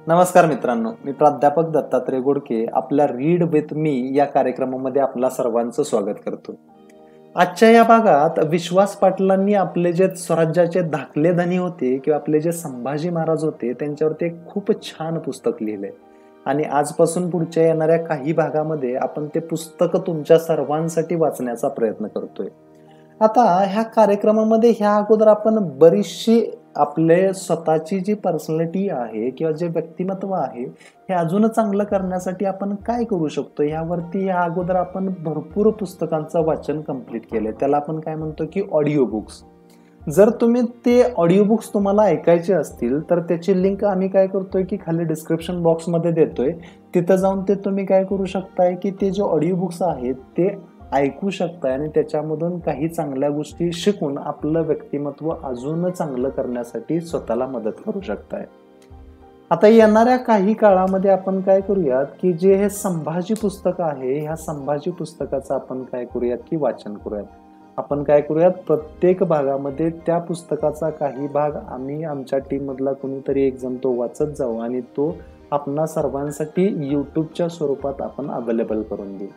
नमस्कार मित्रांनो, मी प्राध्यापक दत्तात्रय गोडके आपल्या रीड विथ मी या कार्यक्रमामध्ये आपल्या सर्वांचं स्वागत करतो. आजच्या या भागात विश्वास पाटलांनी आपले जे स्वराज्याचे धाकले धनी होते किंवा आपले जे संभाजी महाराज होते त्यांच्यावरती एक खूप छान पुस्तक लिहिलंय आणि आजपासून पुढच्या येणाऱ्या काही भागामध्ये आपण ते पुस्तक तुमच्या सर्वांसाठी वाचण्याचा प्रयत्न करतोय. आता ह्या कार्यक्रमामध्ये ह्या अगोदर आपण बरीचशी आपले स्वतःची जी पर्सनॅलिटी आहे किंवा जे व्यक्तिमत्व आहे हे अजून चांगलं करण्यासाठी आपण काय करू शकतो यावरती या अगोदर आपण भरपूर पुस्तकांचं वाचन कंप्लीट केलंय. त्याला आपण काय म्हणतो की ऑडिओ बुक्स. जर तुम्ही ते ऑडिओ बुक्स तुम्हाला ऐकायचे असतील तर त्याची लिंक आम्ही काय करतोय की खाली डिस्क्रिप्शन बॉक्समध्ये देतोय. तिथं जाऊन ते तुम्ही काय करू शकताय की ते जे ऑडिओ बुक्स आहेत ते ऐकू शकताय आणि त्याच्यामधून काही चांगल्या गोष्टी शिकून आपलं व्यक्तिमत्व अजून चांगलं करण्यासाठी स्वतःला मदत करू शकताय. आता येणाऱ्या काही काळामध्ये आपण काय करूयात की जे हे संभाजी पुस्तक आहे ह्या संभाजी पुस्तकाचं आपण काय करूयात की वाचन करूयात. आपण काय करूयात प्रत्येक भागामध्ये त्या पुस्तकाचा काही भाग आम्ही आमच्या टीम मधला कोणीतरी एक जण तो वाचत जाऊ आणि तो आपणा सर्वांसाठी युट्यूबच्या स्वरूपात आपण अवेलेबल करून देऊ.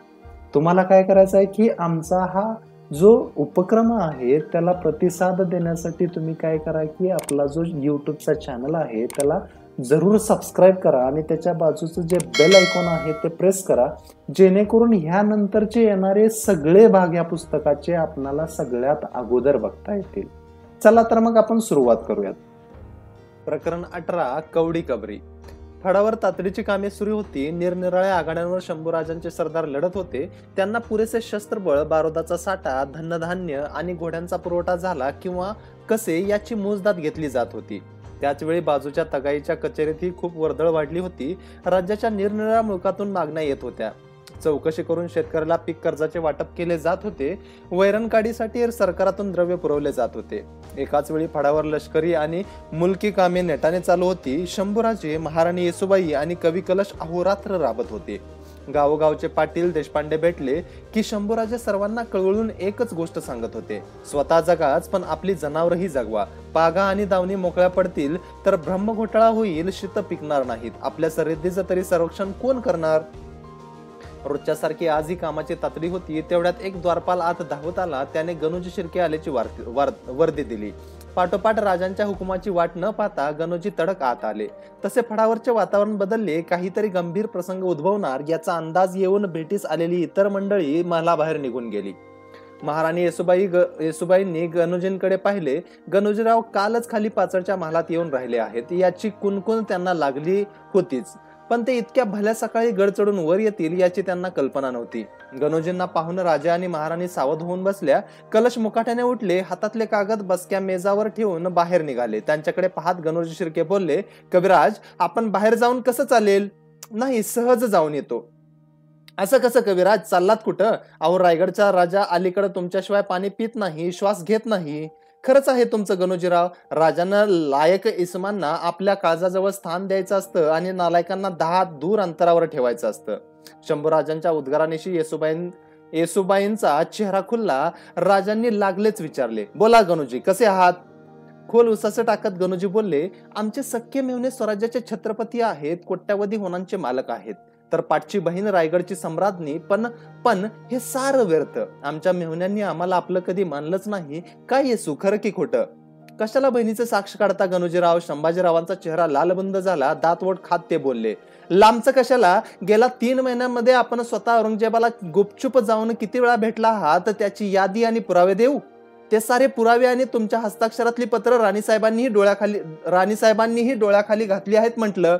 तुम्हाला काय करायचं आहे की आमचा हा जो उपक्रम आहे त्याला प्रतिसाद देण्यासाठी तुम्ही काय करा की आपला जो युट्यूबचा चॅनल आहे त्याला जरूर सबस्क्राईब करा आणि त्याच्या बाजूचं जे बेल आयकॉन आहे ते प्रेस करा, जेणेकरून ह्यानंतरचे येणारे सगळे भाग या पुस्तकाचे आपणाला सगळ्यात अगोदर बघता येतील. चला तर मग आपण सुरुवात करूयात. प्रकरण 18 कवडी कबरी. फडावर तातडीची कामे सुरू होती. निरनिराळ्या आघाड्यांवर शंभूराजांचे सरदार लढत होते. त्यांना पुरेसे शस्त्रबळ, बारुदाचा साठा, धनधान्य आणि घोड्यांचा पुरवठा झाला किंवा कसे याची मोजदाद घेतली जात होती. त्याचवेळी बाजूच्या तगाईच्या कचेरीतही खूप वर्दळ वाढली होती. राज्याच्या निरनिराळ्या मुलकातून मागण्या येत होत्या. चौकशी करून शेतकऱ्याला पीक कर्जाचे वाटप केले जात होते. वैरणकाडीसाठी सरकारातून द्रव्य पुरवले जात होते. एकाच वेळी फडावर लष्करी आणि मुलकी कामे नेटाने चालू होती. शंभूराजे, महाराणी येसुबाई आणि कवी कलश अहोरात्र राबत होते. गावोगावचे पाटील देशपांडे भेटले की शंभूराजे सर्वांना कळवळून एकच गोष्ट सांगत होते, स्वतः जगाच पण आपली जनावरही जगवा. पागा आणि दावणी मोकळ्या पडतील तर ब्रह्मघोटाळा होईल, शीत पिकणार नाहीत. आपल्या सरहद्दीचं तरी संरक्षण कोण करणार? रोजच्या सारखी आज ही कामाची तातडी होती. तेवढ्यात एक द्वारपाल आत धावत आला. त्याने गणोजी शिर्के आल्याची वर्दी दिली. पाठोपाठ राजांच्या हुकुमाची वाट न पाहता गणोजी तडक आत आले. तसे फडावरचे वातावरण बदलले. काहीतरी गंभीर प्रसंग उद्भवणार याचा अंदाज येऊन भेटीस आलेली इतर मंडळी महालाबाहेर निघून गेली. महाराणी येसुबाईंनी गणोजींकडे पाहिले. गणोजीराव कालच खाली पाचडच्या महालात येऊन राहिले आहेत याची कुणकुण त्यांना लागली होतीच, पण ते इतक्या भल्या सकाळी गड चढून वर येतील याची त्यांना कल्पना नव्हती. गणोजींना पाहून राजा आणि महाराणी सावध होऊन बसल्या. कलश मुकाट्याने उठले. हातातले कागद बसक्या मेजावर ठेवून बाहेर निघाले. त्यांच्याकडे पाहत गणोजी शिर्के बोलले, कविराज, आपण बाहेर जाऊन कसं चालेल? नाही, सहज जाऊन येतो. असं कसं कविराज, चाललात कुठं? अहो, रायगडचा राजा अलीकडे तुमच्याशिवाय पाणी पित नाही, श्वास घेत नाही. खरंच आहे तुमचं गणोजीराव. राजांना लायक इस्मांना आपल्या काळजाजवळ स्थान द्यायचं असतं आणि नालायकांना 10 हात दूर अंतरावर ठेवायचं असतं. शंभूराजांच्या उद्गारानिशी येसुबाईंचा चेहरा खुलला. राजांनी लागलेच विचारले, बोला गणोजी, कसे आहात? खोल उसासे टाकत गणोजी बोलले, आमचे सख्खे मेव्हणे स्वराज्याचे छत्रपती आहेत, कोट्यावधी होणांचे मालक आहेत. तर पाठची बहीण रायगडची सम्राज्ञी. पण हे सारं व्यर्थ. आमच्या मेव्हण्यांनी आम्हाला आपलं कधी मानलंच नाही. काय येसू, खरं की खोटं? कशाला बहिणीचे साक्ष काढता गणोजीराव? संभाजीरावांचा चेहरा लालबंद झाला. दातवट खात ते बोलले, लांबचं कशाला? गेला 3 महिन्यांमध्ये आपण स्वतः औरंगजेबाला गुपचूप जाऊन किती वेळा भेटला आहात त्याची यादी आणि पुरावे देऊ. ते सारे पुरावे आणि तुमच्या हस्ताक्षरातली पत्र राणीसाहेबांनीही डोळ्याखाली घातली आहेत म्हटलं.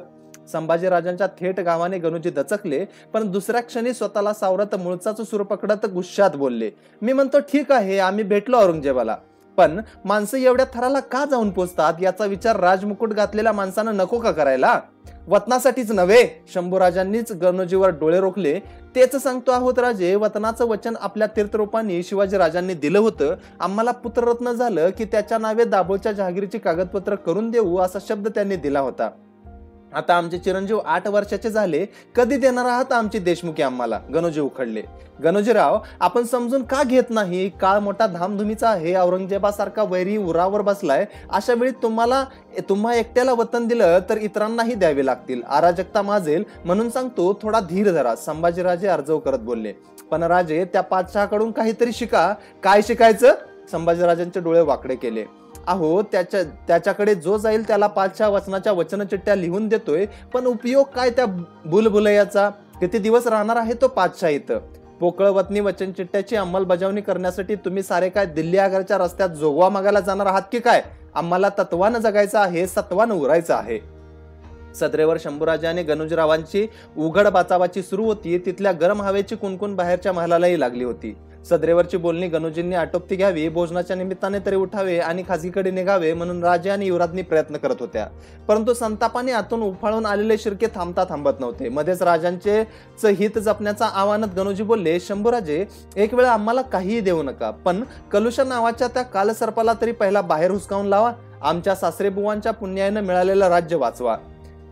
संभाजीराजांच्या थेट गावाने गणोजी दचकले, पण दुसऱ्या क्षणी स्वतःला सावरत मूळचाच सूर पकडत गुस्सात बोलले, मी म्हणतो ठीक आहे, आम्ही भेटलो औरंगजेबाला, पण माणसं एवढ्या थराला का जाऊन पोचतात याचा विचार राजमुकुट घातलेल्या माणसानं नको का करायला? वतनासाठीच नव्हे. शंभूराजांनीच गणोजीवर डोळे रोखले. तेच सांगतो आहोत राजे, वतनाचं वचन आपल्या तीर्थरूपांनी शिवाजीराजांनी दिलं होतं. आम्हाला पुत्ररत्न झालं की त्याच्या नावे दाभोळच्या जहागिरीची कागदपत्र करून देऊ असा शब्द त्यांनी दिला होता. आता आमचे चिरंजीव 8 वर्षाचे झाले, कधी देणार आहात आमची देशमुखी आम्हाला? गणोजी उखडले. गणोजीराव, आपण समजून का घेत नाही? काळ मोठा धामधुमीचा आहे, औरंगजेबासारखा वैरी उरावर बसलाय. अशा वेळी तुम्हा एकट्याला वतन दिलं तर इतरांनाही द्यावे लागतील, अराजकता माजेल. म्हणून सांगतो, थोडा धीर धरा. संभाजीराजे अर्जव करत बोलले. पण राजे, त्या पातशाहकडून काहीतरी शिका. काय शिकायचं? संभाजीराजांचे डोळे वाकडे केले. अहो, त्याच्याकडे जो जाईल त्याला पाचशा वचनाच्या वचनचिठ्ठ्या लिहून देतोय, पण उपयोग काय त्या बुलबुलयाचा? किती दिवस राहणार आहे तो पाचशा इथं? पोकळ वतनी वचनचिठ्ठ्याची अंमलबजावणी करण्यासाठी तुम्ही सारे काय दिल्ली आग्र्याच्या रस्त्यात जोगवा मागायला जाणार आहात की काय? आम्हाला तत्वानं जगायचं आहे, सत्वानं उरायचं आहे. सदरेवर शंभूराजे आणि गणोजीरावांची उघड बाचाबाची सुरू होती. तिथल्या गरम हवेची कुणकुण बाहेरच्या महालालाही लागली होती. सदरेवरची बोलणी गणोजींनी आटोपती घ्यावी, भोजनाच्या निमित्ताने तरी उठावे आणि खाजगीकडे निघावे म्हणून राजे आणि युवराज्ञी प्रयत्न करत होत्या. परंतु संतापाने आतून उफाळून आलेले शिर्के थांबत नव्हते. मध्येच राजांचे हित जपण्याचा आव्हानात गणोजी बोलले, शंभूराजे, एक वेळ आम्हाला काहीही देऊ नका, पण कलुषा नावाच्या त्या कालसर्पाला तरी पहिला बाहेर हुसकावून लावा. आमच्या सासरेबुवांच्या पुण्याने मिळालेलं राज्य वाचवा.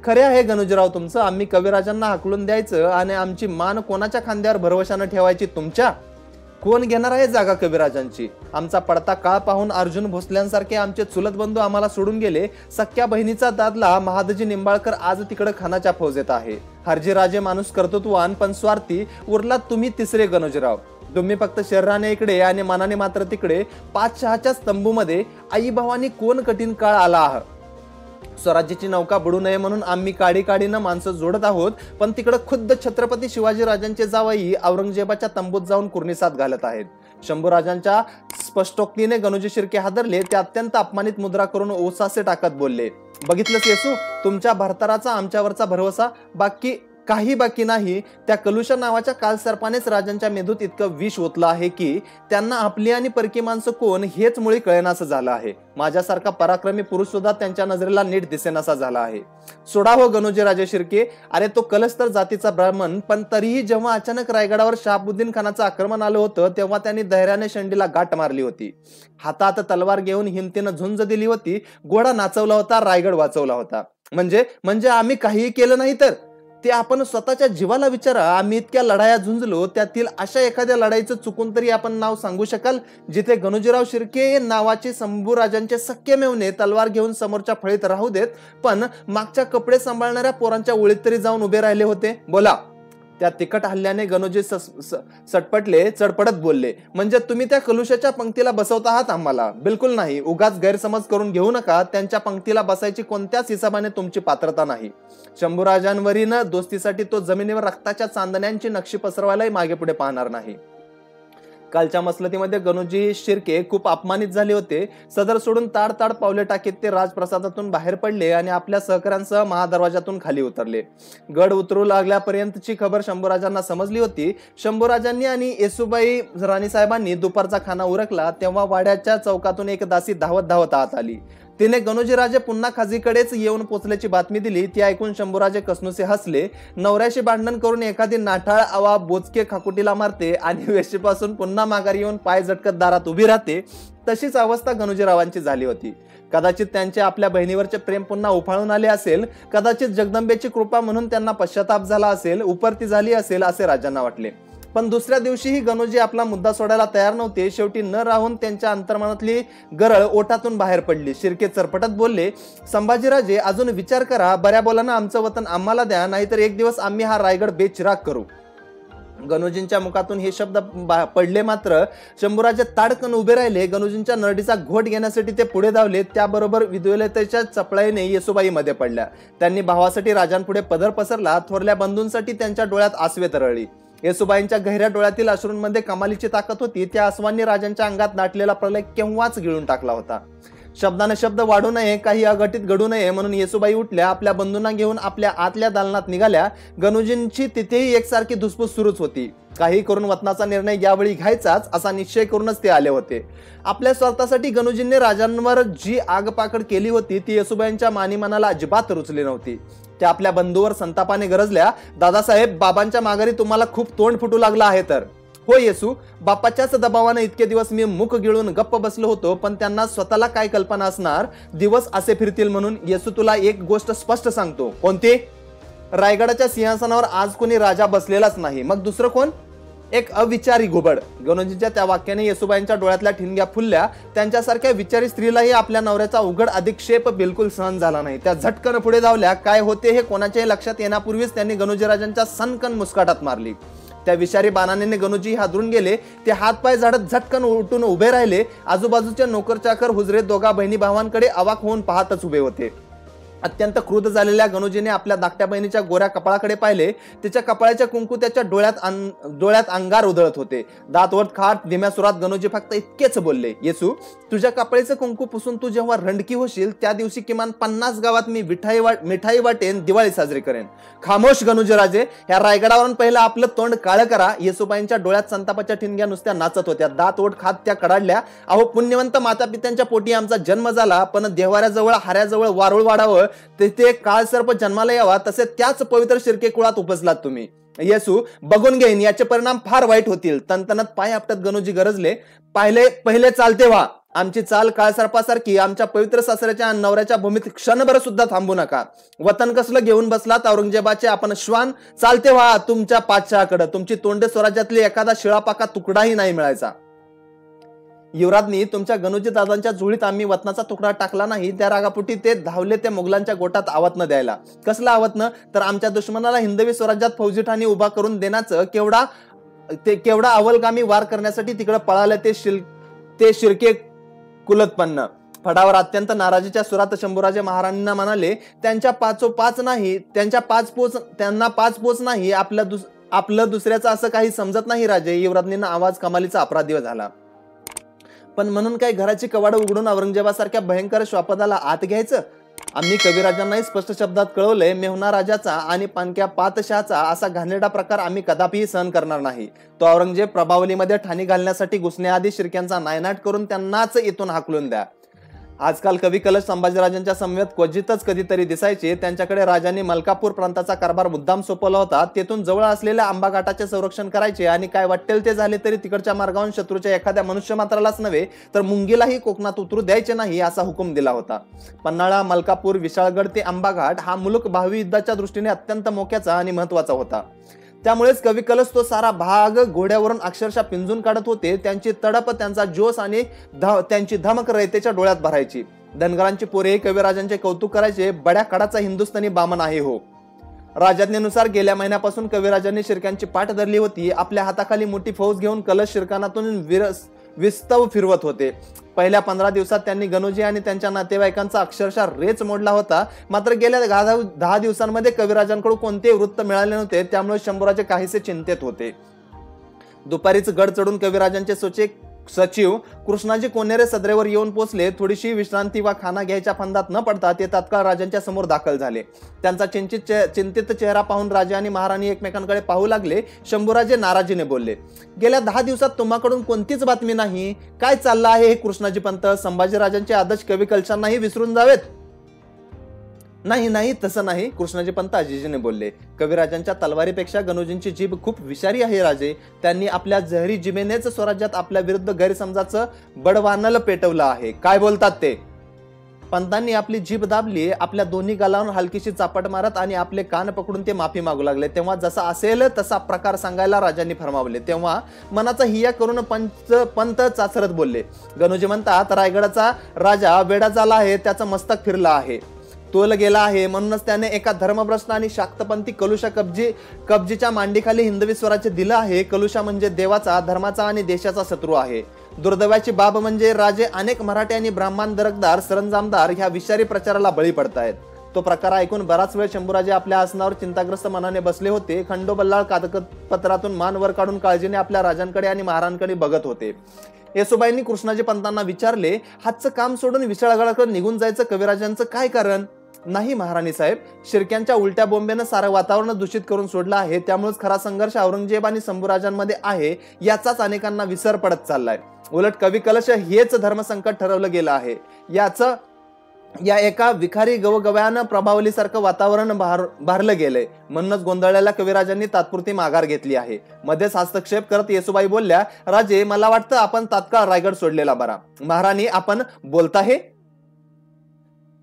खरे आहे गणोजीराव तुमचं. आम्ही कविराजांना हाकलून द्यायचं आणि आमची मान कोणाच्या खांद्यावर भरवशानं ठेवायची? तुमच्या. कोण घेणार आहे जागा कविराजांची? आमचा पडता काळ पाहून अर्जुन भोसल्यांसारखे आमचे चुलत बंधू आम्हाला सोडून गेले. सख्या बहिणीचा दादला महादजी निंबाळकर आज तिकडे खानाच्या फौजेत आहे. हरजीराजे माणूस कर्तृत्ववान पण स्वार्थी. उरलात तुम्ही तिसरे गणोजीराव. तुम्ही फक्त शरीराने इकडे आणि मनाने मात्र तिकडे. पाचशहाच्याच तंबूमध्ये आई भावानी कोण कठीण काळ आला आहात. स्वराज्याची नौका बुडू नये म्हणून आम्ही काडीनं माणसं जोडत आहोत, पण तिकडे खुद्द छत्रपती शिवाजी राजांचे जावई औरंगजेबाच्या तंबूत जाऊन कुर्निसात घालत आहेत. शंभूराजांच्या स्पष्टोक्तीने गणोजी शिर्के हादरले. ते अत्यंत अपमानित मुद्रा करून ओसासे टाकत बोलले, बघितलंस येसू, तुमच्या भरताराचा आमच्यावरचा भरवसा काही बाकी नाही. त्या कलुषा नावाच्या कालसर्पानेच राजांच्या मेंदूत इतकं विष ओतलं आहे की त्यांना आपली आणि परकी माणसं कोण हेच मुळी कळेनासं झालं आहे. माझ्यासारखा पराक्रमी पुरुष सुद्धा त्यांच्या नजरेला नीट दिसेनासा झाला आहे. सोडा हो गणोजीराजे शिर्के. अरे तो कलश तर जातीचा ब्राह्मण, पण तरीही जेव्हा अचानक रायगडावर शहाबुद्दीन खानाचं आक्रमण आलं होतं तेव्हा त्यांनी धैर्याने शंडीला गाठ मारली होती. हातात तलवार घेऊन हिमतीनं झुंज दिली होती. घोडा नाचवला होता, रायगड वाचवला होता. म्हणजे आम्ही काहीही केलं नाही तर? ते आपण स्वतःच्या जीवाला विचारा. आम्ही इतक्या लढाया झुंजलो, त्यातील अशा एखाद्या लढाईचं चुकून तरी आपण नाव सांगू शकाल जिथे गणोजीराव शिर्के नावाचे शंभूराजांचे सख्खे मेवणे तलवार घेऊन समोरच्या फळीत राहू देत, पण मागच्या कपडे सांभाळणाऱ्या पोरांच्या ओळीत तरी जाऊन उभे राहिले होते? बोला. त्या तिखट हल्ल्याने गणोजी चडपडत बोलले, म्हणजे तुम्ही त्या कलुषाच्या पंक्तीला बसवत आहात आम्हाला? बिलकुल नाही. उगाच गैरसमज करून घेऊ नका. त्यांच्या पंक्तीला बसायची कोणत्याच हिसाबाने तुमची पात्रता नाही. शंभूराजांवरील दोस्तीसाठी तो जमिनीवर रक्ताच्या चांदण्यांची नक्षी पसरवायलाही मागे पुढे पाहणार नाही. कालच्या मसलतीमध्ये गणोजी शिर्के खूप अपमानित झाले होते. सदर सोडून ताड पावले टाकीत ते राजप्रसादातून बाहेर पडले आणि आपल्या सहकाऱ्यांसह महादरवाजातून खाली उतरले. गड उतरू लागल्यापर्यंतची खबर शंभूराजांना समजली होती. शंभूराजांनी आणि येसुबाई राणीसाहेबांनी दुपारचा खाना उरकला तेव्हा वाड्याच्या चौकातून एक दासी धावत आत आली. तिने गणोजीराजे पुन्हा खाजीकडेच येऊन पोचल्याची बातमी दिली. ती ऐकून शंभूराजे कसनुसे हसले. नवऱ्याशी भांडण करून एखादी नाठाळ आवा बोचके खाकुटीला मारते आणि वेशीपासून पुन्हा माघारी येऊन पाय झटकत दारात उभी राहते, तशीच अवस्था गणोजीरावांची झाली होती. कदाचित त्यांचे आपल्या बहिणीवरचे प्रेम पुन्हा उफाळून आले असेल. कदाचित जगदंबेची कृपा म्हणून त्यांना पश्चाताप झाला असेल, उपरती झाली असेल असे राजांना वाटले. पण दुसऱ्या दिवशीही गणोजी आपला मुद्दा सोडायला तयार नव्हते. शेवटी न राहून त्यांच्या अंतर्मनातली गरळ ओठातून बाहेर पडली. शिर्के चरपटत बोलले, संभाजीराजे, अजून विचार करा. बऱ्या बोलानं आमचं वतन आम्हाला द्या, नाहीतर एक दिवस आम्ही हा रायगड बेचिराग करू. गणोजींच्या मुखातून हे शब्द पडले मात्र शंभूराजे ताडकन उभे राहिले. गणोजींच्या नरडीचा घोट घेण्यासाठी ते पुढे धावले. त्याबरोबर विद्वलतेच्या चपळाईने येसुबाई मध्ये पडल्या. त्यांनी भावासाठी राजांपुढे पदर पसरला. थोरल्या बंधूंसाठी त्यांच्या डोळ्यात आसवे तरळली. येसुबाईंच्या गहिऱ्या डोळ्यातील अश्रूंमध्ये कमालीची ताकद होती. त्या आसवांनी राजांच्या अंगात नाटलेला प्रलय केव्हाच गिळून टाकला होता. शब्दाने शब्द वाढू नये, काही अघटित घडू नये म्हणून येसुबाई उठल्या. आपल्या बंधूंना घेऊन आपल्या आतल्या दालनात निघाल्या. गणोजींची तिथेही एकसारखी धुसफूस सुरूच होती. काही करून वतनाचा निर्णय यावेळी घ्यायचाच असा निश्चय करूनच ते आले होते. आपल्या स्वार्थासाठी गणोजींनी राजांवर जी आगपाकड केली होती ती येसुबाईंच्या मानीमनाला अजिबात रुचली नव्हती. त्या आपल्या बंधूवर संतापाने गरजल्या, दादासाहेब, बाबांच्या माघारी तुम्हाला खूप तोंड फुटू लागला आहे तर हो येसू, बापाच्याच दबावाने इतके दिवस मी मुख गिळून गप्प बसलो होतो, पण त्यांना स्वतःला काय कल्पना असणार दिवस असे फिरतील म्हणून. येसू, तुला एक गोष्ट स्पष्ट सांगतो. कोणती? रायगडाच्या सिंहासनावर आज कोणी राजा बसलेलाच नाही. मग दुसरं कोण? एक अविचारी घुबड. गणोजीच्या त्या वाक्याने येसूबाईंच्या डोळ्यातल्या ठिणग्या फुलल्या. त्यांच्यासारख्या विचारी स्त्रीलाही आपल्या नवऱ्याचा उघड अधिक्षेप बिलकुल सहन झाला नाही. त्या झटकन पुढे धावल्या. काय होते हे कोणाच्याही लक्षात येण्यापूर्वीच त्यांनी गणोजीराजांच्या सनकन मुस्काटात मारली. त्या विषारी बाणाने गणोजी हादरून गेले. ते हातपाय झाडत झटकन उठून उभे राहिले. आजूबाजूचे नोकर चाकर हुजरे दोघा बहिणी भावांकडे अवाक होऊन पाहतच उभे होते. अत्यंत क्रुद्ध झालेल्या गणोजीने आपल्या धाकट्या बहिणीच्या गोऱ्या कपाळाकडे पाहिले. तिच्या कपाळाच्या कुंकू त्याच्या डोळ्यात अंगार उधळत होते. दात वर खात धीम्या सुरात गणोजी फक्त इतकेच बोलले, येसू, तुझ्या कपाळीचं कुंकू पुसून तू जेव्हा रंडकी होशील त्या दिवशी किमान 50 गावात मी मिठाई वाटेन, दिवाळी साजरी करेन. खामोश गणोजीराजे, या रायगडावरून पहिलं आपलं तोंड काळं करा. येसूबाईंच्या डोळ्यात संतापाच्या ठिणग्या नुसत्या नाचत होत्या. दात ओठ खात त्या कडाडल्या. अहो, पुण्यवंत माता पित्यांच्या पोटी आमचा जन्म झाला, पण देवाऱ्याजवळ हाऱ्याजवळ वारुळ वाढावं, तिथे काळ सर्प जन्माला यावा, तसे त्याच पवित्र शिर्के कुळात उपजलात तुम्ही. येसू, बघून घेईन, याचे परिणाम फार वाईट होतील. तनतनत पाय आपटत गणोजी गरजले, पहिले चालते व्हा. आमची चाल काळसर्पासारखी आमच्या पवित्र सासऱ्याच्या नवऱ्याच्या भूमीत क्षणभर सुद्धा थांबू नका. वतन कसलं घेऊन बसलात औरंगजेबाचे आपण श्वान. चालते व्हा तुमच्या पातशाळाकडे. तुमची तोंडे स्वराज्यातली एखादा शिळापाका तुकडाही नाही मिळायचा. युवराजनी, तुमच्या गणोजी दादांच्या जुळीत आम्ही वतनाचा तुकडा टाकला नाही, त्या रागापोटी ते धावले त्या मुघलांच्या गोटात आवतन द्यायला. कसला आवतन? तर आमच्या दुश्मनाला हिंदवी स्वराज्यात फौजी ठाणी उभा करून देण्याचं. केवढा अवलगामी वार करण्यासाठी तिकडे पळाले ते शिर्के कुलतपन्न. फडावर अत्यंत नाराजीच्या सुरात शंभूराजे महाराणींना म्हणाले, त्यांना पाच पोच नाही, आपलं दुसऱ्याचं असं काही समजत नाही राजे. युवराजनींना आवाज कमालीचा अपराधी झाला. पण म्हणून काय घराची कवाडं उघडून औरंगजेबासारख्या भयंकर श्वापदाला आत घ्यायचं? आम्ही कविराजांनाही स्पष्ट शब्दात कळवलंय, मेहुणा राजाचा आणि पानक्या पातशाचा असा घाणेरडा प्रकार आम्ही कदापिही सहन करणार नाही. तो औरंगजेब प्रभावलीमध्ये ठाणी घालण्यासाठी घुसण्याआधी शिर्क्यांचा नायनाट करून त्यांनाच इथून हाकलून द्या. आजकाल कवी कलश संभाजीराजांच्या समवेत क्वचितच कधीतरी दिसायचे. त्यांच्याकडे राजांनी मलकापूर प्रांताचा कारभार मुद्दाम सोपवला होता. तेथून जवळ असलेल्या आंबा घाटाचे संरक्षण करायचे आणि काय वाटेल ते झाले तरी तिकडच्या मार्गावरून शत्रूच्या एखाद्या मनुष्य मात्रालाच नव्हे तर मुंगीलाही कोकणात उतरू द्यायचे नाही असा हुकूम दिला होता. पन्हाळा, मलकापूर, विशाळगड ते आंबा घाट हा मुलूक भावी युद्धाच्या दृष्टीने अत्यंत मोक्याचा आणि महत्वाचा होता. त्यामुळेच कवी कलश तो सारा भाग घोड्यावरून अक्षरशः पिंजून काढत होते. त्यांची तडप, त्यांचा जोश आणि त्यांची धमक रयतेच्या डोळ्यात भरायची. धनगरांची पोरे कविराजांचे कौतुक करायचे, बड्या कडाचा हिंदुस्थानी बामन आहे हो. राजज्ञेनुसार गेल्या महिन्यापासून कविराजांनी शिर्क्यांची पाठ धरली होती. आपल्या हाताखाली मोठी फौज घेऊन कलश शिरकानातून विस्तव फिरवत होते. पहिल्या 15 दिवसात त्यांनी गणोजी आणि त्यांच्या नातेवाईकांचा अक्षरशः रेच मोडला होता. मात्र गेल्या 10 दिवसांमध्ये कविराजांकडून कोणतेही वृत्त मिळाले नव्हते. त्यामुळे शंभूराजे काहीसे चिंतेत होते. दुपारीच गड चढून कविराजांचे सचिव कृष्णाजी कोनेरे सदरेवर येऊन पोचले. थोडीशी विश्रांती वा खाना घ्यायच्या फंदात न पडता ते तात्काळ राजांच्या समोर दाखल झाले. त्यांचा चिंतित चेहरा पाहून राजा आणि महाराणी एकमेकांकडे पाहू लागले. शंभूराजे नाराजीने बोलले, गेल्या 10 दिवसात तुम्हाकडून कोणतीच बातमी नाही. काय चाललं आहे हे कृष्णाजी पंत? संभाजीराजांचे आदर्श कवी कलशांनाही विसरून जावेत. नाही, तसं नाही, कृष्णाजी पंत आजीजीने बोलले. कविराजांच्या तलवारीपेक्षा गणोजींची जीभ खूप विषारी आहे राजे. त्यांनी आपल्या जहरी जिभेनेच स्वराज्यात आपल्या विरुद्ध गैरसमजाचं बडवानल पेटवलं आहे. काय बोलतात ते? पंतांनी आपली जीभ दाबली. आपल्या दोन्ही गालावर हलकीशी चापट मारत आणि आपले कान पकडून ते माफी मागू लागले. तेव्हा जसा असेल तसा प्रकार सांगायला राजांनी फरमावले. तेव्हा मनाचा हिया करून पंत चाचरत बोलले, गणोजी म्हणतात रायगडाचा राजा वेडा झाला आहे, त्याचं मस्तक फिरलं आहे, तोल गेला आहे. म्हणूनच त्याने एका धर्मभ्रष्ट आणि शाक्तपंथी कलुषा कब्जीच्या मांडीखाली हिंदवी स्वराज्य दिलं आहे. कलुषा म्हणजे देवाचा, धर्माचा आणि देशाचा शत्रू आहे. दुर्दैवाची बाब म्हणजे राजे अनेक मराठी आणि ब्राह्मण दरकदार सरंजामदार ह्या विषारी प्रचाराला बळी पडतायत. तो प्रकार ऐकून बराच वेळ शंभूराजे आपल्या आसनावर चिंताग्रस्त मनाने बसले होते. खंडोबल्लाळ कागदपत्रातून मान वर काढून काळजीने आपल्या राजांकडे आणि महारांकडे बघत होते. येसुबाईंनी कृष्णाजी पंतांना विचारले, हातचं काम सोडून विशाळगडाकडे निघून जायचं कविराजांचं काय कारण? नाही महाराणी साहेब, शिर्क्यांच्या उलट्या बोंबेनं सारं वातावरण दूषित करून सोडलं आहे. त्यामुळेच खरा संघर्ष औरंगजेब आणि शंभूराजांमध्ये आहे याचाच अनेकांना विसर पडत चाललाय. उलट कवी कलश हेच धर्मसंकट ठरवलं गेलं आहे. या एका विखारी गवगव्यानं प्रभावलीसारखं वातावरण भारलं गेलंय. म्हणूनच गोंधळलेल्या कविराजांनी तात्पुरती माघार घेतली आहे. मध्येच हस्तक्षेप करत येसुबाई बोलल्या, राजे मला वाटतं आपण तात्काळ रायगड सोडलेला बरा. महाराणी आपण बोलताहे.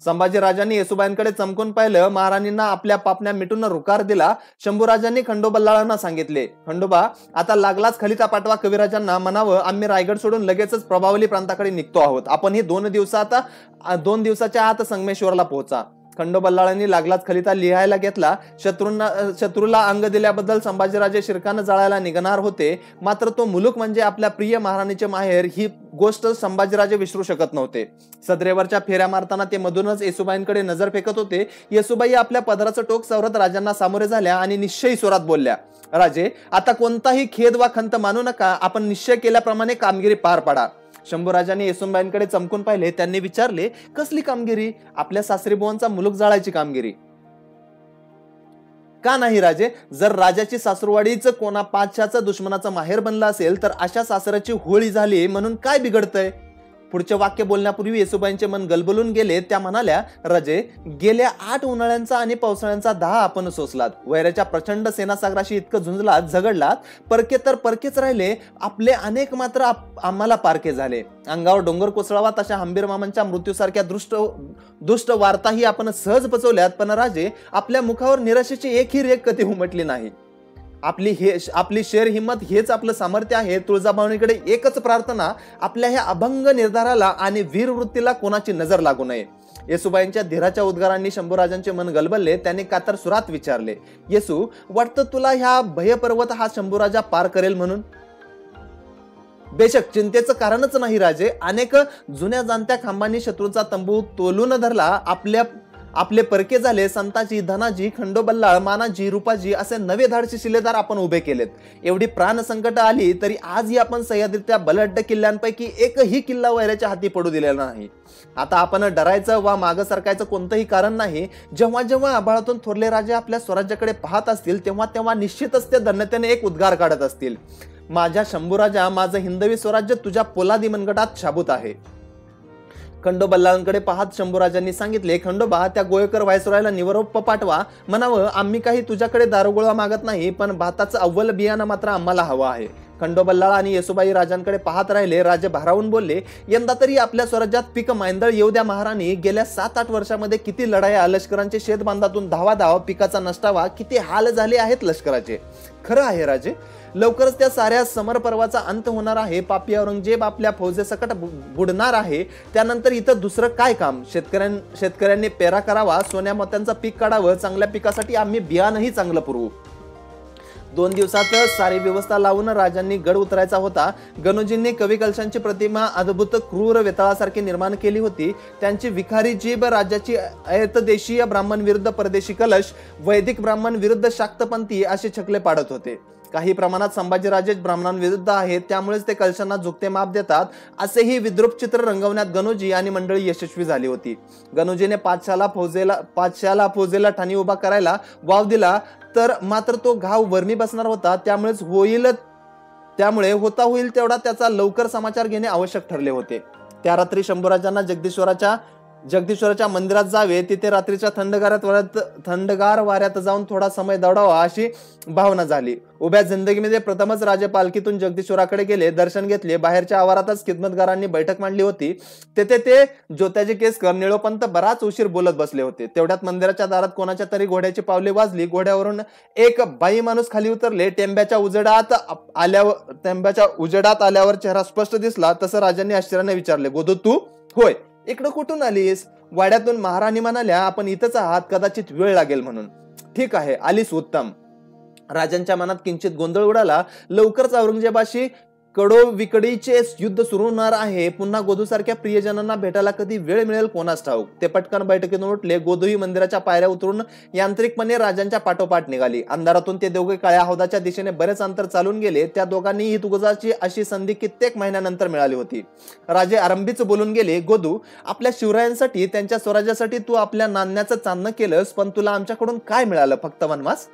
संभाजीराजांनी येसुबाईंकडे चमकून पाहिलं. महाराणींना आपल्या पापण्या मिटून रुकार दिला. शंभूराजांनी खंडोबल्लाळांना सांगितले, खंडोबा आता लागलाच खलिता पाठवा. कविराजांना म्हणावं आम्ही रायगड सोडून लगेचच प्रभावली प्रांताकडे निघतो आहोत. आपण ही 2 दिवसाच्या आत संगमेश्वरला पोहोचा. खंडोबल्लाळांनी लागलाच खलिता लिहायला घेतला. शत्रूला अंग दिल्याबद्दल संभाजीराजे शिरकानं जाळायला निघणार होते. मात्र तो मुलूक म्हणजे आपल्या प्रिय महाराणीचे माहेर ही गोष्ट संभाजीराजे विसरू शकत नव्हते. सदरेवरच्या फेऱ्या मारताना ते मधूनच येसुबाईंकडे नजर फेकत होते. येसुबाई आपल्या पदराचं टोक सावरत राजांना सामोरे झाल्या आणि निश्चयी स्वरात बोलल्या, राजे आता कोणताही खेद वा खंत मानू नका. आपण निश्चय केल्याप्रमाणे कामगिरी पार पाडा. शंभूराजांनी येसुबाईंकडे चमकून पाहिले. त्यांनी विचारले, कसली कामगिरी? आपल्या सासरीबुवांचा मुलूक जाळायची कामगिरी? का नाही राजे? जर राजाची सासरवाडीच कोणा पाचशाचा दुश्मनाचा माहेर बनला असेल तर अशा सासऱ्याची होळी झाली म्हणून काय बिघडतंय? पुढचे वाक्य बोलण्यापूर्वी येसुबाईंचे मन गलबलून गेले. त्या म्हणाल्या, राजे गेल्या 8 उन्हाळ्यांचा आणि पावसाळ्यांचा 10 आपण सोसलात. वैराच्या प्रचंड सेनासागराशी इतकं झुंजलात, झगडलात. परके तर परकेच राहिले, आपले अनेक मात्र आम्हाला पारखे झाले. अंगावर डोंगर कोसळावा तशा हंबीर मामांच्या मृत्यूसारख्या दुष्ट वार्ताही आपण सहज पचवल्यात. पण राजे आपल्या मुखावर निराशेची एकही रेख कधी उमटली नाही. आपली शेर हिंमत हेच आपलं सामर्थ्य आहे. तुळजाभवानीकडे एकच प्रार्थना, आपल्या ह्या अभंग निर्धाराला आणि वीर वृत्तीला कोणाची नजर लागू नये. येसुबाईंच्या धीराच्या उद्गारांनी शंभूराजांचे मन गलबलले. त्याने कातर सुरात विचारले, येसू वाटतं तुला ह्या भयपर्वत हा शंभूराजा पार करेल म्हणून? बेशक चिंतेचं कारणच नाही राजे. अनेक जुन्या जाणत्या खांबांनी शत्रूचा तंबू तोलून धरला. आपले परके झाले. संताजी, धनाजी, खंडोबल्लाळ, मानाजी, रूपाजी असे नवे धाडसी शिलेदार आपण उभे केलेत. एवढी प्राण संकट आली तरी आजही आपण सह्याद्रीच्या बलढ्य किल्ल्यांपैकी एकही किल्ला वैराच्या हाती पडू दिलेला नाही. आता आपण डरायचं वा मागं सरकायचं कोणतंही कारण नाही. जेव्हा जेव्हा आभाळातून थोरले राजे आपल्या स्वराज्याकडे पाहत असतील तेव्हा तेव्हा निश्चितच ते धन्यतेने एक उद्गार काढत असतील, माझ्या शंभूराजा, माझं हिंदवी स्वराज्य तुझ्या पोलादी मनगटात शाबूत आहे. खंडोबल्लाळांकडे पाहत शंभूराजांनी सांगितले, खंडोबा त्या गोयकर व्हायसरॉयला निवरोप पाठवा. म्हणावं आम्ही काही तुझ्याकडे दारुगोळा मागत नाही, पण भाताचं अव्वल बियाणं मात्र आम्हाला हवं आहे. खंडोबल्लाळ आणि येसुबाई राजांकडे पाहत राहिले. राजे भारावून बोलले, यंदा तरी आपल्या स्वराज्यात पीक मांदळ येऊ द्या महाराणी. गेल्या 7-8 वर्षामध्ये किती लढाया, लष्करांचे शेतबांधातून धावाधाव, पिकाचा नष्टावा, किती हाल झाले आहेत लष्कराचे. खरं आहे राजे, लवकरच त्या साऱ्या समर पर्वाचा अंत होणार आहे. पापी औरंगजेब आपल्या फौजेसकट बुडणार आहे. त्यानंतर इथं दुसरं काय काम? शेतकऱ्यांनी पेरा करावा, सोन्या मोत्यांचं पीक काढावं. चांगल्या पिकासाठी आम्ही बियाणंही चांगलं पुरवू. 2 दिवसात सारी व्यवस्था लावून राजांनी गड उतरायचा होता. गणोजींनी कवी कलशांची प्रतिमा अद्भुत क्रूर वेताळासारखी निर्माण केली होती. त्यांची विखारी जीभ राज्याची अयतदेशीय ब्राह्मण विरुद्ध परदेशी कलश, वैदिक ब्राह्मण विरुद्ध शाक्तपंथी असे छकले पाडत होते. काही प्रमाणात संभाजीराजे ब्राह्मणांविरुद्ध आहेत, त्यामुळेच ते कलशांना झुकते माप देतात असेही विद्रूप चित्र रंगवण्यात गणोजी आणि मंडळी यशस्वी झाली होती. गणोजीने पाचशाला फौजेला ठाणी उभा करायला वाव दिला, तर मात्र तो घाव वर्मी बसणार होता. त्यामुळे होता होईल तेवढा त्याचा लवकर समाचार घेणे आवश्यक ठरले होते. त्या रात्री शंभूराजांना जगदीश्वराच्या मंदिरात जावे. तिथे रात्रीच्या थंडगार वाऱ्यात जाऊन थोडा समय दौडावा अशी भावना झाली. उभ्या जिंदगीमध्ये प्रथमच राजे पालखीतून जगदीश्वराकडे गेले, दर्शन घेतले. बाहेरच्या आवारातच खिदमतगारांनी बैठक मांडली होती. तेथे ते ज्योत्याजी केसकर, निळोपंत बराच उशीर बोलत बसले होते. तेवढ्यात मंदिराच्या दारात कोणाच्या तरी घोड्याची पावले वाजली. घोड्यावरून एक बाई माणूस खाली उतरले. टेंब्याच्या उजेडात आल्यावर चेहरा स्पष्ट दिसला. तसं राजांनी आश्चर्याने विचारले, गोदू तू? होय. इकडं कुठून आलीस? वाड्यातून महाराणी म्हणाल्या, आपण इथंच आहात, कदाचित वेळ लागेल म्हणून. ठीक आहे, आलीस उत्तम. राजांच्या मनात किंचित गोंधळ उडाला. लवकरच औरंगजेबाशी कडोविकडीचे युद्ध सुरू होणार आहे. पुन्हा गोदूसारख्या प्रियजनांना भेटायला कधी वेळ मिळेल कोणास ठाऊक. ते पटकन बैठकीतून उठले. गोदूही मंदिराच्या पायऱ्या उतरून यांत्रिकपणे राजांच्या पाठोपाठ निघाली. अंधारातून ते दोघे काळ्या हौदाच्या दिशेने बरेच अंतर चालून गेले. त्या दोघांनी ही तुगजाची अशी संधी कित्येक महिन्यानंतर मिळाली होती. राजे आरंभीच बोलून गेले, गोदू, आपल्या शिवरायांसाठी, त्यांच्या स्वराज्यासाठी तू आपल्या नाण्याचं चांदणं केलंस, पण तुला आमच्याकडून काय मिळालं? फक्त वनवास.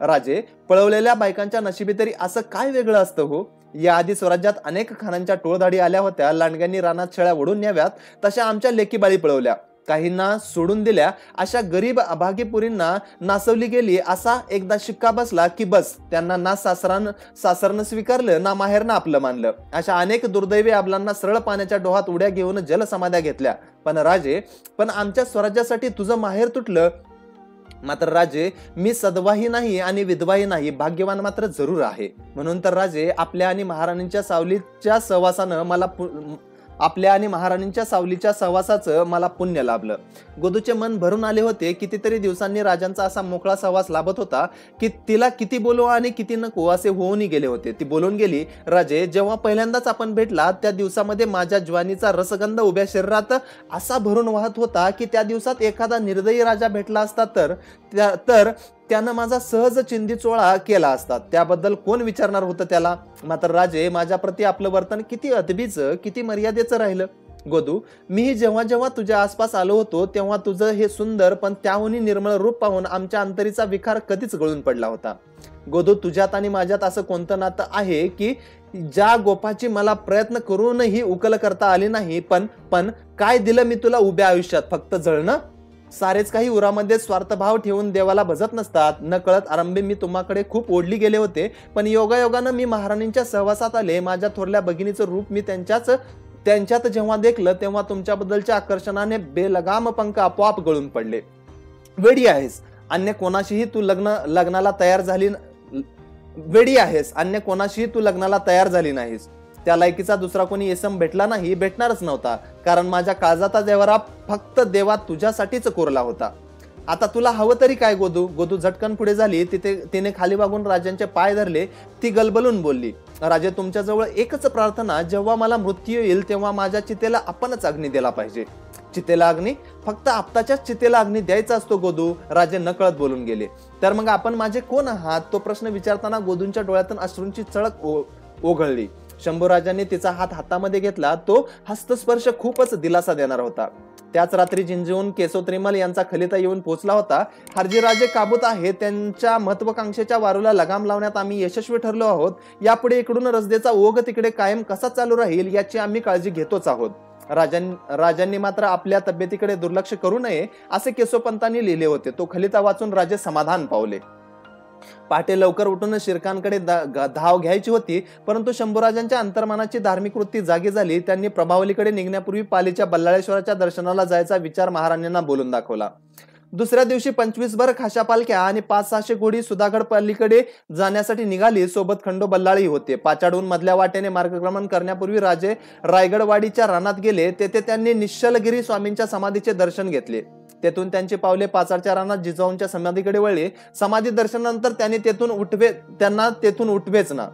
राजे, पळवलेल्या बायकांच्या नशिबी तरी असं काय वेगळं असतं हो? याआधी स्वराज्यात अनेक खानांच्या टोळधाडी आल्या होत्या. लांडग्यांनी रानात शेळ्या ओढून न्याव्यात तशा आमच्या लेकीबाळी पळवल्या. काहींना सोडून दिल्या, अशा गरीब अभागी पुरींना नासवली गेली असा एकदा शिक्का बसला की बस, त्यांना ना सासरनं स्वीकारलं ना माहेरनं आपलं मानलं. अशा अनेक दुर्दैवी अबलांना सरळ पाण्याच्या डोहात उड्या घेऊन जलसमाध्या घेतल्या. पण आमच्या स्वराज्यासाठी तुझं माहेर तुटलं. मात्र राजे, मी सदवाही नाही आणि विधवाही नाही, भाग्यवान मात्र जरूर आहे. म्हणून तर राजे, आपल्या आणि महाराणींच्या सहवासाचं मला पुण्य लाभलं. गोदूचे मन भरून आले होते. कितीतरी दिवसांनी राजांचा असा मोकळा सहवास लाभत होता की तिला किती बोलू आणि किती नको असे होऊनही गेले होते. ती बोलून गेली, राजे, जेव्हा पहिल्यांदाच आपण भेटला त्या दिवसामध्ये माझ्या ज्वानीचा रसगंध उभ्या शरीरात असा भरून वाहत होता की त्या दिवसात एखादा निर्दयी राजा भेटला असता तर त्यानं माझा सहज चिंधीचोळा केला असता. त्याबद्दल कोण विचारणार होतं त्याला. मात्र राजे, माझ्या प्रती आपलं वर्तन किती अदबीचं, किती मर्यादेचं राहिलं. गोदू, मीही जेव्हा जेव्हा तुझ्या आसपास आलो होतो तेव्हा तुझं हे सुंदर पण त्याहूनही निर्मळ रूप पाहून आमच्या अंतरीचा विकार कधीच गळून पडला होता. गोदू, तुझ्यात आणि माझ्यात असं कोणतं नातं आहे की ज्या गोपाची मला प्रयत्न करूनही उकल करता आली नाही. पण काय दिलं मी तुला उभ्या आयुष्यात? फक्त जळणं. सारेच काही उरामध्ये स्वार्थभाव ठेवून देवाला भजत नसतात. न कळत आरंभी मी तुम्हाकडे खूप ओढली गेले होते, पण योगायोगानं मी महाराणींच्या सहवासात आले. माझ्या थोरल्या भगिनीचं रूप मी त्यांच्यात जेव्हा देखलं तेव्हा तुमच्याबद्दलच्या आकर्षणाने बेलगाम पंख आपोआप गळून पडले. वेडी आहेस, अन्य कोणाशीही तू लग्नाला तयार झाली नाहीस. त्या लायकीचा दुसरा कोणी इसम भेटला नाही, भेटणारच नव्हता. कारण माझ्या काळजाचा देवरा फक्त देवा तुझ्यासाठीच कोरला होता. आता तुला हवं तरी काय गोदू? गोदू झटकन पुढे झाली. तिने खाली वागून राजांचे पाय धरले. ती गलबलून बोलली, राजे, तुमच्याजवळ एकच प्रार्थना, जेव्हा मला मृत्यू येईल तेव्हा माझ्या चितेला आपणच अग्नी दिला पाहिजे. चितेला अग्नी? फक्त आपताच्याच चितेला अग्नी द्यायचा असतो गोदू. राजे नकळत बोलून गेले. तर मग आपण माझे कोण आहात? तो प्रश्न विचारताना गोदूंच्या डोळ्यातून अश्रूंची चळक ओघळली. शंभूराजांनी तिचा हात हातामध्ये घेतला. तो हस्तस्पर्श खूपच दिलासा देणार होता. त्याच रात्री जिंजीहून केशवत्रिमल यांचा खलिता येऊन पोहोचला होता. हरजीराजे काबूत आहे. त्यांच्या महत्वाकांक्षेच्या वारूला लगाम लावण्यात आम्ही यशस्वी ठरलो आहोत. यापुढे इकडून रसदेचा ओघ तिकडे कायम कसा चालू राहील याची आम्ही काळजी घेतोच आहोत. राजांनी मात्र आपल्या तब्येतीकडे दुर्लक्ष करू नये असे केशवपंतांनी लिहिले होते. तो खलिता वाचून राजे समाधान पावले. पहाटे लवकर उठून शिरकांकडे धाव घ्यायची होती, परंतु शंभूराजांच्या अंतर्मनाची धार्मिक वृत्ती जागी झाली. त्यांनी प्रभावलीकडे निघण्यापूर्वी पालीच्या बल्लाळेश्वराच्या दर्शनाला जायचा विचार महाराजांना बोलून दाखवला. दुसऱ्या दिवशी 25 भर खाशा पालख्या आणि 500-600 घोडी सुधागड पल्लीकडे जाण्यासाठी निघाली. सोबत खंडो बल्लाळी होते. पाचाडून मधल्या वाटेने मार्गक्रमण करण्यापूर्वी राजे रायगडवाडीच्या रानात गेले. तेथे त्यांनी निश्चलगिरी स्वामींच्या समाधीचे दर्शन घेतले. तेथून त्यांची पावले पाचाडच्या रानात जिजाऊंच्या समाधीकडे वळली. समाधी दर्शनानंतर त्यांना तेथून उठवेच ना.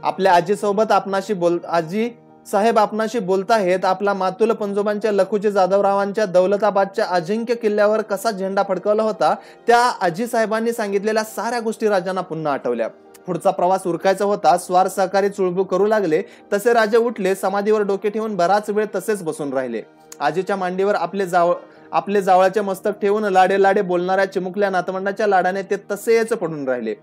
आपल्या आजीसोबत आजी साहेब आपणाशी बोलताहेत. आपला मातुल पंजोबांच्या लखुजी जाधवरावांच्या दौलताबादच्या अजिंक्य किल्ल्यावर कसा झेंडा फडकवला होता त्या आजी साहेबांनी सांगितलेल्या साऱ्या गोष्टी राजांना पुन्हा आठवल्या. पुढचा प्रवास उरकायचा होता. स्वार सहकारी चुळबुळ करू लागले. तसे राजे उठले. समाधीवर डोके ठेवून बराच वेळ तसेच बसून राहिले. आजीच्या मांडीवर आपले जावळाचे मस्तक ठेवून लाडे लाडे बोलणाऱ्या चिमुकल्या नातवंडाच्या लाडाने ते तसेच पडून राहिले.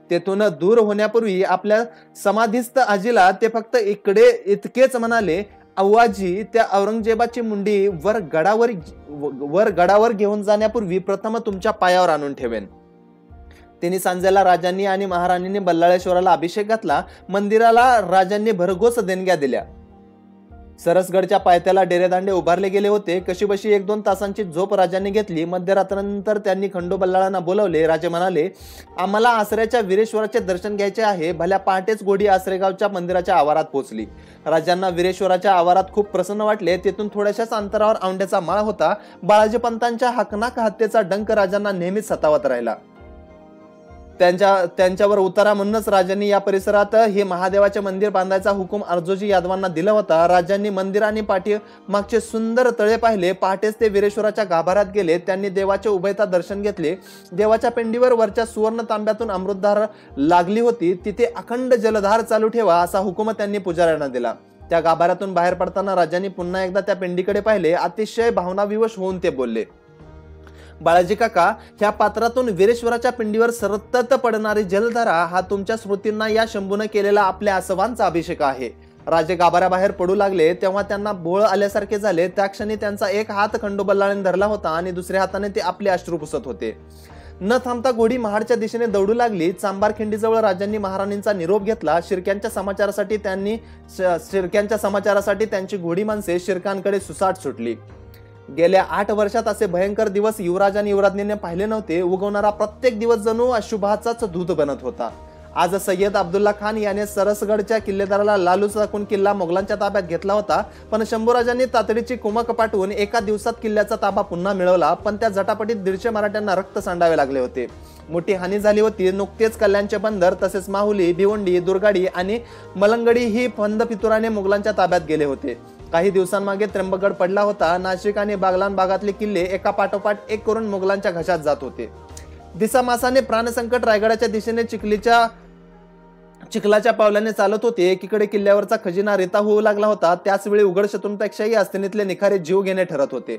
तेथून दूर होण्यापूर्वी आपल्या समाधीस्थ आजीला ते फक्त इतकेच म्हणाले, अव्वाजी, त्या औरंगजेबाची मुंडी वर गडावर घेऊन जाण्यापूर्वी प्रथम तुमच्या पायावर आणून ठेवेन. त्यांनी सांजेला राजांनी आणि महाराणींनी बल्लाळेश्वराला अभिषेक घातला. मंदिराला राजांनी भरघोस देणग्या दिल्या. सरसगडच्या पायथ्याला डेरेदांडे उभारले गेले होते. कशीबशी 1-2 तासांची झोप राजांनी घेतली. मध्यरात्रीनंतर त्यांनी खंडो बल्लाळांना बोलावले. राजे म्हणाले, आम्हाला आसऱ्याच्या वीरेश्वराचे दर्शन घ्यायचे आहे. भल्या पहाटेच घोडी आसरेगावच्या मंदिराच्या आवारात पोहोचली. राजांना वीरेश्वराच्या आवारात खूप प्रसन्न वाटले. तेथून थोड्याशाच अंतरावर औंढ्याचा माळ होता. बाळाजी पंतांच्या हकनाक हत्येचा डंक राजांना नेहमीच सतावत राहिला. त्यांच्यावर उतारा म्हणूनच राजांनी या परिसरात हे महादेवाचे मंदिर बांधायचा हुकूम अर्जोजी यादवांना दिला होता. राजांनी मंदिर आणि पाठी मागचे सुंदर तळे पाहिले. पहाटेच ते वीरेश्वराच्या गाभाऱ्यात गेले. त्यांनी देवाचे उभयता दर्शन घेतले. देवाच्या पिंडीवर वरच्या सुवर्ण तांब्यातून अमृतधार लागली होती. तिथे अखंड जलधार चालू ठेवा असा हुकूम त्यांनी पुजाऱ्यांना दिला. त्या गाभाऱ्यातून बाहेर पडताना राजांनी पुन्हा एकदा त्या पिंडीकडे पाहिले. अतिशय भावनाविवश होऊन ते बोलले, बाळाजी काका, ह्या पात्रातून वीरेश्वराच्या पिंडीवर सतत पडणारी जलधारा हा तुमच्या स्मृतींना या शंभूने केलेला आपल्या आसवांचा अभिषेक आहे. राजे गाभाऱ्याबाहेर पडू लागले तेव्हा त्यांना बोळ आल्यासारखे झाले. त्या क्षणी त्यांचा एक हात खंडोबल्लाने धरला होता आणि दुसऱ्या हाताने ते आपले अश्रू पुसत होते. न थांबता घोडी महाडच्या दिशेने दौडू लागली. चांभार खिंडीजवळ राजांनी महाराणींचा निरोप घेतला. शिर्क्यांच्या समाचारासाठी त्यांची घोडी माणसे शिर्कांकडे सुसाट सुटली. गेल्या 8 वर्षात असे भयंकर दिवस युवराज आणि युवराज्ञीने पाहिले नव्हते. उगवणारा प्रत्येक दिवस जणू अशुभाचाच दूत बनत होता. आज सय्यद अब्दुल्ला खान याने सरसगडच्या किल्लेदाराला लालूच दाखवून किल्ला मोगलांच्या ताब्यात घेतला होता. पण शंभूराजांनी तातडीची कुमक पाठवून एका दिवसात किल्ल्याचा ताबा पुन्हा मिळवला. पण त्या झटापटीत 150 मराठ्यांना रक्त सांडावे लागले होते. मोठी हानी झाली होती. नुकतेच कल्याणचे बंदर तसेच माहुली, भिवंडी, दुर्गाडी आणि मलंगडी ही फंद पितुराने मोगलांच्या ताब्यात गेले होते. काही दिवसांमागे त्र्यंबकगड पडला होता. नाशिक आणि बागलान भागातले किल्ले एका पाठोपाठ एक करून मोगलांच्या घशात जात होते. दिसामासाने प्राणसंकट रायगडाच्या दिशेने चिखलाच्या पावलाने चालत होते. एकीकडे किल्ल्यावरचा खजिना रेता होऊ लागला होता. त्याचवेळी उघड शत्रूंपेक्षाही आस्थानीतले निखारे जीव घेणे ठरत होते.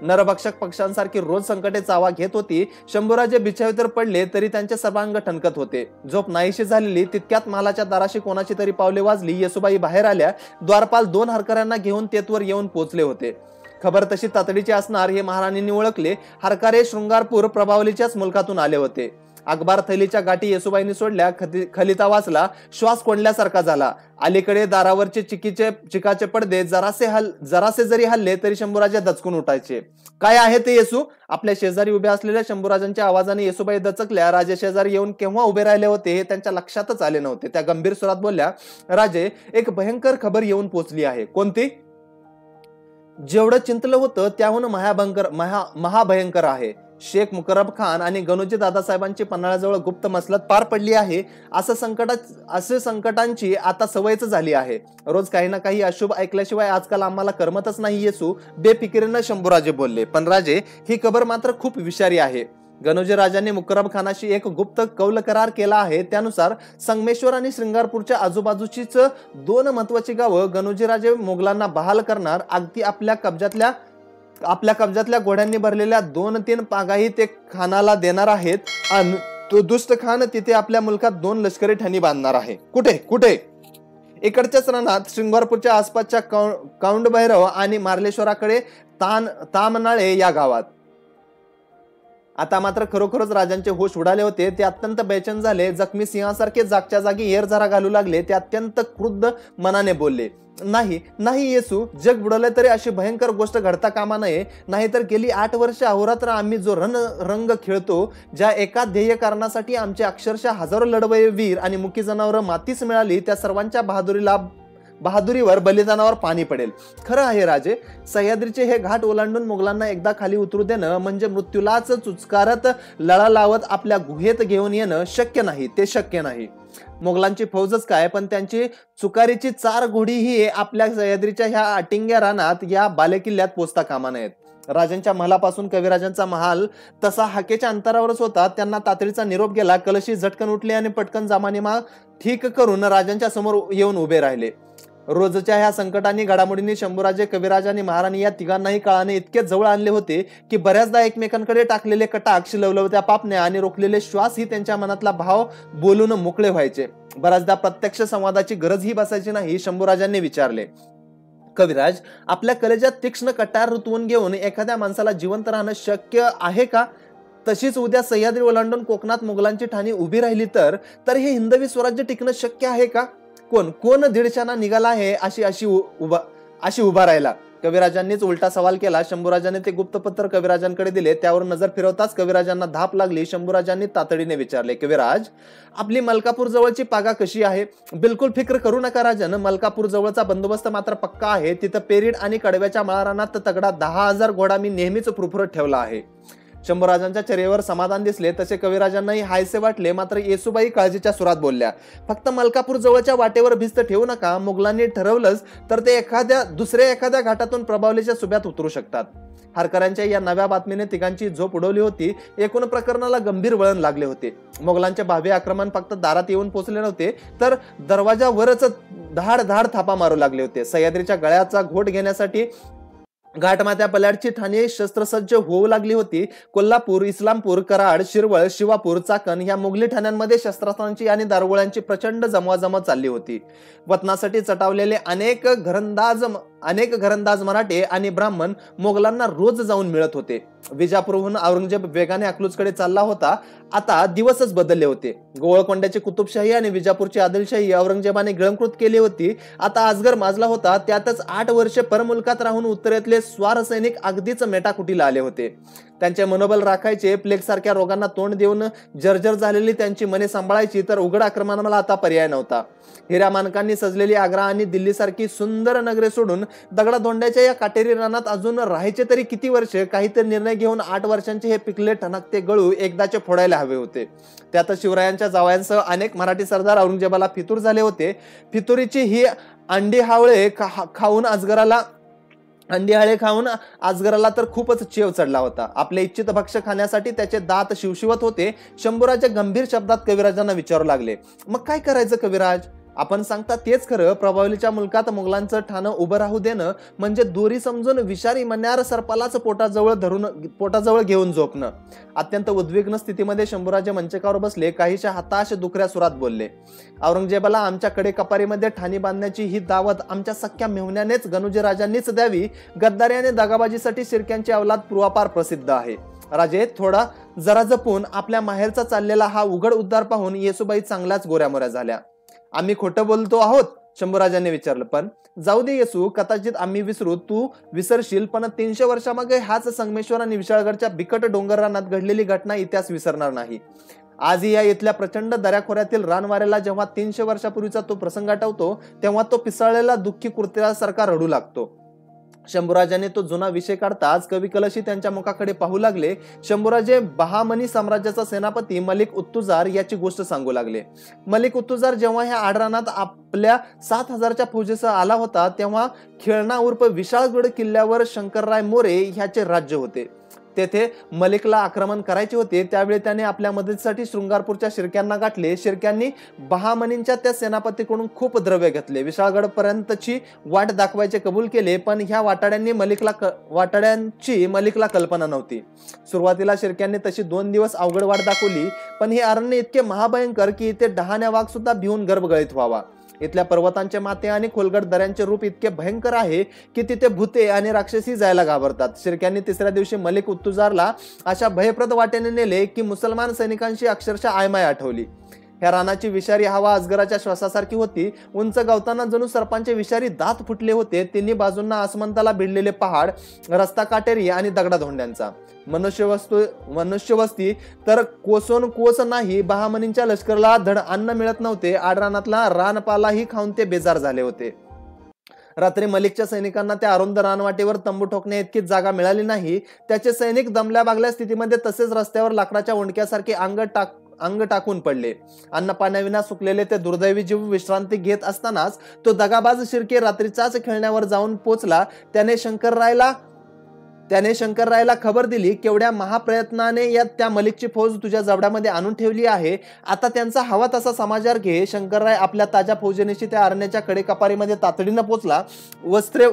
नरभक्षक पक्षांसारखी रोज संकटे चावा घेत होती. शंभूराजे बिछाईवर पडले तरी त्यांचे सर्वांग ठणकत होते. झोप नाहीशी झालेली तितक्यात महालाच्या दाराशी कोणाची तरी पावले वाजली. येसुबाई बाहेर आल्या. द्वारपाल 2 हरकऱ्यांना घेऊन तेथवर येऊन पोहोचले होते. खबर तशी तातडीची असणार हे महाराणींनी ओळखले. हरकारे शृंगारपूर प्रभावलीच्याच मुलखातून आले होते. अखबार थैलीच्या गाठी येसुबाईंनी सोडल्या. खलिता वाचला. श्वास कोंडल्यासारखा झाला. अलीकडे दारावरचे चिकाचे पडदे जरासे जरी हल्ले तरी शंभूराजे दचकून उठायचे. काय आहे ते येसू? आपल्या शेजारी उभ्या असलेल्या शंभूराजांच्या आवाजाने येसुबाई दचकल्या. राजे शेजारी येऊन केव्हा उभे राहिले होते हे त्यांच्या लक्षातच आले नव्हते. त्या गंभीर स्वरात बोलल्या, राजे, एक भयंकर खबर येऊन पोहोचली आहे. कोणती? जेवढं चिंतलं होतं त्याहून महाभयंकर आहे. शेख मुकरब खान आणि गणोजी दादासाहेबांची पन्हाळ्याजवळ गुप्त मसलत पार पडली आहे. असे संकटांची आता सवयच झाली आहे. रोज काही ना काही अशुभ ऐकल्याशिवाय आजकाल आम्हाला करमतच नाही. येसू बेफिकिरीनं शंभूराजे बोलले. पण राजे, ही खबर मात्र खूप विषारी आहे. गणोजी राजांनी मुकरब खानाशी एक गुप्त कौल करार केला आहे. त्यानुसार संगमेश्वर आणि श्रृंगारपूरच्या आजूबाजूचीच 2 महत्वाची गावं गणोजी राजे मोगलांना बहाल करणार. अगदी आपल्या कब्जातल्या घोड्यांनी भरलेल्या 2-3 पागाही ते खानाला देणार आहेत. आणि तो दुष्ट खान तिथे आपल्या मुलखात 2 लष्करी ठाणी बांधणार आहे. कुठे? इकडच्याच रणात श्रृंगारपूरच्या आसपासच्या कौंडभैरव आणि मार्लेश्वराकडे तामनाळे या गावात. आता मात्र खरोखरच राजांचे होश उडाले होते. ते अत्यंत बेचैन झाले. जखमी सिंहासारखे जागच्या जागी येरझारा घालू लागले. ते अत्यंत क्रुद्ध मनाने बोलले, नाही येसू, जग बुडवले तरी अशी भयंकर गोष्ट घडता कामा नये. नाहीतर गेली 8 वर्ष अहोरात्र आम्ही जो रंग खेळतो, ज्या एका ध्येय कारणासाठी आमचे अक्षरशः हजारो लढवय्ये वीर आणि मुकी जनावर मातीस मिळाली, त्या सर्वांच्या बहादुरीवर बलिदानावर पाणी पडेल. खरं आहे राजे, सह्याद्रीचे हे घाट ओलांडून मोगलांना एकदा खाली उतरू देणं म्हणजे मृत्यूलाच चुचकारत लळा लावत आपल्या गुहेत घेऊन येणं शक्य नाही. ते शक्य नाही. मोगलांची फौजच काय, पण त्यांची चुकारीची 4 घोडीही आपल्या सह्याद्रीच्या ह्या अटिंग्या रानात या बालेकिल्ल्यात पोचता कामा नयेत. राजांच्या महालापासून कविराजांचा महाल तसा हाकेच्या अंतरावरच होता. त्यांना तातडीचा निरोप गेला. कलशी झटकन उठले आणि पटकन जामानिमा ठीक करून राजांच्या समोर येऊन उभे राहिले. रोजच्या ह्या संकटांनी घडामोडींनी शंभूराजे, कविराज आणि महाराणी या तिघांनाही काळाने इतके जवळ आणले होते की बऱ्याचदा एकमेकांकडे टाकलेले कटाक्ष, लवलवत्या पापण्या आणि रोखलेले श्वास ही त्यांच्या मनातला भाव बोलून मोकळे व्हायचे. बऱ्याचदा प्रत्यक्ष संवादाची गरजही बसायची नाही. शंभूराजांनी विचारले, कविराज, आपल्या कलेजात तीक्ष्ण कटार रुतवून घेऊन एखाद्या माणसाला जिवंत राहणं शक्य आहे का? तशीच उद्या सह्याद्री ओलांडून कोकणात मुघलांची ठाणी उभी राहिली तर हे हिंदवी स्वराज्य टिकणं शक्य आहे का? कोण 150 निघाला आहे अशी उभा राहिला? कविराजांनीच उलटा सवाल केला. शंभूराजांनी ते गुप्तपत्र कविराजांकडे दिले. त्यावर नजर फिरवताच कविराजांना धाप लागली. शंभूराजांनी तातडीने विचारले, कविराज, आपली मलकापूर जवळची पागा कशी आहे? बिलकुल फिक्र करू नका राजन, मलकापूर जवळचा बंदोबस्त मात्र पक्का आहे. तिथं पेरीड आणि कडव्याच्या माळरानात तगडा 10,000 घोडा मी नेहमीच फुरफुरत ठेवला आहे. शंभूराजांच्या चेहऱ्यावर समाधान दिसले. तसे कविराजांनाही हायसे वाटले. मात्र येसुबाई काळजीच्या सुरात बोलल्या, फक्त मलकापूर जवळच्या वाटेवर भिस्त ठेवू नका. मुघलांनी ठरवलंच तर ते दुसऱ्या एखाद्या घाटातून प्रभावलीच्या सुब्यात उतरू शकतात. हरकऱ्यांच्या या नव्या बातमीने तिघांची झोप उडवली होती. एकूण प्रकरणाला गंभीर वळण लागले होते. मोगलांचे भावे आक्रमण फक्त दारात येऊन पोहोचले नव्हते, तर दरवाजावरच धाड धाड थापा मारू लागले होते. सह्याद्रीच्या गळ्याचा घोट घेण्यासाठी घाटमाथ्या पल्याडची ठाणे शस्त्रसज्ज होऊ लागली होती. कोल्हापूर, इस्लामपूर, कराड, शिरवळ, शिवापूर, चाकण या मोगली ठाण्यांमध्ये शस्त्रास्त्रांची आणि दारुगोळ्यांची प्रचंड जमवाजमत चालली होती. वतनासाठी चटावलेले अनेक घरंदाज मराठे आणि ब्राह्मण मोगलांना रोज जाऊन मिळत होते. विजापूरहून औरंगजेब वेगाने अकलूजकडे चालला होता. आता दिवसच बदलले होते. गोवळकोंड्याची कुतुबशाही आणि विजापूरची आदिलशाही औरंगजेबाने गिळंकृत केली होती. आता अजगर माजला होता. त्यातच 8 वर्षे परमुलकात राहून उत्तरेतले स्वार सैनिक अगदीच मेटाकुटीला आले होते. त्यांचे मनोबल राखायचे, प्लेग सारख्या रोगांना तोंड देऊन जर्जर झालेली त्यांची मने सांभाळायची, तर उघड आक्रमणाला आता पर्याय नव्हता. हिऱ्या मानकांनी सजलेली आग्रा आणि दिल्ली सारखी सुंदर नगरे सोडून दगडाधोंड्याच्या या काटेरी रानात अजून राहायचे तरी किती वर्षे? काहीतरी निर्णय घेऊन 8 वर्षांचे हे पिकले ठणकते गळू एकदाचे फोडायला हवे होते. त्यात शिवरायांच्या जावयांसह अनेक मराठी सरदार औरंगजेबाला फितूर झाले होते. फितुरीची ही अंडी हावळे खाऊन अजगराला तर खूपच चेव चढला होता. आपले इच्छित भक्ष्य खाण्यासाठी त्याचे दात शिवशिवत होते. शंभूराजे गंभीर शब्दात कविराजांना विचारू लागले, मग काय करायचं कविराज? आपण सांगता तेच खरं. प्रभावलीच्या मुलकात ठाणं उभं राहू देणं म्हणजे दोरी समजून विषारी मन्यार सर्पालाच पोटाजवळ घेऊन झोपणं. अत्यंत उद्विग्न स्थितीमध्ये शंभूराजे मंचकावर बसले. काहीशा हताश दुखऱ्या सुरात बोलले, औरंगजेबाला आमच्याकडे कपारीमध्ये ठाणी बांधण्याची ही दावत आमच्या सख्या मेहुण्यानेच गणुजीराजांनीच द्यावी. गद्दारी आणि दगाबाजीसाठी शिर्क्यांची अवलाद पूर्वापार प्रसिद्ध आहे. राजे, थोडा जरा जपून. आपल्या माहेरचा चाललेला हा उघड उद्धार पाहून येसूबाई चांगल्याच गोऱ्यामोऱ्या झाल्या. आम्ही खोटं बोलतो आहोत? शंभूराजांनी विचारलं. पण जाऊ दे येसू, कदाचित आम्ही विसरू, तू विसरशील, पण 300 वर्षामागे ह्याच संगमेश्वर आणि विशाळगडच्या बिकट डोंगर रानात घडलेली घटना इतिहास विसरणार नाही. आजही या इथल्या प्रचंड दऱ्याखोऱ्यातील रानवाऱ्याला जेव्हा 300 वर्षापूर्वीचा तो प्रसंग आठवतो, तेव्हा तो पिसाळलेला दुःखी कुत्र्यासारखा रडू लागतो. शंभूराजाने तो जुना विषय काढताच कवी कलशी त्यांच्या मुखाकडे पाहू लागले. शंभूराजे बहामनी साम्राज्याचा सेनापती मलिक उत्तुजार याची गोष्ट सांगू लागले. मलिक उत्तुजार जेव्हा ह्या आडरानात आपल्या 7000च्या फौजेसह आला होता, तेव्हा खेळणा उर्फ विशाळगड किल्ल्यावर शंकरराय मोरे ह्याचे राज्य होते. तेथे मलिकला आक्रमण करायचे होते. त्यावेळी त्याने आपल्या मदतीसाठी शृंगारपूरच्या शिर्क्यांना गाठले. शिर्क्यांनी बहामनींच्या त्या सेनापतीकडून खूप द्रव्य घेतले. विशाळगड पर्यंतची वाट दाखवायचे कबूल केले. पण ह्या वाटाड्यांची मलिकला कल्पना नव्हती. सुरुवातीला शिर्क्यांनी तशी 2 दिवस अवघड वाट दाखवली. पण हे अरण्य इतके महाभयंकर की इथे डहाण्या वाघ सुद्धा भिवून गर्भगळीत व्हावा. इथल्या पर्वतांचे माते आणि खोलगट दऱ्यांचे रूप इतके भयंकर आहे की तिथे भूते आणि राक्षसी जायला घाबरतात. शिर्क्यांनी 3ऱ्या दिवशी मलिक उत्तुजारला अशा भयप्रद वाटेने नेले की मुसलमान सैनिकांची अक्षरशः आयमाय आठवली. ह्या रानाची विषारी हवा अजगराच्या श्वासासारखी होती. उंच गवतांना जणू सर्पांचे विषारी दात फुटले होते. तिन्ही बाजूंना आसमंताला भिडलेले पहाड, रस्ता काटेरी आणि दगडाधोंड्यांचा. मनुष्यवस्ती तर कोसोन कोस नाही. बहामनींच्या लष्कराला धड अन्न मिळत नव्हते. आडरानातला रानपालाही खाऊन ते बेजार झाले होते. रात्री मलिकच्या सैनिकांना त्या अरुंद रानवाटेवर तंबू ठोकण्या इतकी जागा मिळाली नाही. त्याचे सैनिक दमल्या बागल्या स्थितीमध्ये तसेच रस्त्यावर लाकडाच्या ओंडक्यासारखे अंग टाकून पडले. अन्न पाण्याविना सुकलेले ते दुर्दैवी जीव विश्रांती घेत असतानाच तो दगाबाज शिर्के रात्रीचाच खेळण्यावर जाऊन पोचला. त्याने शंकररायला खबर दिली, केवढ्या महाप्रयत्नाने त्या मलिकची फौज तुझ्या जबड्यामध्ये आणून ठेवली आहे. आता त्यांचा हवा तसा समाचार घे. शंकरराय आपल्या ताज्या फौजेनेशी त्या अरण्याच्या कडेकपारीमध्ये तातडीनं पोचला. वस्त्रे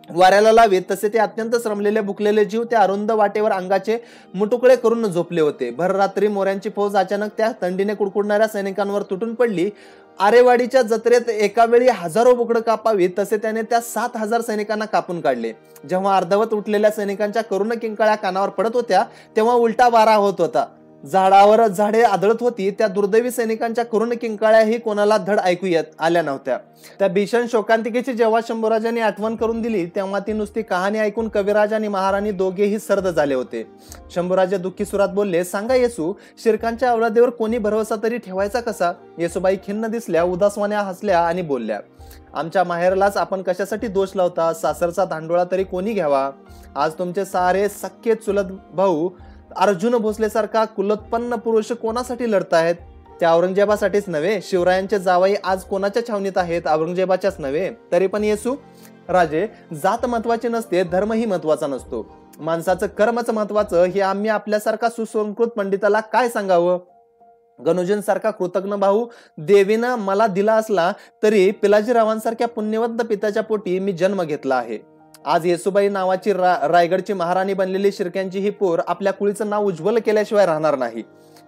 वाऱ्याला लावीत तसे ते अत्यंत श्रमलेले भुकलेले जीव त्या अरुंद वाटेवर अंगाचे मुटुकडे करून झोपले होते. भर रात्री मोऱ्यांची फौज अचानक त्या थंडीने कुडकुडणाऱ्या सैनिकांवर तुटून पडली. आरेवाडीच्या जत्रेत एका वेळी हजारो बोकडं कापावीत तसे त्याने त्या 7000 सैनिकांना कापून काढले. जेव्हा अर्धवट उठलेल्या सैनिकांच्या करुण किंकाळ्या कानावर पडत होत्या, तेव्हा उलटा वारा होत होता. झाडावर झाडे आदळत होती. त्या दुर्दैवी सैनिकांच्या करुण किंकाळ्याही कोणाला धड ऐकू आल्या नव्हत्या. त्या भीषण शोकांतिकेची जेव्हा शंभूराजांनी आठवण करून दिली, तेव्हा ती नुसती कहाणी ऐकून कविराज आणि महाराणी दोघेही सर्द झाले होते. शंभूराजे दुःखी सुरात बोलले, सांगा येसू, शिर्कांच्या अवलादेवर कोणी भरवसा तरी ठेवायचा कसा? येसूबाई खिन्न दिसल्या, उदासवाण्या हसल्या आणि बोलल्या, आमच्या माहेरलाच आपण कशासाठी दोष लावता? सासरचा धांडोळा तरी कोणी घ्यावा? आज तुमचे सारे सख्खे चुलत भाऊ अर्जुन भोसलेसारखा कुलोत्पन्न पुरुष कोणासाठी लढतायत? त्या औरंगजेबासाठीच नव्हे. शिवरायांचे जावई आज कोणाच्या छावणीत आहेत? औरंगजेबाच्याच नव्हे. तरी पण येसू राजे, जात महत्वाची नसते, धर्मही महत्वाचा नसतो. माणसाचं कर्मच महत्वाचं. हे आम्ही आपल्यासारखा सुसंस्कृत पंडिताला काय सांगावं? गणुजींसारखा कृतज्ञ भाऊ देवीनं मला दिला असला तरी पिलाजीरावांसारख्या पुण्यवंत पित्याच्या पोटी मी जन्म घेतला आहे. आज येसुबाई नावाची रायगडची महाराणी बनलेली शिर्क्यांची ही पोर आपल्या कुळीचं नाव उज्ज्वल केल्याशिवाय राहणार नाही.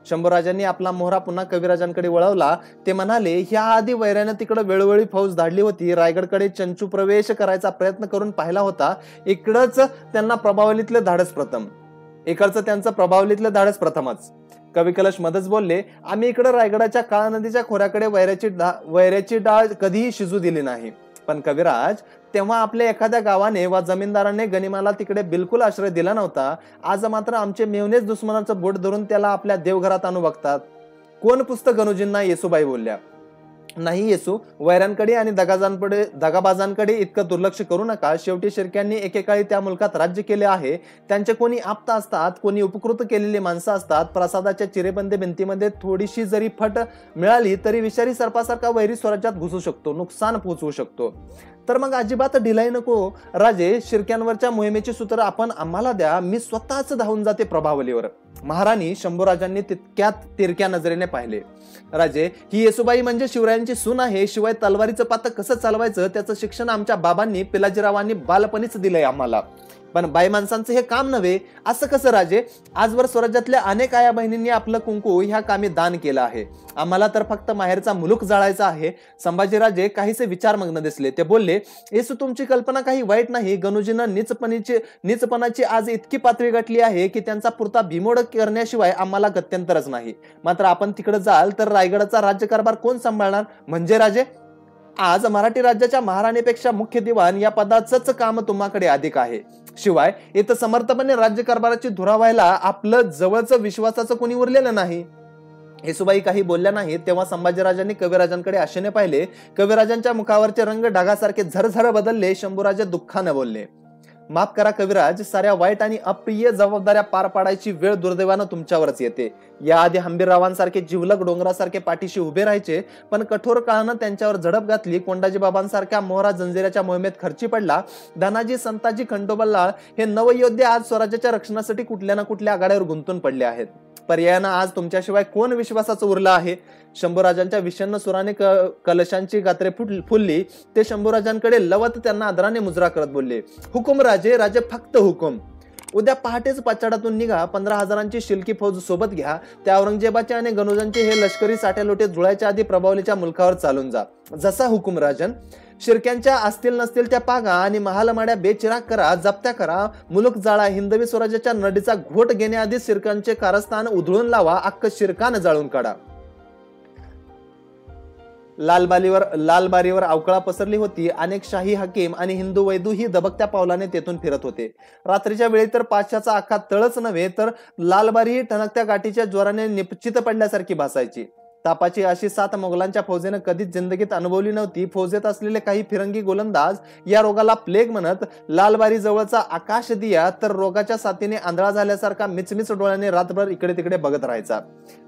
शंभूराजांनी आपला मोहरा पुन्हा कविराजांकडे वळवला. ते म्हणाले, ह्या आधी वैऱ्यानं तिकडे वेळोवेळी फौज धाडली होती, रायगडकडे चंचू प्रवेश करायचा प्रयत्न करून पाहिला होता. इकडचं त्यांचं प्रभावलीतलं धाडस प्रथमच. कवी कलश मधच बोलले, आम्ही इकडे रायगडाच्या काळा नदीच्या खोऱ्याकडे वैऱ्याची डाळ कधीही शिजू दिली नाही. पण कविराज, तेव्हा आपल्या एखाद्या गावाने वा जमीनदाराने गनिमाला तिकडे बिलकुल आश्रय दिला नव्हता. आज मात्र आमचे मेवनेच दुश्मनाचं बोट धरून त्याला आपल्या देवघरात आणू बघतात. कोण पुस्तक गणूजींना येसूबाई बोलल्या. नाही येसू, वैरांकडे आणि दगाबाजांकडे इतकं दुर्लक्ष करू नका. शेवटी शिर्क्यांनी एकेकाळी त्या मुलकात राज्य केले आहे. त्यांचे कोणी आप्त असतात, कोणी उपकृत केलेली माणसं असतात. प्रासादाच्या चिरेबंद भिंतीमध्ये थोडीशी जरी फट मिळाली तरी विषारी सर्पासारखा वैरी स्वराज्यात घुसू शकतो, नुकसान पोचवू शकतो. तर मग अजिबात ढिलाई नको राजे. शिर्क्यांवरच्या मोहिमेची सूत्र आपण आम्हाला द्या. मी स्वतःच धावून जाते प्रभावलीवर. महाराणी शंभूराजांनी तितक्यात तिरक्या नजरेने पाहिले. राजे, ही येसुबाई म्हणजे शिवरायांची सून आहे. शिवाय तलवारीचं पात कसं चालवायचं त्याचं शिक्षण आमच्या बाबांनी, पिलाजीरावांनी बालपणीच दिलंय आम्हाला. पण बाई माणसांचं हे काम नव्हे. असं कसं राजे? आजवर स्वराज्यातल्या अनेक आया बहिणींनी आपलं कुंकू ह्या कामी दान केलं आहे. आम्हाला तर फक्त माहेरचा मुलूक जाळायचा आहे. संभाजीराजे काहीसे विचारमग्न दिसले. ते बोलले, येसू, तुमची कल्पना काही वाईट नाही. गणूजीनं नीचपणाची आज इतकी पातळी गाठली आहे की त्यांचा पुरता बिमोड करण्याशिवाय आम्हाला गत्यंतरच नाही. मात्र आपण तिकडे जाल तर रायगडाचा राज्यकारभार कोण सांभाळणार? म्हणजे राजे, आज मराठी राज्याच्या महाराणीपेक्षा मुख्य दिवाण या पदाचंच काम तुम्हाकडे अधिक आहे. शिवाय इथं समर्थपणे राज्यकारभाराची धुरा व्हायला आपलं जवळचं विश्वासाचं कोणी उरलेलं नाही. येसुबाई काही बोलल्या नाही. तेव्हा संभाजीराजांनी कविराजांकडे आशेने पाहिले. कविराजांच्या मुखावरचे रंग ढगासारखे झरझर बदलले. शंभूराजे दुःखाने बोलले, माफ करा कविराज, साऱ्या वाईट आणि अप्रिय जबाबदाऱ्या पार पाडायची वेळ दुर्दैवानं तुमच्यावरच येते. याआधी हंबीररावांसारखे जिवलग डोंगरासारखे पाठीशी उभे राहायचे, पण कठोर काळानं त्यांच्यावर झडप घातली. कोंडाजी बाबांसारख्या मोहरा जंजिऱ्याच्या मोहिमेत खर्ची पडला. धनाजी, संताजी, खंडोबल्लाळ हे नवयोद्धे आज स्वराज्याच्या रक्षणासाठी कुठल्या ना कुठल्या आघाड्यावर गुंतून पडले आहेत. पर्यायानं आज तुमच्याशिवाय कोण विश्वासाचं उरलं आहे? शंभूराजांच्या विषण्ण सुराने कलशांची गात्रे फुलली. ते शंभूराजांकडे लवत त्यांना आदराने मुजरा करत बोलले, हुकुम राजे, राजे फक्त हुकुम. उद्या पहाटेच पाचाडातून निघा. 15,000ची शिलकी फौज सोबत घ्या. त्या औरंगजेबाचे आणि गणुजांचे हे लष्करी साठे जुळायच्या आधी प्रभावलीच्या मुलकावर चालून जा. जसा हुकुम राजन. शिर्क्यांच्या असतील नसतील त्या पागा आणि महालमाड्या बेचिराग करा, जप्त्या करा. मुलूक जाळा. हिंदवी स्वराज्याच्या नडीचा घोट घेण्याआधी शिर्क्यांचे कारस्थान उधळून लावा. अख्ख शिरकान जाळून काढा. लालबारीवर अवकळा पसरली होती. अनेक शाही हकीम आणि हिंदू वैदू ही दबकत्या पावलाने तेथून फिरत होते. रात्रीच्या वेळी तर पाचशाचा अख्खा तळच नव्हे तर लालबारी ही ठणकत्या गाठीच्या जोराने निपचित पडल्यासारखी भासायची. तापाची अशी साथ मोगलांच्या फौजेनं कधीच जिंदगीत अनुभवली नव्हती. फौजेत असलेले काही फिरंगी गोलंदाज या रोगाला प्लेग म्हणत. लालबारी जवळचा आकाश दिया तर रोगाच्या साथीने आंधळा झाल्यासारखा मिचमिच डोळ्याने रात्रभर इकडे तिकडे बघत राहायचा.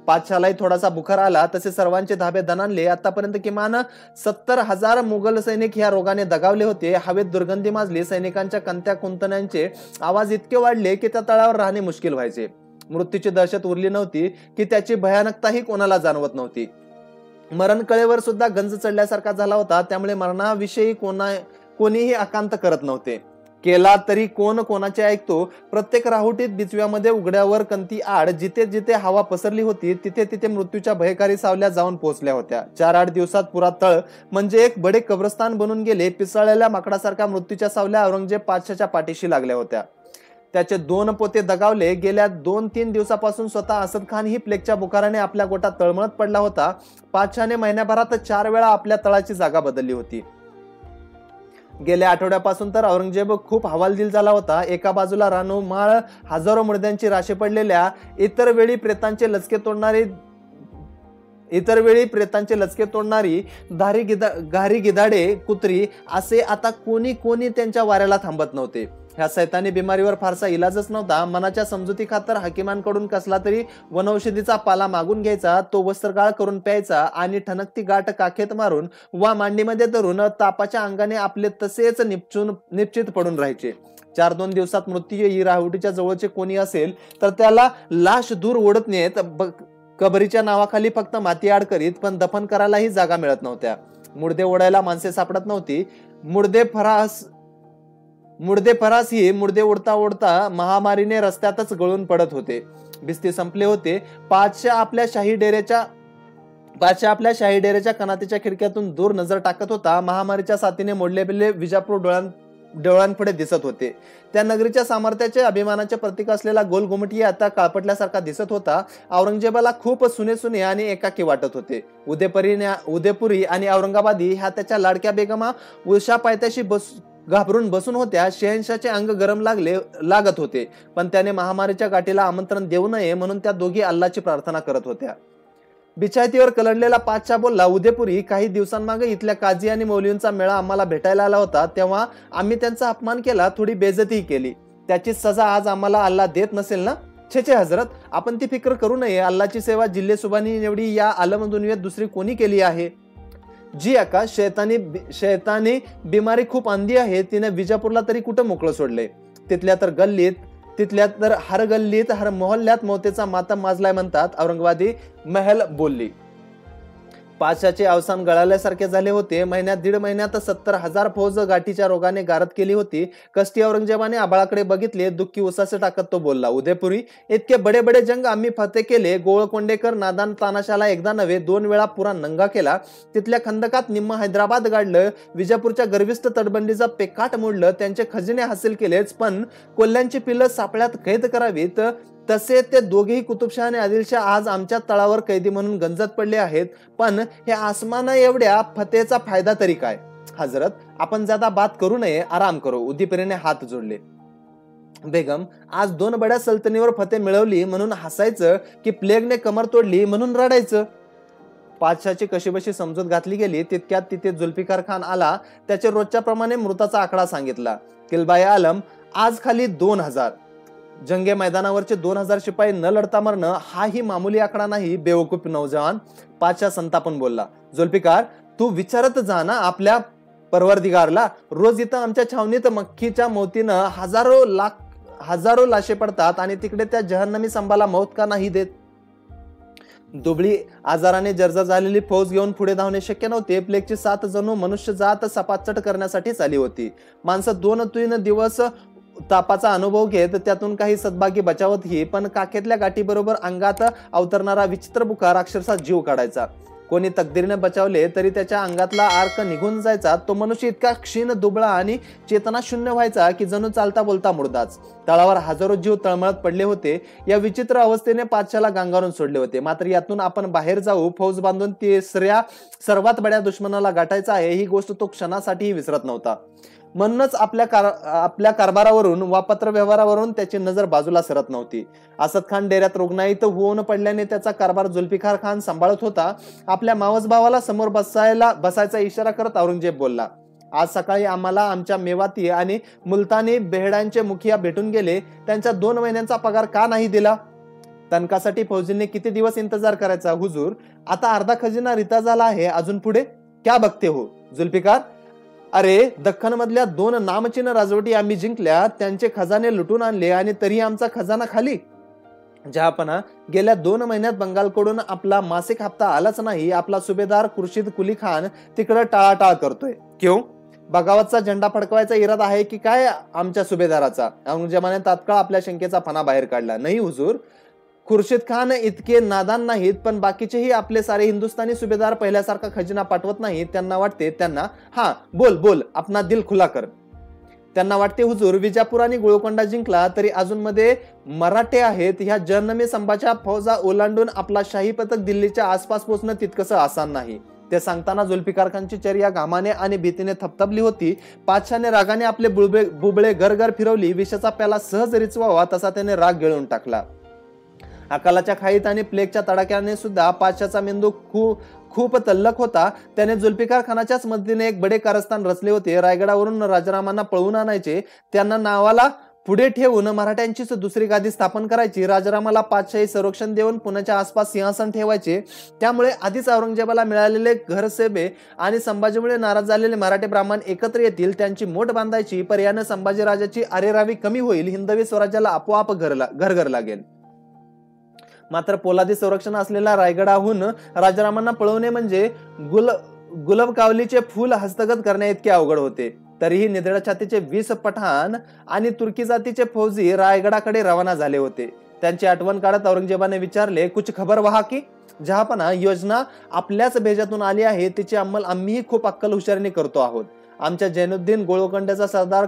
पाचशालाही थोडासा बुखार आला तसे सर्वांचे धाबे दणाणले. आतापर्यंत किमान 70,000 मुघल सैनिक ह्या रोगाने दगावले होते. हवेत दुर्गंधी माजली. सैनिकांच्या कंत्या कुंतण्यांचे आवाज इतके वाढले की त्या तळावर राहणे मुश्किल व्हायचे. मृत्यूची दहशत उरली नव्हती की त्याची भयानकताही कोणाला जाणवत नव्हती. मरण कळेवर सुद्धा गंज चढल्यासारखा झाला होता. त्यामुळे मरणाविषयी कोणीही आकांत करत नव्हते. केला तरी कोण कोणाचे ऐकतो. प्रत्येक राहुटीत बिचव्यामध्ये उघड्यावर कंती आड जिथे जिथे हवा पसरली होती तिथे तिथे मृत्यूच्या भयकारी सावल्या जाऊन पोहोचल्या होत्या. 4-8 दिवसात पुरा तळ म्हणजे एक बडे कब्रस्तान बनून गेले. पिसाळलेल्या माकडासारख्या मृत्यूच्या सावल्या औरंगजेब पाचशाच्या पाठीशी लागल्या होत्या. त्याचे 2 पोते दगावले. गेल्या 2-3 दिवसापासून स्वतः असद खान ही प्लेगच्या बुखाराने आपल्या गोटात तळमळत पडला होता. पाचशाने महिन्याभरात 4 वेळा आपल्या तळाची जागा बदलली होती. गेल्या आठवड्यापासून तर औरंगजेब खूप हवालदिल झाला होता. एका बाजूला रानो माळ, हजारो मुडद्यांची राशी पडलेल्या, इतर वेळी प्रेतांचे लचके तोडणारी घारी गिधाडे कुत्री असे आता कोणी त्यांच्या वाऱ्याला थांबत नव्हते. ह्या सैतानी बिमारीवर फारसा इलाजच नव्हता. मनाच्या समजुती खातर हाकिमांकडून कसला तरी वनौषधीचा पाला मागून घ्यायचा. तो वस्त्रगाळ करून प्यायचा आणि ठणकती गाठ काखेत मारून वा मांडीमध्ये धरून तापाच्या अंगाने आपले तसेच निश्चित पडून राहायचे. 4-2 दिवसात मृत्यू येई. राहुटीच्या जवळचे कोणी असेल तर त्याला लाश दूर ओढत नेत. कबरीच्या नावाखाली फक्त माती आड करीत. पण दफन करायलाही जागा मिळत नव्हत्या. मुडदे ओढायला माणसे सापडत नव्हती. मुडदे फरासी मुडदे उडता उडता महामारीने रस्त्यातच गळून पडत होते. भिस्ती संपले होते. पाचशा आपल्या शाही डेऱ्याच्या कनातीच्या खिडक्यातून दूर नजर टाकत होता. महामारीच्या साथीने मोडलेले विजापूर डोळ्यांपुढे दिसत होते. त्या नगरीच्या सामर्थ्याचे अभिमानाचे प्रतीक असलेला गोल घुमटी आता काळपटल्यासारखा दिसत होता. औरंगजेबाला खूप सुने आणि एकाकी वाटत होते. उदयपुरी आणि औरंगाबादी ह्या त्याच्या लाडक्या बेगमा उषा पायथ्याशी घाबरून बसून होत्या. शहनशाहचे अंग गरम लागत होते, पण त्याने महामारीच्या गाठीला आमंत्रण देऊ नये म्हणून त्या दोघी अल्लाची प्रार्थना करत होत्या. बिछायतीवर कलडलेला पाचशा बोलला, उदयपुरी, काही दिवसांमागे इथल्या काझी आणि मौलवींचा मेळा आम्हाला भेटायला आला होता. तेव्हा आम्ही त्यांचा अपमान केला, थोडी बेइज्जतीही केली. त्याची सजा आज आम्हाला अल्लाह देत नसेल ना? छे हजरत, आपण ती फिक्र करू नये. अल्लाची सेवा जिल्हे सुबानी एवढी या आलम दुनियेत दुसरी कोणी केली आहे? जी आका, शैतानी बिमारी खूप अंधी आहे. तिने विजापूरला तरी कुठं मोकळं सोडले? तिथल्या तर हर गल्लीत हर मोहल्ल्यात मौतेचा मातम माजलाय म्हणतात. औरंगाबादी महल बोलली. पाचशाचे अवसान गळाल्यासारखे झाले होते. दीड महिन्यात 70,000 फौज गाठीच्या रोगाने गारद केली होती. कष्टी औरंगजेबाने आबाळाकडे बघितले. दुःखी उसासे टाकत तो बोलला, उदयपुरी, इतके बडे जंग आम्ही फते केले. गोळकोंडेकर नादान तानाशाला एकदा नव्हे 2 वेळा पुरा नंगा केला. तिथल्या खंदकात निम्म हैदराबाद गाडलं. विजापूरच्या गर्विष्ठ तटबंदीचा पेकाट मोडलं. त्यांचे खजिने हासिल केलेच, पण कोल्ह्यांची पिल्लं सापळ्यात कैद करावीत तसे ते दोघेही कुतुबशाह आणि आदिलशाह आज आमच्या तळावर कैदी म्हणून गंजत पडले आहेत. पण हे आसमाना एवढ्या फतेचा फायदा तरी काय? हजरत, आपण ज्यादा बात करू नये, आराम करो. उदयपुरीने हात जोडले. बेगम, आज 2 बड्या सल्तनीवर फते मिळवली म्हणून हसायचं की प्लेगने कमर तोडली म्हणून रडायचं? पाचशाची कशीबशी समजूत घातली गेली. तितक्यात तिथे जुल्फिकार खान आला. त्याचे रोजच्या प्रमाणे मृताचा आकडा सांगितला. किल्बाई आलम, आज खाली 2000. जंगे मैदानावरचे 2000 शिपाई न लढता मरणं हाही मामूली आकडा नाही, बेवकूफ नौजवान. पाचशा संतापून बोलला, जुल्फिकार, तू विचारत जा ना आपल्या परवरदिगारला. रोज इथं आमच्या छावणीत मक्खीच्या मौतीनं हजारो लाशे पडतात आणि तिकडे त्या जहन्नमी संभाला मौत का नाही देत? दुबळी आजाराने जर्जर झालेली फौज घेऊन पुढे धावणे शक्य नव्हते. प्लेगची 7 जणू मनुष्य जात सपाचट करण्यासाठीच आली होती. माणसं 2-3 दिवस तापाचा अनुभव घेत त्यातून काही सद्भागी बचावत ही, पण काखेतल्या गाठीबरोबर अंगात अवतरणारा विचित्र बुखार अक्षरशः जीव काढायचा. कोणी तकदीरीने बचावले तरी त्याच्या अंगातला आर्क निघून जायचा. तो मनुष्य इतका क्षीण, दुबळा आणि चेतना शून्य व्हायचा की जणू चालता बोलता मुर्दाच. तळावर हजारो जीव तळमळत पडले होते. या विचित्र अवस्थेने पाचशाला गांगारून सोडले होते. मात्र यातून आपण बाहेर जाऊ, फौज बांधून तिसऱ्या सर्वात बड्या दुश्मनाला गाठायचा आहे ही गोष्ट तो क्षणासाठीही विसरत नव्हता. म्हणूनच आपल्या कारभारावरून वा पत्र व्यवहारावरून त्याची नजर बाजूला सरत नव्हती. असद खान डेऱ्यात रुग्णाईत होऊन पडल्याने त्याचा कारभार जुल्फिकार खान सांभाळत होता. आपल्या मावस भावाला समोर बसायचा इशारा करत औरंगजेब बोलला, आज सकाळी आम्हाला आमच्या मेवाती आणि मुलतानी बेहडांचे मुखिया भेटून गेले. त्यांच्या 2 महिन्यांचा पगार का नाही दिला? तनकासाठी फौजींनी किती दिवस इंतजार करायचा हुजूर? आता अर्धा खजिना रिता झाला आहे, अजून पुढे क्या बघते हो? जुल्फिकार, अरे दख्खन मधल्या 2 नामचिन्ह राजवटी आम्ही जिंकल्या, त्यांचे खजाने लुटून आणले आणि तरी आमचा खजाना खाली. जहापना, गेल्या 2 महिन्यात बंगालकडून आपला मासिक हप्ता आलाच नाही. आपला सुभेदार खुर्शीद कुली खान तिकडे टाळाटाळ करतोय. क्यों? बगावतचा झेंडा फडकवायचा इरादा आहे की काय आमच्या सुभेदाराचा? औरंगजेबाने तात्काळ आपल्या शंकेचा फणा बाहेर काढला. नाही हुजूर, खुर्शीद खान इतके नादान नाहीत, पण बाकीचेही आपले सारे हिंदुस्थानी सुभेदार पहिल्यासारखा खजिना पाठवत नाहीत. त्यांना वाटते बोल अपना दिल खुला कर. त्यांना वाटते हुजूर, विजापूर आणि गोळकोंडा जिंकला तरी अजून मध्ये मराठे आहेत. ह्या जहन्नमी संभाच्या फौजा ओलांडून आपला शाही पथक दिल्लीच्या आसपास पोहोचणं तितकंसं आसान नाही. ते सांगताना जुल्फिकार खानची चर्या घामाने आणि भीतीने थपथपली होती. पाचशाने रागाने आपले बुबळे घर फिरवली. विषाचा प्याला सहज रिचवावा तसा त्याने राग गिळून टाकला. अकालाच्या खाईत आणि प्लेगच्या तडाख्याने सुद्धा पाचशाचा मेंदू खूप तल्लख होता. त्याने जुल्फिकार खानाच्याच मदतीने एक बडे कारस्थान रचले होते. रायगडावरून राजारामांना पळवून आणायचे, त्यांना नावाला पुढे ठेवून मराठ्यांचीच दुसरी गादी स्थापन करायची. राजारामाला पाचशाही संरक्षण देऊन पुण्याच्या आसपास सिंहासन ठेवायचे. त्यामुळे आधीच औरंगजेबाला मिळालेले घरसेबे आणि संभाजीमुळे नाराज झालेले मराठे ब्राह्मण एकत्र येतील, त्यांची मोठ बांधायची. पर्यायाने संभाजी राजाची अरेरावी कमी होईल. हिंदवी स्वराज्याला आपोआप घर लागेल. मात्र पोलादी संरक्षण असलेल्या रायगडाहून राजारामांना पळवणे म्हणजे गुलाब कावलीचे फूल हस्तगत करण्या इतके अवघड होते. तरीही निधड्या छातीचे 20 पठाण आणि तुर्की जातीचे फौजी रायगडाकडे रवाना झाले होते. त्यांची आठवण काढत औरंगजेबाने विचारले, कुछ खबर वहा की? जहापना, योजना आपल्याच भेजातून आली आहे, तिची अंमल आम्हीही खूप अक्कल हुशारीने करतो आहोत. आमच्या जैनुद्दीन गोळकोंड्याचा सरदार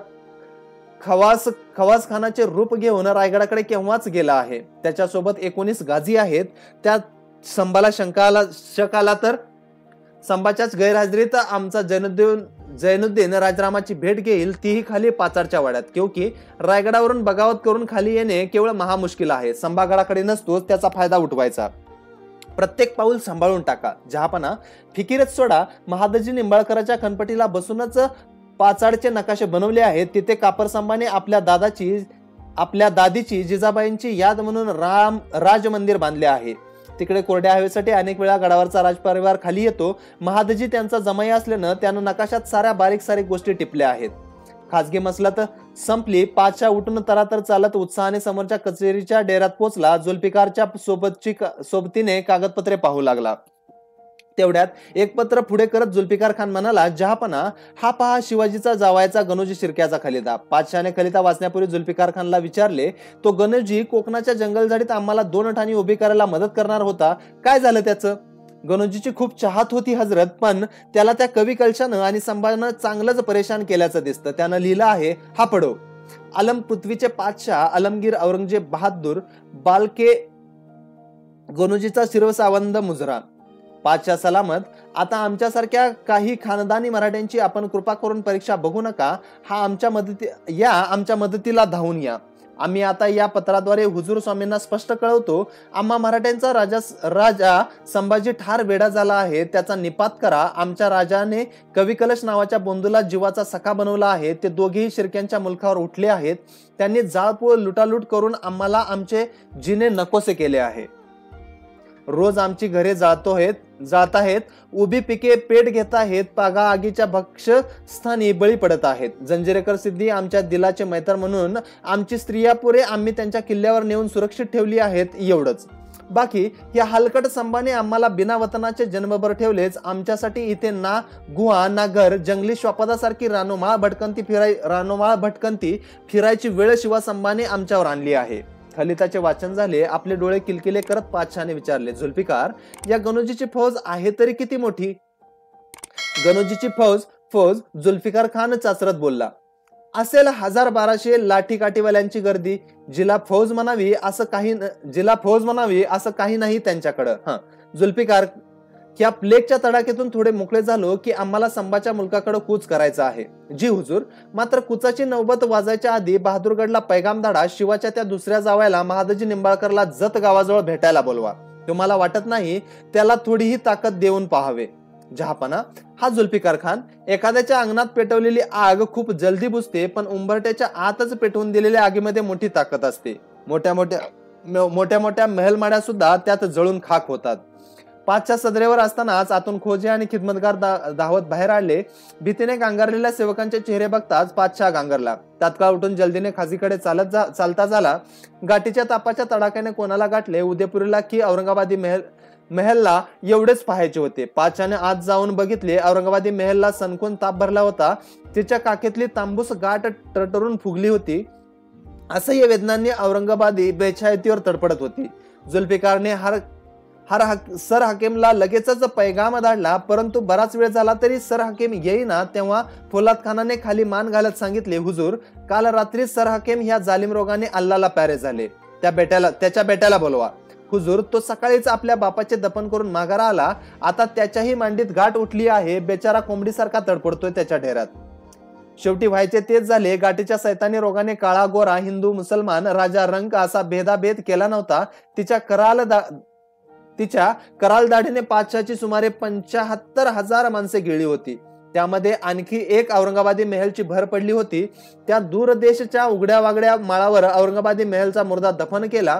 खवास खानाचे रूप घेऊन रायगडाकडे केव्हाच गेला आहे. त्याच्यासोबत 19 गाझी आहेत. त्या संभाला शक आला तर संभाच्याच गैरहजेरीत आमचा जैनुद्दीन राजरामाची भेट घेईल, तीही खाली पाचारच्या वाड्यात. क्योंकि रायगडावरून बगावत करून खाली येणे केवळ महामुश्किल आहे. संभागडाकडे नसतोच त्याचा फायदा उठवायचा. प्रत्येक पाऊल सांभाळून टाका. जहापना, फिकीरच सोडा. महादजी निंबाळकरांच्या खनपटीला बसूनच पाचाडचे नकाशे बनवले आहेत. तिथे कापरसंभाने आपल्या दादीची जिजाबाईंची याद म्हणून राज मंदिर बांधले आहे. तिकडे कोरड्या हवेसाठी अनेक वेळा गडावरचा राजपरिवार खाली येतो. महादजी त्यांचा जमाई असल्यानं त्यानं नकाशात साऱ्या बारीक सारीक गोष्टी टिपल्या आहेत. खाजगी मसलत संपली. पाचच्या उठून तरातर चालत उत्साहाने समोरच्या कचेरीच्या डेऱ्यात पोचला. जुल्फिकारच्या सोबतीने कागदपत्रे पाहू लागला. तेवढ्यात एक पत्र पुढे करत जुल्फिकार खान म्हणाला, जहापना, हा पहा शिवाजीचा जावायचा गणोजी शिर्क्याचा खलिता. पाचशाने खलिता वाचण्यापूर्वी जुल्फिकार खानला विचारले, तो गणोजी कोकणाच्या जंगलझाडीत आम्हाला 2 ठाणी उभी करायला मदत करणार होता, काय झालं त्याचं? गणोजीची खूप चाहत होती हजरत, पण त्याला त्या कवी कलशानं आणि संभानं चांगलंच परेशान केल्याचं दिसतं. त्यानं लिहिलं आहे, हा पडो. आलम पृथ्वीचे पातशाह आलमगीर औरंगजेब बहादूर बालके गणोजीचा शिरवसावंद मुजरा. पाचशा सलामत. आता आमच्यासारख्या काही खानदानी मराठ्यांची आपण कृपा करून परीक्षा बघू नका. आमच्या मदतीला धावून या. आम्ही आता या पत्राद्वारे हुजूर स्वामींना स्पष्ट कळवतो, आम्हा मराठ्यांचा राजा संभाजी ठार वेडा झाला आहे. त्याचा निपात करा. आमच्या राजाने कवी कलश नावाच्या बंधूला जीवाचा सखा बनवला आहे. ते दोघेही शिर्क्यांच्या मुलखावर उठले आहेत. त्यांनी जाळपोळ लुटालूट करून आम्हाला आमचे जिने नकोसे केले आहे. रोज आमची घरे जाळत आहेत. उभी पिके पेट घेत आहेत. पागा आगीच्या भक्ष स्थानी बळी पडत आहेत. जंजिरेकर सिद्धी आमच्या दिलाचे मैत्र म्हणून आमची स्त्रिया पुरे आम्ही त्यांच्या किल्ल्यावर नेऊन सुरक्षित ठेवली आहेत. एवढंच. बाकी या हलकट संभाने आम्हाला बिना वतनाचे जन्मभर ठेवलेच. आमच्यासाठी इथे ना गुहा ना घर, जंगली श्वापदासारखी रानोमाळ भटकंती फिरायची वेळ शिवा संभाने आमच्यावर आणली आहे. खलिताचे वाचन झाले. आपले डोळे किलकिले करत पातशाने विचारले, जुल्फिकार, या गणोजीची फौज आहे तरी किती मोठी? गणोजीची फौज जुल्फिकार खान चाचरत बोलला, असेल 1000-1200 लाठी काठीवाल्यांची गर्दी. जिला फौज म्हणावी असं काही नाही त्यांच्याकडं. जुल्फिकार, या प्लेगच्या तडाख्यातून थोडे मोकळे झालो की आम्हाला संभाच्या मुलकाकडे कूच करायचं आहे. जी हुजूर. मात्र कुचाची नौबत वाजायच्या आधी बहादूरगडला पैगामदाडा शिवाच्या त्या दुसऱ्या जावयाला महादजी निंबाळकरला जत गावाजवळ भेटायला बोलवा. तुम्हाला वाटत नाही त्याला थोडीही ताकद देऊन पाहावे? जहापना, हा जुल्फिकार खान, एखाद्याच्या अंगणात पेटवलेली आग खूप जल्दी बुजते, पण उंबरट्याच्या आतच पेटवून दिलेल्या आगीमध्ये मोठी ताकद असते. मोठ्या मोठ्या मेहलमाड्या सुद्धा त्यात जळून खाक होतात. पाचच्या सदरेवर असतानाच आतून खोजे आणि खिदमतगार धावत बाहेर आले. भीतीने गांगरलेल्या सेवकांचे चेहरे बघताच पाचशा गांगरला. तात्काळ उठून जल्दीने खाजीकडे चालता झाला. गाठीच्या तापाच्या तडाख्याने कोणाला गाठले, उदयपुरीला की औरंगाबादी महलला, एवढेच पाहायचे होते. पाचशाने आत जाऊन बघितले. औरंगाबादी महलला सणकून ताप भरला होता. तिच्या काखेतली तांबूस गाठ टरटरून फुगली होती. असह्य वेदनांनी औरंगाबादी बेछायतीवर तडपडत होती. जुल्फिकारने सर हकीमला लगेचच पैगाम धाडला, परंतु बराच वेळ झाला तरी सर हकीम येईना. तेव्हा फौलाद खानाने खाली मान घालत सांगितले, हुजूर, काल रात्री सर हकीम ह्या जालिम रोगाने अल्लाला प्यारे झाले. त्याच्या बेट्याला बोलवा. हुजूर, तो सकाळीच आपल्या बापाचे दफन करून माघारा आला. आता त्याच्याही मांडीत गाठ उठली आहे. बेचारा कोंबडीसारखा तडपडतोय त्याच्या ढेऱ्यात. शेवटी व्हायचे तेच झाले. गाठीच्या सैतानी रोगाने काळा गोरा, हिंदू मुसलमान, राजा रंग असा भेदाभेद केला नव्हता. तिच्या कराल दाढीने पाचशाची सुमारे 75,000 माणसे गिळली होती. त्यामध्ये आणखी एक औरंगाबादी महलची भर पडली होती. त्या दूरदेशच्या उघड्या वागड्या माळावर औरंगाबादी महलचा मुर्दा दफन केला.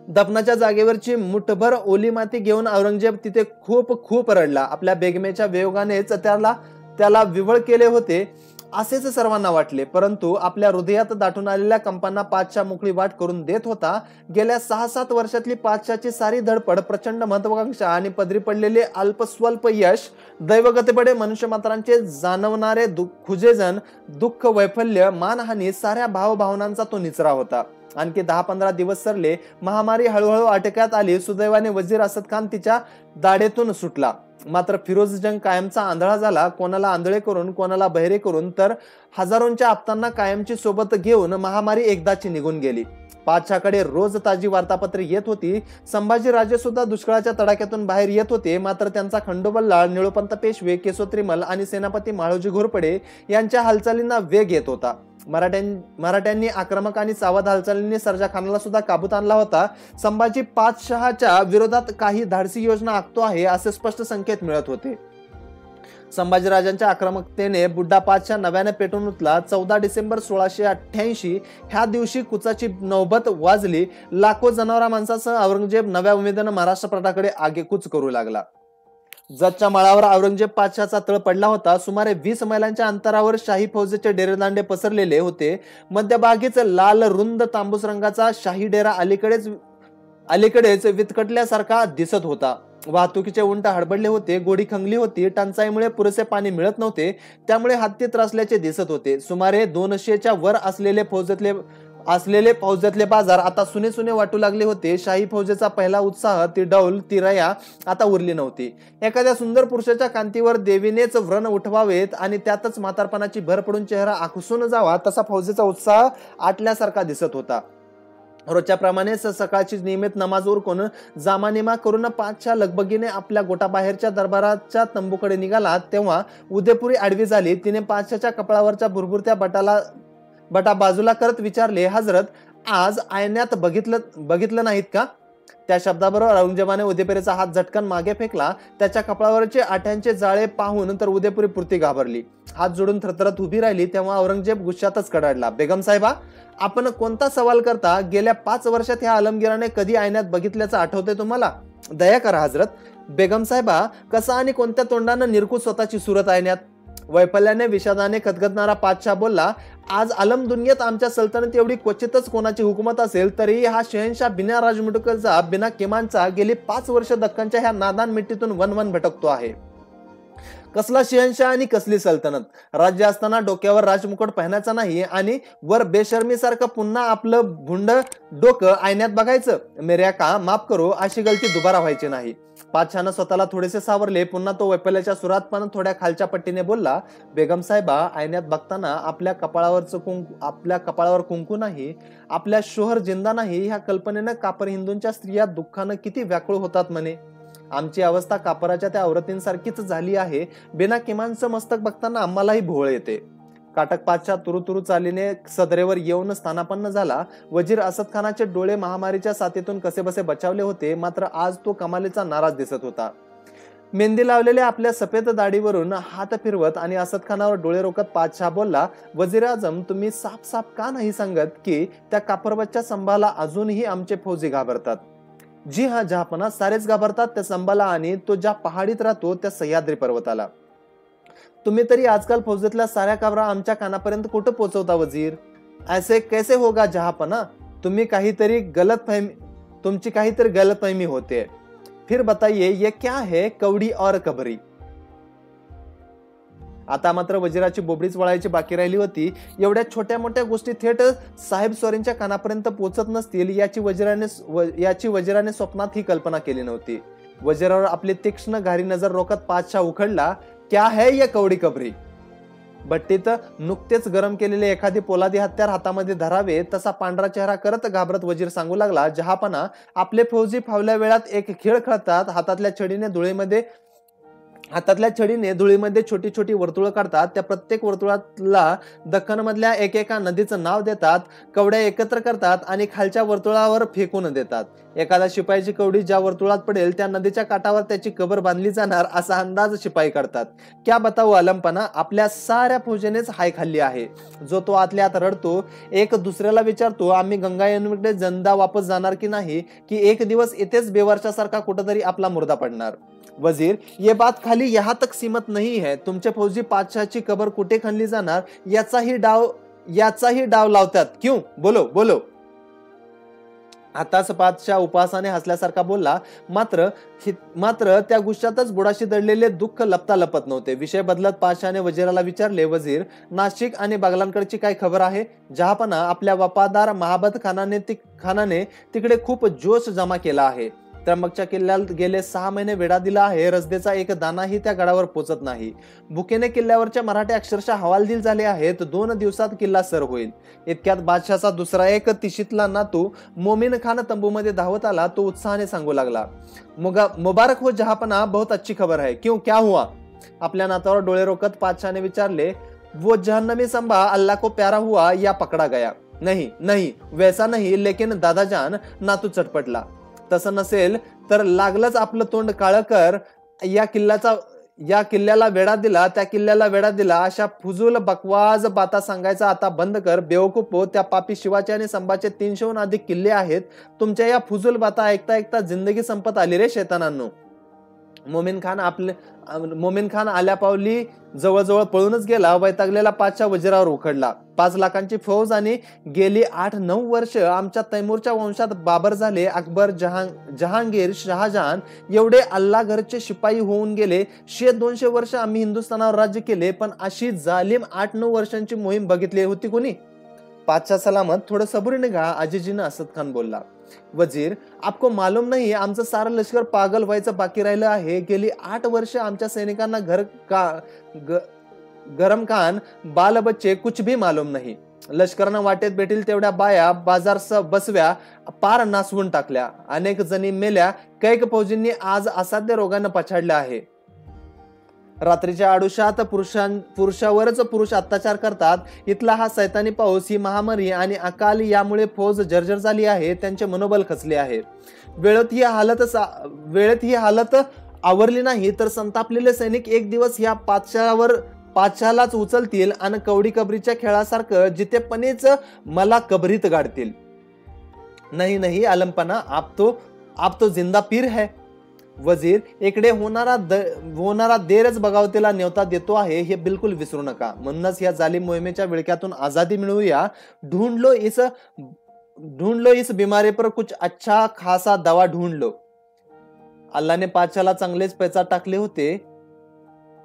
दफनाच्या जागेवरची मुठभर ओली माती घेऊन औरंगजेब तिथे खूप रडला. आपल्या बेगमेच्या वियोगानेच त्याला विवळ केले होते. असेच सर्वांना वाटले, परंतु आपल्या हृदयात दाटून आलेल्या कंपांना पाचशा मोकळी वाट करून देत होता. गेल्या 6-7 वर्षातली पाचशाची सारी धडपड, प्रचंड महत्वाकांक्षा आणि पदरी पडलेले अल्पस्वल्प यश, दैवगतीपडे मनुष्यमात्रांचे जाणवणारे खुजेजन, दुःख, वैफल्य, मानहानी, साऱ्या भावभावनांचा तो निचरा होता. आणखी 10-15 दिवस सरले. महामारी हळूहळू आटोक्यात आली. सुदैवाने वजीर असद खान तिच्या दाढेतून सुटला. मात्र फिरोज जंग कायमचा आंधळा झाला. कोणाला आंधळे करून, कोणाला बहिरे करून, तर हजारोंच्या आप्तांना कायमची सोबत घेऊन महामारी एकदाची निघून गेली. पाचशाकडे रोज ताजी वार्तापत्रे येत होती. संभाजी राजे सुद्धा दुष्काळाच्या तडाख्यातून बाहेर येत होते. मात्र त्यांचा खंडोबल्लाळ, निळोपंत पेशवे, केशोत्रीमल आणि सेनापती माळोजी घोरपडे यांच्या हालचालींना वेग येत होता. मराठ्यांनी आक्रमक आणि सावध हालचालींनी सर्जा खानाला सुद्धा काबूत आणला होता. संभाजी पातशहाच्या विरोधात काही धाडसी योजना आखतो आहे असे स्पष्ट संकेत मिळत होते. संभाजीराजांच्या आक्रमकतेने बुड्डा पातशाह नव्याने पेटून उठला. 14 डिसेंबर 1688 ह्या दिवशी कुचाची नौबत वाजली. लाखो जनावरा माणसासह औरंगजेब नव्या उमेदीने महाराष्ट्रपटाकडे आगेकूच करू लागला. जतच्या माळावर औरंगजेब पातशाहचा तळ पडला होता. सुमारे 20 मैलांच्या अंतरावर शाही फौजेचे डेरेदांडे पसरलेले होते. मध्यभागीच लाल रुंद तांबूस रंगाचा शाही डेरा अलीकडेच वितकटल्यासारखा दिसत होता. वाहतुकीचे उंट हडबडले होते. गोडी खंगली होती. टंचाईमुळे पुरेसे पाणी मिळत नव्हते. त्यामुळे हत्ती त्रासल्याचे दिसत होते. सुमारे 200च्या वर असलेले फौजातले बाजार आता सुने सुने वाटू लागले होते. शाही फौजेचा पहिला उत्साह, ती डौल, ती रया आता उरली नव्हती. एखाद्या सुंदर पुरुषाच्या कांतीवर देवीनेच व्रण उठवावेत आणि त्यातच म्हातारपणाची भर पडून चेहरा आखसून जावा, तसा फौजेचा उत्साह आटल्यासारखा दिसत होता. रोजच्या प्रमाणेच सकाळची नियमित नमाज उरकून जामानिमा करून पाचशा लगबगीने आपल्या गोटाबाहेरच्या दरबाराच्या तंबूकडे निघाला. तेव्हा उदयपुरी आडवी झाली. तिने पाचशाच्या कपाळावरच्या भुरभुरत्या बटा बाजूला करत विचारले, हजरत, आज आयनात बघितलं नाहीत का? त्या शब्दाबरोबर औरंगजेबाने उदयपुरीचा हात झटकन मागे फेकला. त्याच्या कपाळावरचे आठ्यांचे जाळे पाहून तर उदयपुरी पुरती घाबरली. हात जोडून थरथरत उभी राहिली. तेव्हा औरंगजेब गुस्सातच कडाडला. बेगम साहेबा, आपण कोणता सवाल करता? गेल्या 5 वर्षात ह्या आलमगीराने कधी आयनात बघितल्याचं आठवतंय तुम्हाला? दया करा हजरत. बेगम साहेबा, कसा आणि कोणत्या तोंडानं निरखू स्वतःची सुरत आयनात? वैफल्याने विषादाने खदखदणारा पातशाह बोलला, आज आलम दुनियेत आमच्या सल्तनत एवढी क्वचितच कोणाची हुकूमत असेल, तरी हा शहनशाह बिना राजमुटकरचा, बिना किमानचा गेली 5 वर्ष दक्कनच्या ह्या नादान मिट्टीतून वनवन भटकतो आहे. कसला शहनशाह आणि कसली सल्तनत? राज्य असताना डोक्यावर राजमुकुट पहिनायचा नाही आणि वर बेशर्मीसारखं पुन्हा आपलं भुंड डोकं आयनात बघायचं. मेऱ्या का माफ करो, अशी गलती दुबारा व्हायची नाही. पातशाहनं स्वतःला थोडेसे सावरले. पुन्हा तो वैफल्याच्या सुरात पण थोड्या खालच्या पट्टीने बोलला, बेगम साहेबा, आयनात बघताना आपल्या कपाळावर कुंकू नाही, आपल्या शोहर जिंदा नाही, ह्या कल्पनेनं कापर हिंदूंच्या स्त्रिया दुःखानं किती व्याकुळ होतात म्हणे. आमची अवस्था कापराच्या त्या औरतींसारखीच झाली आहे. बिना किमानचं मस्तक बघताना आम्हालाही भोळ येते. काटक पातशाह तुरुतुरु चालीने सदरेवर येऊन स्थानापन्न झाला. वजीर असद खानाचे डोळे महामारीच्या साथीतून कसेबसे बचावले होते. मात्र आज तो कमालीचा नाराज दिसत होता. मेहंदी लावलेल्या आपल्या सफेद दाढीवरून हात फिरवत आणि असद खानावर डोळे रोखत पातशाह बोलला, वजीर आजम, तुम्ही साफ का नाही सांगत की त्या कापरबच्च्या संभाला अजूनही आमचे फौजी घाबरतात? जी हा जहापना, सारेच घाबरतात त्या संभाला आणि तो ज्या पहाडीत राहतो त्या सह्याद्री पर्वताला. तुम्ही तरी आजकाल फौजेतल्या साऱ्या काबरा आमच्या कानापर्यंत कुठं पोहोचवता वजीर? ऐसे कैसे होगा जहापना? तुमची काहीतरी गलतफहमी होते. फिर बताइए ये क्या है कवडी और कबरी? आता मात्र वजीराची बोबडीच वळायची बाकी राहिली होती. एवढ्या छोट्या मोठ्या गोष्टी थेट साहेब स्वारींच्या कानापर्यंत पोहोचत नसतील याची वजीराने स्वप्नात ही कल्पना केली नव्हती. वजीरावर आपली तीक्ष्ण घारी नजर रोखत पातशाह उखडला, क्या है ये कवडी कबरी? भट्टीत नुकतेच गरम केलेले एखादी पोलादी हत्यार हातामध्ये धरावे तसा पांढरा चेहरा करत घाबरत वजीर सांगू लागला, जहापना, आपले फौजी फावल्या वेळात एक खेळ खेळतात. हातातल्या छडीने धुळीमध्ये छोटी छोटी वर्तुळ काढतात. त्या प्रत्येक वर्तुळाला दख्खन मधल्या एकेका नदीचं नाव देतात. कवड्या एकत्र करतात आणि खालच्या वर्तुळावर फेकून देतात. एखादा शिपाईची कवडी ज्या वर्तुळात पडेल त्या नदीच्या काठावर त्याची कबर बांधली जाणार असा अंदाज शिपाई करतात. क्या बताऊ आलमपणा, आपल्या साऱ्या फौजेनेच हाय खाल्ली आहे. जो तो आतल्या आत रडतो, एक दुसऱ्याला विचारतो, आम्ही गंगा यमुनेकडे जंदा वापस जाणार की नाही, की एक दिवस इथेच बेवारशासारखा कुठंतरी आपला मुर्दा पडणार. वजीर, ये बात खाली यहाँ तक सीमित नहीं है. तुमचे फौजी पातशाहची कबर कुठे खणली जाणार याचाही डाव लावतात. क्यों? बोलो बोलो. आताच पातशाह उपासाने हसल्यासारखा बोलला. मात्र त्या गुस्सातच बुडाशी दडलेले दुःख लपता लपत नव्हते. विषय बदलत पातशाहने वजीराला विचारले, वजीर, नाशिक आणि बागलांकडची काय खबर आहे? जहापना, आपल्या वफादार महाबत खानाने तिकडे खूप जोश जमा केला आहे. त्र्यंबकच्या किल्ल्यात गेले 6 महिने वेढा दिला आहे. रसदेचा एक दानाही त्या गडावर पोचत नाही. भुकेने किल्ल्यावरचे मराठे अक्षरशः हवालदिल झाले आहेत. 2 दिवसात किल्ला सर होईल. इतक्यात बादशाहचा दुसरा एक तिशीतला नातू मोमीन खान तंबूमध्ये धावत आला. तो उत्साहाने सांगू लागला, मुबारक हो जहापना, बहुत अच्छी खबर है. क्यों, क्या हुआ? आपल्या नातावर डोळे रोखत पातशाहने विचारले. वो जहन्नमी संभा अल्लाह को प्यारा हुआ या पकडा गया? नहीं, वैसा नहीं, लेकिन दादाजान. नातू चटपटला. तसं नसेल तर लागलंच आपलं तोंड काळं कर. या किल्ल्याला वेढा दिला, त्या किल्ल्याला वेढा दिला, अशा फुजूल बकवास बाता सांगायचा आता बंद कर. बेवकूफो, त्या पापी शिवाचे आणि संभाचे 300हून अधिक किल्ले आहेत. तुमच्या या फुजूल बाता ऐकता ऐकता जिंदगी संपत आली रे शैतानांनो. मोमीन खान आल्या पावली जवळजवळ पळूनच गेला. वैतागलेला पातशाह वजीरावर उखडला. 5 लाखांची फौज आणि गेली 8-9 वर्ष आमच्या तैमूरच्या वंशात बाबर झाले. अकबर, जहांगीर, शहाजहान एवढे अल्ला घरचे शिपाई होऊन गेले. 100-200 वर्ष आम्ही हिंदुस्थानावर राज्य केले, पण अशी जालिम 8-9 वर्षांची मोहीम बघितली होती कोणी? पातशाह सलामत, थोडं सबुरीने घ्या, अजीजीनं असद खान बोलला. वजीर, आपको मालूम नाही, आमचं सारं लष्कर पागल व्हायचं बाकी राहिलं आहे. गेली 8 वर्ष आमच्या सैनिकांना गरम कान बाल बच्चे कुछ भी मालूम नाही. लष्करांना वाटेत भेटेल तेवढ्या बाया बाजार बसव्या पार नासवून टाकल्या. अनेक जणी मेल्या. कैक फौजींनी आज असाध्य रोगानं पछाडलं आहे. रात्रीच्या आडुशात पुरुषावरच पुरुष अत्याचार करतात. इथला हा सैतानी पाऊस, ही महामारी आणि अकाल यामुळे फौज जर्जर झाली आहे. त्यांचे मनोबल खचले आहे. वेळेत ही हालत आवरली नाही तर संतापलेले सैनिक एक दिवस या पातशाहलाच उचलतील आणि कवडी कबरीच्या खेळासारखं जितेपणीच मला कबरीत गाडतील. नहीं आलमपना, आप तो जिंदा पीर है. वजीर, इकडे होणारा देरच बगावतीला न्योता देतो आहे, हे बिलकुल विसरू नका. म्हणूनच या जालिम मोहिमेच्या विळख्यातून आजादी मिळवूया. ढूंढ लो इस बीमारी पर कुछ अच्छा खासा दवा ढूंढ लो. अल्लाने पातशाहला चांगलेच पैसा टाकले होते.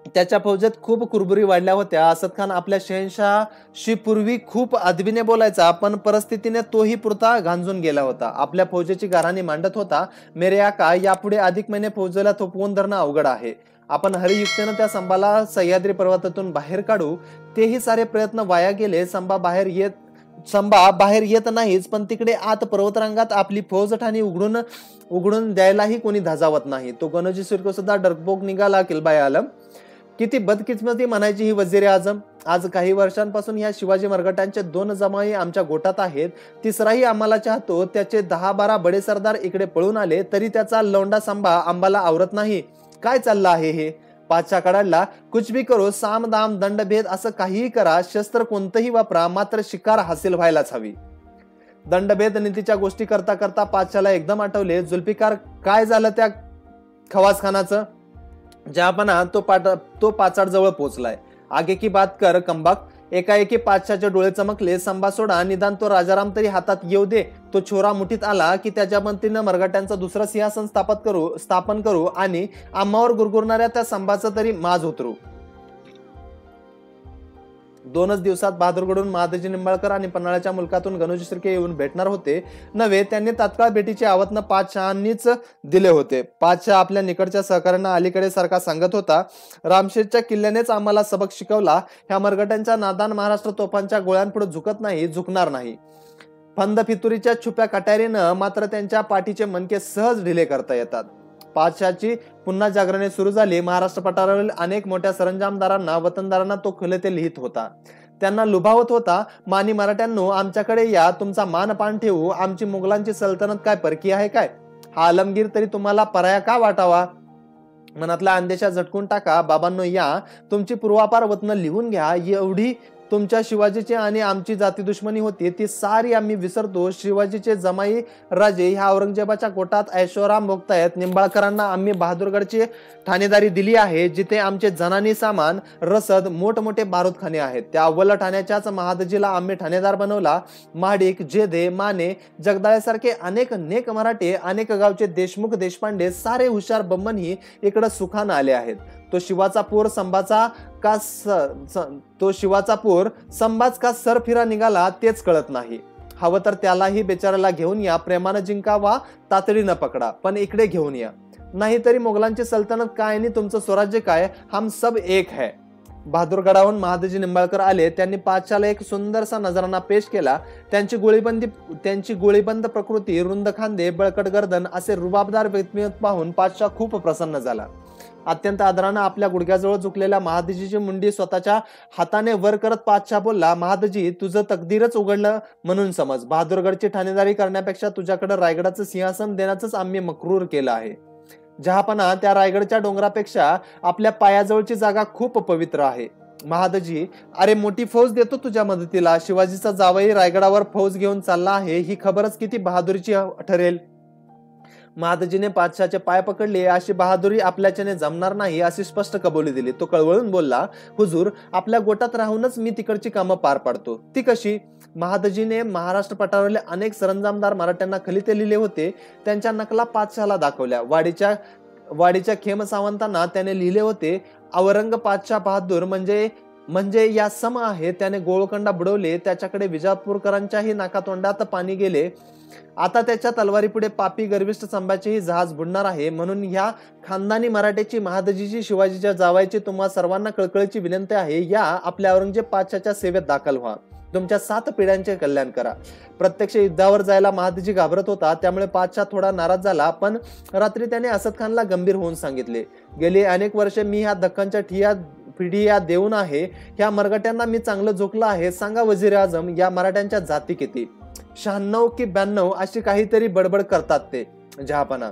त्याच्या फौजेत खूप कुरबुरी वाढल्या होत्या. असद खान आपल्या शहनशाहशी पूर्वी खूप अदबीने बोलायचा, पण परिस्थितीने तोही पुरता गांजून गेला होता. आपल्या फौजेची गाऱ्हाणी मांडत होता. मेरे आका, यापुढे अधिक महिने फौजेला थोपवून धरणं अवघड आहे. आपण हरियुक्तीनं त्या संभाला सह्याद्री पर्वतातून बाहेर काढू. तेही सारे प्रयत्न वाया गेले. संभा बाहेर येत नाहीच, पण तिकडे आत पर्वतरांगात आपली फौज ठाणी उघडून द्यायलाही कोणी धाजावत नाही. तो गणोजी सिर्को सुद्धा डरपोक निघाला. किलबाई आलम, किती बदकिस्मती म्हणायची ही वजीर आजम. आज काही वर्षांपासून या शिवाजी मरगटांचे 2 जमाई आमच्या गोटात आहेत. तिसराही आम्हाला चाहतो. त्याचे 10-12 बडे सरदार इकडे पळून आले, तरी त्याचा लोंडा संभा आंबाला आवरत नाही. काय चाललं आहे हे? पातशाह कडाडला. कुछ भी करो, साम दाम दंडभेद असं काहीही करा, शस्त्र कोणतंही वापरा, मात्र शिकार हासिल व्हायलाच हवी. दंडभेद नीतीच्या गोष्टी करता करता पातशाहला एकदम आठवले, जुल्फिकार काय झालं त्या खवास खानाचं? जहापना, तो पाचाड जवळ पोहोचलाय. आगे की बात कर कमबाक. एकाएकी पातशाहचे डोळे चमकले. संभा सोडा, निदान तो राजाराम तरी हातात येऊ दे. तो छोरा मुठीत आला की त्याच्या मदतीनं मरगट्यांचं दुसरं सिंहासन स्थापन करू आणि आम्हावर गुरगुरणाऱ्या त्या संभाचं तरी माज उतरू. 2च दिवसात बहादूरगडून महादजी निंबाळकर आणि पन्हाळ्याच्या मुलकातून गणोजी शिर्के येऊन भेटणार होते नव्हे. त्यांनी तात्काळ भेटीचे आवतन पातशहांनीच दिले होते. पातशाह आपल्या निकडच्या सहकाऱ्यांना अलीकडे सारखा सांगत होता, रामशेरच्या किल्ल्यानेच आम्हाला सबक शिकवला. ह्या मरगट्यांच्या नादान महाराष्ट्र तोफांच्या गोळ्यांपुढे झुकणार नाही. फंद फितुरीच्या छुप्या कटारीनं मात्र त्यांच्या पाठीचे मणके सहज ढिले करता येतात. पातशाहची पुन्हा जागरणे सुरू झाली. महाराष्ट्र पठारावरील अनेक मोठ्या सरंजामदारांना, वतनदारांना तो खलते लिहित होता. त्यांना लुभावत होता, मानी मराठ्यांनो, आमच्याकडे या, तुमचा मानपान ठेवू. आमची मुघलांची सल्तनत काय परकी आहे काय? हा आलमगीर तरी तुम्हाला पराया का वाटावा? मनातला अंदेशा झटकून टाका. बाबांनो, या, तुमची पूर्वापार वतन लिहून घ्या. तुमच्या शिवाजीची आणि आमची जाती दुश्मनी होती ती सारी आम्ही विसरतो. शिवाजीचे जमाई राजे ह्या औरंगजेबाच्या गोटात ऐशोआराम भोगतायत. निंबाळकरांना आम्ही बहादूरगडची ठाणेदारी दिली आहे, जिथे आमचे जनानी सामान, रसद, मोठमोठे बारूदखाने आहेत. त्या अव्वल ठाण्याच्याच महादजीला आम्ही ठाणेदार बनवला. महाडिक, जेधे, माने, जगदाळेसारखे अनेक नेक मराठे, अनेक गावचे देशमुख, देशपांडे, सारे हुशार बंबनही इकडे सुखानं आले आहेत. तो शिवाचा पूर संभाज का सरफिरा निघाला तेच कळत नाही. हवं तर त्यालाही बेचाराला घेऊन या, प्रेमानं जिंकावा, तातडीनं पकडा, पण इकडे घेऊन या. नाहीतरी मोगलांची सल्तनत काय आणि तुमचं स्वराज्य काय, हम सब एक है. बहादूरगडाहून महादजी निंबाळकर आले. त्यांनी पातशाला एक सुंदरसा नजराना पेश केला. त्यांची गोळीबंद प्रकृती, रुंद खांदे, बळकट गर्दन असे रुबाबदार व्यक्तिमत्व पाहून पातशा खूप प्रसन्न झाला. अत्यंत आदरानं आपल्या गुडघ्याजवळ झुकलेल्या महादजीची मुंडी स्वतःच्या हाताने वर करत पातशा बोलला, महादजी, तुझं तकदीरच उघडलं म्हणून समज. बहादूरगडची ठाणेदारी करण्यापेक्षा तुझ्याकडे रायगडाचं सिंहासन देण्याचंच आम्ही मक्रूर केलं आहे. जहापना, त्या रायगडच्या डोंगरापेक्षा आपल्या पायाजवळची जागा खूप पवित्र आहे. महादजी, अरे मोठी फौज देतो तुझ्या मदतीला. शिवाजीचा जावई रायगडावर फौज घेऊन चालला आहे, ही खबरच किती बहादुरीची ठरेल. महादजीने पातशाचे पाय पकडले. अशी बहादुरी आपल्याच्याने जमणार नाही अशी स्पष्ट कबुली दिली. तो कळवळून बोलला, हुजूर, आपल्या गोटात राहूनच मी तिकडची कामं पार पाडतो. ती कशी? महादजीने महाराष्ट्र पठारावरले अनेक सरंजामदार मराठ्यांना खलिते लिहिले होते. त्यांच्या नकला पातशाला दाखवल्या. वाडीच्या खेम सावंतांना त्याने लिहिले होते. औरंग पातशाह बहादूर म्हणजे या सम आहे. त्याने गोळकोंडा बुडवले. त्याच्याकडे विजापूरकरांच्याही नाकातोंडात पाणी गेले. आता त्याच्या तलवारीपुढे पापी गर्विष्ठ संभाचेही जहाज बुडणार आहे. म्हणून ह्या खानदानी मराठ्याची, महादजीची, शिवाजीच्या जावायची तुम्हा सर्वांना कळकळीची विनंती आहे. या आपल्या औरंगजेब पातशाच्या सेवेत दाखल व्हा. तुमच्या 7 पिढ्यांचे कल्याण करा. प्रत्यक्ष युद्धावर जायला महादजी घाबरत होता, त्यामुळे पातशाह थोडा नाराज झाला. पण रात्री त्याने असद खानला गंभीर होऊन सांगितले, गेली अनेक वर्षे मी ह्या दख्खनच्या पिढी देऊन आहे. ह्या मराठ्यांना मी चांगलं झोकलं आहे. सांगा वजीर आझम, या मराठ्यांच्या जाती किती? 96 की 92 अशी काहीतरी बडबड करतात ते. जहापना,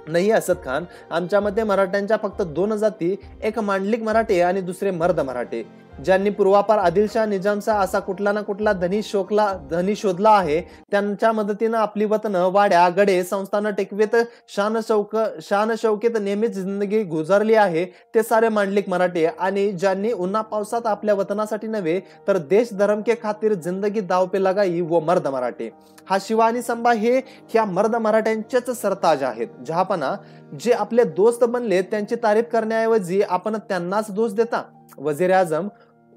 नाही असद खान, आमच्यामध्ये मराठ्यांच्या फक्त 2 जाती, एक मांडलिक मराठे आणि दुसरे मर्द मराठे. ज्यांनी पूर्वापार आदिलशाह, निजामशाह असा कुठला ना कुठला धनी शोधला आहे, त्यांच्या मदतीनं आपली वतनं, वाड्या, गडे, संस्थानं टेकवीत शान शौकेत नेहमीच जिंदगी गुजारली आहे, ते सारे मांडलिक मराठे. आणि ज्यांनी उन्हा पावसात आपल्या वतनासाठी नव्हे तर देश धर्म के खातीर जिंदगी दाव पे लगाई, वो मर्द मराठे. हा शिवा आणि संभा हे ह्या मर्द मराठ्यांचेच सरताज आहेत. जहापना, जे आपले दोस्त बनले त्यांची तारीफ करण्याऐवजी आपण त्यांनाच दोष देता.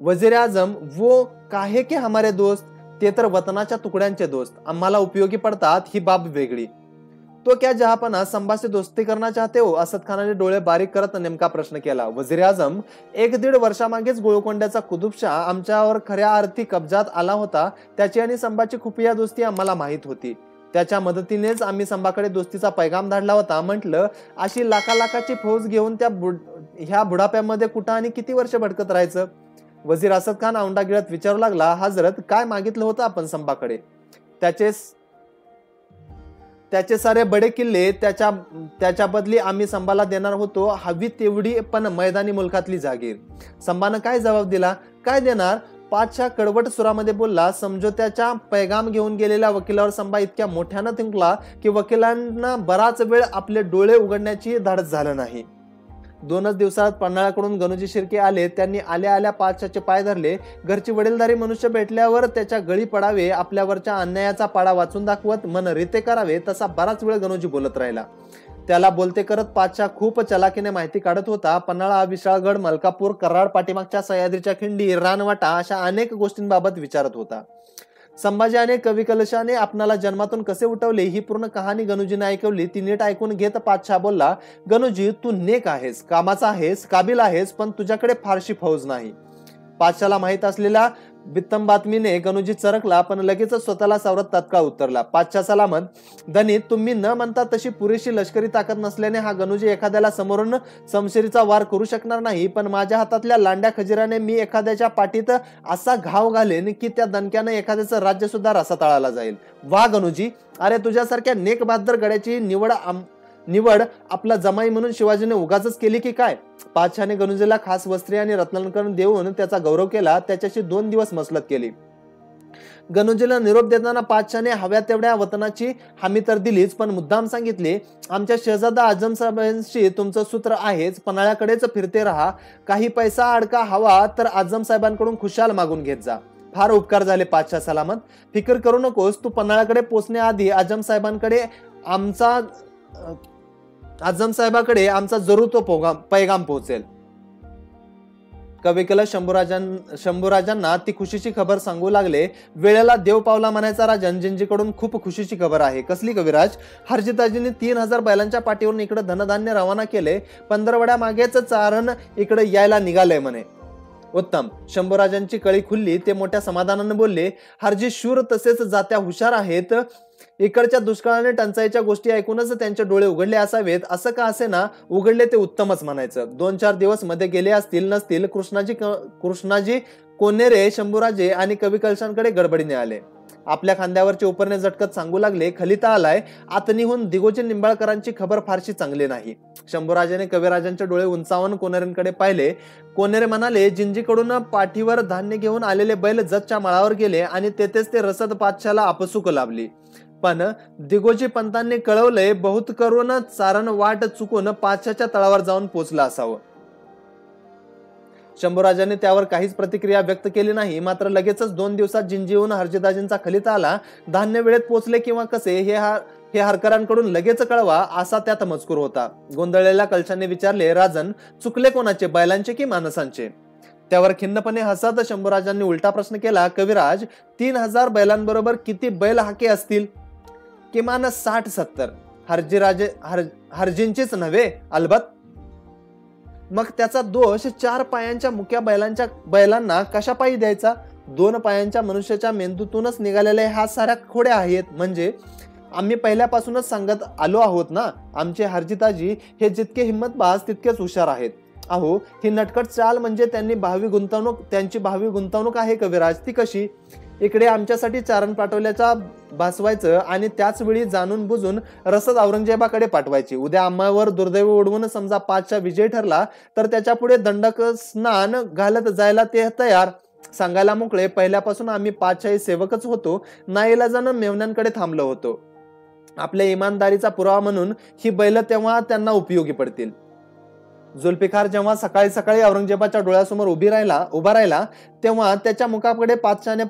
वजीर आजम वो काहे के हमारे दोस्त? ते तर वतनाच्या तुकड्यांचे दोस्त, आम्हाला उपयोगी पडतात, ही बाब वेगळी. तो क्या जहापना संभाशी दोस्ती करना चाहते हो? असद खानाने डोळे बारीक करत नेमका प्रश्न केला. वजीर आझम, 1-1.5 वर्षामागेच गोळकोंड्याचा कुतुबशाह आमच्यावर खऱ्या अर्थी कब्जात आला होता. त्याची आणि संभाची खुफिया दोस्ती आम्हाला माहित होती. त्याच्या मदतीनेच आम्ही संभाकडे दोस्तीचा पैगाम धाडला होता. म्हटलं, अशी लाखाची फौज घेऊन ह्या बुढाप्यामध्ये कुठं आणि किती वर्ष भटकत राहायचं? वजीर असद खान औंढा गिळत विचारू लागला, हजरत, काय मागितलं होतं आपण संभाकडे? त्याचे सारे बडे किल्ले, त्याच्या बदली आम्ही संभाला देणार होतो हवी तेवढी पण मैदानी मुलकातली जागीर. संभानं काय जबाब दिला? काय देणार? पातशाह कडवट सुरामध्ये बोलला. समझोत्याचा पैगाम घेऊन गेलेल्या वकिलावर संभा इतक्या मोठ्यानं थुंकला की वकिलांना बराच वेळ आपले डोळे उघडण्याची धाडस झालं नाही. 2च दिवसात पन्हाळ्याकडून गणूजी शिर्के आले. त्यांनी आल्या पातशाचे पाय धरले. घरची वडीलधारी मनुष्य भेटल्यावर त्याच्या गळी पडावे, आपल्यावरच्या अन्यायाचा पाडा वाचून दाखवत मन रिते करावे, तसा बराच वेळ गणूजी बोलत राहिला. त्याला बोलते करत पातशाह खूप चलाकीने माहिती काढत होता. पन्हाळा, विशाळगड, मलकापूर, कराड, पाठीमागच्या सह्याद्रीच्या खिंडी, रानवाटा अशा अनेक गोष्टींबाबत विचारत होता. संभाजीने कवी कलशाने आपणाला जन्मातून कसे उठवले ही पूर्ण कहाणी गणूजीने ऐकवली. ती नीट ऐकून घेत पातशाह बोलला, गणूजी, तू नेक आहेस, कामाचा आहेस, काबिल आहेस, पण तुझ्याकडे फारशी फौज नाही. पातशाहला माहित असलेल्या बित्तम बातमीने गणूजी चरकला, पण लगेच स्वतःला सावरत तात्काळ उत्तरला. पातशाह सलामत. धनी, तुम्ही न म्हणता तशी पुरेशी लष्करी ताकद नसल्याने हा गणूजी एखाद्याला समोरून समशेरीचा वार करू शकणार नाही, पण माझ्या हातातल्या लांड्या खजिराने मी एखाद्याच्या पाठीत असा घाव घालेन की त्या दणक्यानं एखाद्याचं राज्य सुद्धा रसातळाला जाईल. वा गणूजी, अरे तुझ्यासारख्या नेक बहादर गड्याची निवड निवड आपला जमाई म्हणून शिवाजीने उगाचच केली की काय? पातशाने गणुजीला खास वस्त्रे आणि रत्नालंकरण देऊन त्याचा गौरव केला, त्याच्याशी 2 दिवस मसलत केली. गणुजीला निरोप देताना पातशाने हव्या तेवढ्या वतनाची हमी तर दिलीच, पण मुद्दाम सांगितले, आमच्या शहजादा आजम साहेबांशी तुमचं सूत्र आहेच, पन्हाळ्याकडेच फिरते राहा, काही पैसा अडका हवा तर आजम साहेबांकडून खुशाल मागून घेत जा. फार उपकार झाले पातशा सलामत, फिकर करू नकोस, तू पन्हाळ्याकडे पोचण्याआधी आजम साहेबांकडे आमचा जरूर तो पैगाम पोहोचेल. कविकला शंभूराजांना ती खुशीची खबर सांगू लागले. वेळेला देव पावला म्हणायचा राजन, जिंजीकडून खूप खुशीची खबर आहे. कसली कविराज? हरजिताजींनी 3000 बैलांच्या पाठीवरून इकडे धनधान्य रवाना केले, 15 मागेच चारण इकडे यायला निघालंय म्हणे. उत्तम. शंभूराजांची कळी खुलली, ते मोठ्या समाधानाने बोलले, हरजी शूर तसेच जात्या हुशार आहेत. इकडच्या दुष्काळाने टंचाईच्या गोष्टी ऐकूनच त्यांचे डोळे उघडले असावेत. असं का असे ना, उघडले ते उत्तमच म्हणायचं. 2-4 दिवस मध्ये गेले असतील नसतील, कृष्णाजी कोनेरे शंभूराजे आणि कवी कलशांकडे गडबडीने आले. आपल्या खांद्यावरचे उपरणे झटकत सांगू लागले, खलिता आलाय. आतनीहून दिगोजी निंबाळकरांची खबर फारशी चांगली नाही. शंभूराजाने कविराजांचे डोळे उंचावून कोनेरेंकडे पाहिले. कोनेरे म्हणाले, जिंजीकडून पाठीवर धान्य घेऊन आलेले बैल जतच्या माळावर गेले आणि तेथेच ते रसद पातशाला आपसूक लाभली. पण दिगोजी पंतांनी कळवलंय, बहुत करून चारण वाट चुकून पातशाच्या तळावर जाऊन पोचला असावं. शंभूराजांनी त्यावर काहीच प्रतिक्रिया व्यक्त केली नाही. मात्र लगेचच 2 दिवसात जिंजीहून हरजिताजींचा खलिता आला. धान्य वेळेत पोचले किंवा कसे हे हरकरांकडून लगेच कळवा, असा त्यात मजकूर होता. गोंधळलेल्या कलशाने विचारले, राजन, चुकले कोणाचे, बैलांचे की माणसांचे? त्यावर खिन्नपणे हसत शंभूराजांनी उलटा प्रश्न केला, कविराज, 3000 बैलांबरोबर किती बैल हाके असतील? किमान 60-70. हरजींचीच नव्हे, अलबत. मग त्याचा दोष 4 पायांच्या मुक्या बैलांना कशा पायी द्यायचा? 2 पायांच्या मनुष्याच्या मेंदूतूनच निघालेल्या ह्या साऱ्या खोड्या आहेत. म्हणजे आम्ही पहिल्यापासूनच सांगत आलो आहोत ना, आमचे हरजिताजी हे जितके हिम्मतबाज तितकेच हुशार आहेत. अहो, ही नटखट चाल म्हणजे त्यांची भावी गुंतवणूक आहे कविराज. ती कशी? इकडे आमच्यासाठी चारण पाठवल्याचा भासवायचं आणि त्याच वेळी जाणून बुजून रसद औरंगजेबाकडे पाठवायची. उद्या आम्हावर दुर्दैव ओढवून समजा पाचचा विजय ठरला तर त्याच्या पुढे दंडक स्नान घालत जायला ते तयार. सांगायला मोकळे, पहिल्यापासून आम्ही पाचशाही सेवकच होतो, नाईलाजानं मेव्हण्यांकडे थांबलो होतो. आपल्या इमानदारीचा पुरावा म्हणून ही बैल तेव्हा त्यांना उपयोगी पडतील. जुल्फिकार जेव्हा सकाळी सकाळी औरंगजेबाच्या डोळ्यासमोर उभा राहिला तेव्हा त्याच्या मुखाकडे पातशाने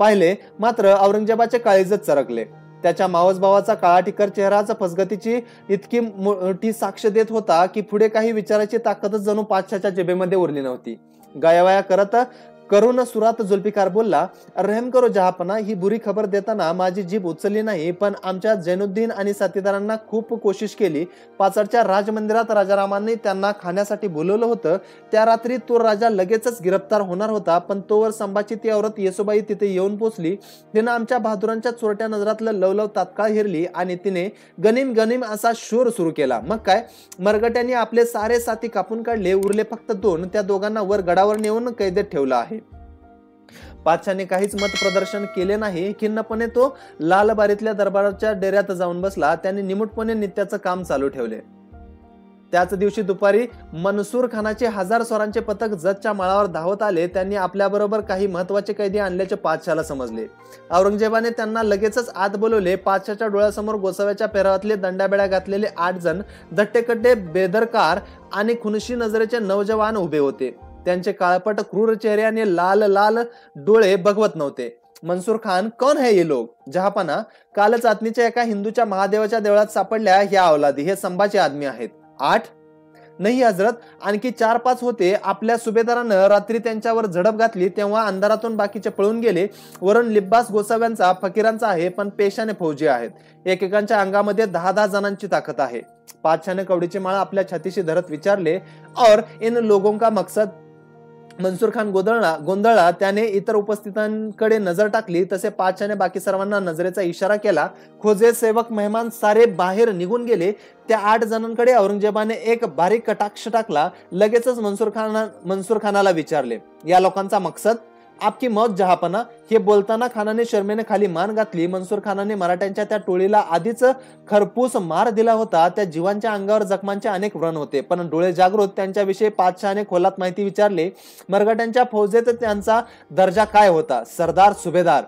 पाहिले, मात्र औरंगजेबाचे काळीजच चरकले. त्याच्या मावस भावाचा काळा टिकर चेहराचा फसगतीची इतकी मोठी साक्ष देत होता की पुढे काही विचाराची ताकदच जणू पातशाच्या जिभेमध्ये उरली नव्हती. गायावाया करून सुरात जुल्फिकार बोलला, रहम करो जहापना, ही बुरी खबर देताना माझी जीभ उचलली नाही, पण आमच्या जैनुद्दीन आणि साथीदारांना खूप कोशिश केली. पाचडच्या राजमंदिरात राजारामांनी त्यांना खाण्यासाठी बोलवलं होतं. त्या रात्री तो राजा लगेचच गिरफ्तार होणार होता, पण तोवर संभाची ती औरत येसुबाई तिथे येऊन पोचली. तिनं आमच्या बहादुरांच्या चोरट्या नजरातलं लवलव तात्काळ हिरली आणि तिने गनिम गनिम असा शोर सुरू केला. मग काय, मरगट्यांनी आपले सारे साथी कापून काढले, उरले फक्त 2. त्या दोघांना वर गडावर नेऊन कैदेत ठेवलं आहे. पातशाने काहीच मत प्रदर्शन केले नाही. खिन्नपणे तो लालबारीतल्या दरबाराच्या डेऱ्यात जाऊन बसला. त्यांनी निमूटपणे नित्याचं काम चालू ठेवले. त्याच दिवशी दुपारी मनसूर खानाचे 1000 स्वारांचे पथक जतच्या माळावर धावत आले. त्यांनी आपल्याबरोबर काही महत्वाचे कैदी आणल्याचे पातशाला समजले. औरंगजेबाने त्यांना लगेचच आत बोलवले. पातशाच्या डोळ्यासमोर गोसाव्याच्या पेहरावातले दंडाबेड्या घातलेले 8 जण धट्टेकड्डे, बेदरकार आणि खुनशी नजरेचे नौजवान उभे होते. त्यांचे काळपट क्रूर चेहरे आणि लाल लाल डोळे बघवत नव्हते. मनसूर खान, कौन है ये लोग? जहापना, कालच आत्मीच्या एका हिंदूच्या महादेवाच्या देवळात सापडल्या ह्या अवलादी, हे संभाचे आदमी आहेत. 8? नाही हजरत, आणखी 4-5 होते. आपल्या सुभेदारानं रात्री त्यांच्यावर झडप घातली तेव्हा अंधारातून बाकीचे पळून गेले. वरून लिब्बास गोसाव्यांचा, फकीरांचा आहे, पण पेशाने फौजी आहेत. एकेकांच्या अंगामध्ये 10-10 जणांची ताकद आहे. पातशाने कवडीची माळ आपल्या छातीशी धरत विचारले, और इन लोगों का मकसद? मनसूर खान गोंधळला. त्याने इतर उपस्थितांकडे नजर टाकली, तसे पातशाने बाकी सर्वांना नजरेचा इशारा केला. खोजे, सेवक, मेहमान सारे बाहेर निघून गेले. त्या 8 जणांकडे औरंगजेबाने एक बारीक कटाक्ष टाकला. लगेचच मनसूर खानाला विचारले, या लोकांचा मकसद? आपकी मौत जहापना. हे बोलताना खानाने शर्मेने खाली मान घातली. मनसूर खानाने मराठ्यांच्या त्या टोळीला आधीच खरपूस मार दिला होता. त्या जीवांच्या अंगावर जखमांचे अनेक व्रण होते, पण डोळे जागृत त्यांच्याविषयी पातशाहाने खोलात माहिती विचारली. मराठ्यांच्या फौजेत त्यांचा दर्जा काय होता? सरदार, सुभेदार?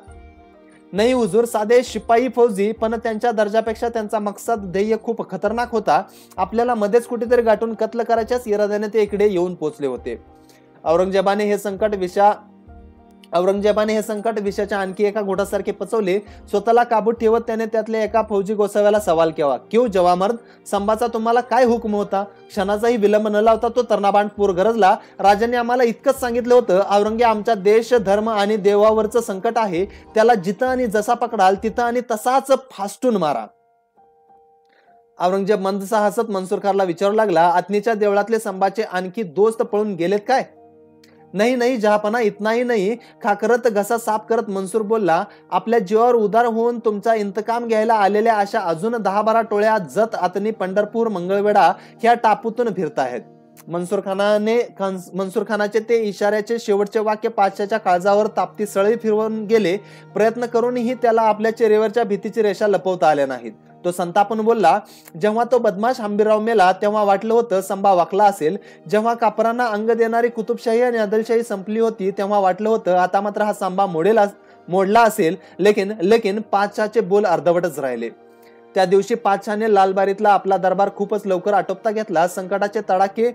नाही हुजूर, साधे शिपाई फौजी, पण त्यांच्या दर्जापेक्षा त्यांचा मकसद, ध्येय खूप खतरनाक होता. आपल्याला मध्येच कुठेतरी गाठून कत्ल करायच्याच इराद्याने ते इकडे येऊन पोहोचले होते. औरंगजेबाने हे संकट विषाच्या आणखी एका घोटासारखे पचवले. स्वतःला काबूत ठेवत त्याने त्यातल्या एका फौजी गोसाव्याला सवाल केला. क्यू जवामर्द, संभाचा तुम्हाला काय हुकम होता? क्षणाचाही विलंब न लावता तो तर्णाबाण पूर गरजला. राजांनी आम्हाला इतकंच सांगितलं होतं, औरंगे, आमच्या देश, धर्म आणि देवावरचं संकट आहे. त्याला जिथं आणि जसा पकडाल तिथं आणि तसाच फासटून मारा. औरंगजेब मंदसा हसत मनसूर खानला विचारू लागला, अतनीच्या देवळातले संभाचे आणखी दोस्त पळून गेलेत काय? नाही नाही जहापना, इतनाही नाही. खाकरत घसा साफ करत मनसूर बोलला, आपल्या जीवावर उदार होऊन तुमचा इंतकाम घ्यायला आलेल्या अशा अजून 10-12 टोळ्या जत, अतनी, पंढरपूर, मंगळवेढा ह्या टापूतून फिरताहेत. मनसूर खानाचे ते इशाऱ्याचे शेवटचे वाक्य पातशाच्या काळजावर तापती सळई फिरवून गेले. प्रयत्न करूनही त्याला आपल्या चेहऱ्यावरच्या भीतीची रेषा लपवता आल्या नाहीत. तो संतापून बोलला, जेव्हा तो बदमाश हंबीरराव मेला तेव्हा वाटलं होतं संभा वाकला असेल. जेव्हा कापरांना अंग देणारी कुतुबशाही आणि आदिलशाही संपली होती तेव्हा वाटलं होतं आता मात्र हा संभा मोडला असेल. लेकिन पातशाचे बोल अर्धवटच राहिले. त्या दिवशी पातशाने लालबारीतला आपला दरबार खूपच लवकर आटोपता घेतला. संकटाचे तडाखे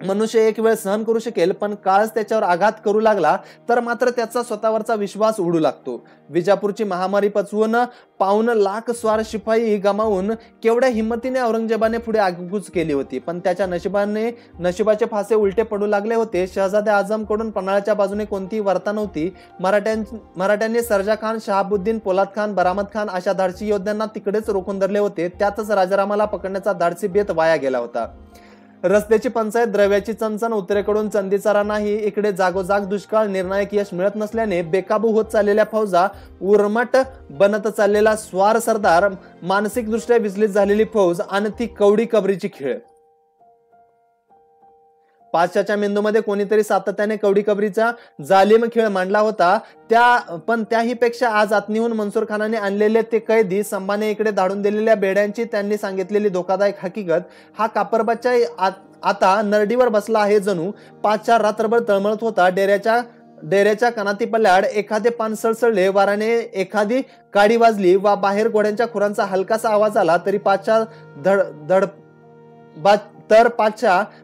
मनुष्य एक वेळ सहन करू शकेल, पण काळच त्याच्यावर आघात करू लागला तर मात्र त्याचा स्वतःवरचा विश्वास उडू लागतो. विजापूरची महामारी पचवून 1.25 लाख स्वार शिपाई गमावून केवढ्या हिंमतीने औरंगजेबाने पुढे आगेकूच केली होती, पण त्याच्या नशिबाचे फासे उलटे पडू लागले होते. शहजादे आझम कडून पन्हाळ्याच्या बाजूने कोणतीही वार्ता नव्हती. मराठ्यांनी सरजा खान, शहाबुद्दीन, पोलाद खान, बरामद खान अशा धाडसी योद्ध्यांना तिकडेच रोखून धरले होते. त्यातच राजारामाला पकडण्याचा धाडसी बेत वाया गेला होता. रस्त्याची पंचायत, द्रव्याची चणचण, उत्तरेकडून चंदीचारा नाही. इकडे जागोजाग दुष्काळ, निर्णायक यश मिळत नसल्याने बेकाबू होत चाललेल्या फौजा, उर्मट बनत चाललेला स्वार सरदार, मानसिक दृष्ट्या विचलित झालेली फौज आणि ती कवडी कबरीची खेळ. पातशाच्या मेंदूमध्ये कोणीतरी सातत्याने कवडी कबरीचा जालिम खेळ मांडला होता. पण त्याही पेक्षा आज आतनीहून मनसूर खानाने आणलेले ते कैदी, संभाने इकडे धाडून दिलेल्या बेड्यांची त्यांनी सांगितलेली धोकादायक हकीकत, हा कापरबच्चा आता नरडीवर बसला आहे जणू. पातशा रात्रभर तळमळत होता. डेऱ्याच्या कनाती पल्याड एखादे पान सळसळले, वाराने एखादी काडी वाजली वा बाहेर घोड्यांच्या खुरांचा हलकासा आवाज आला तरी पातशा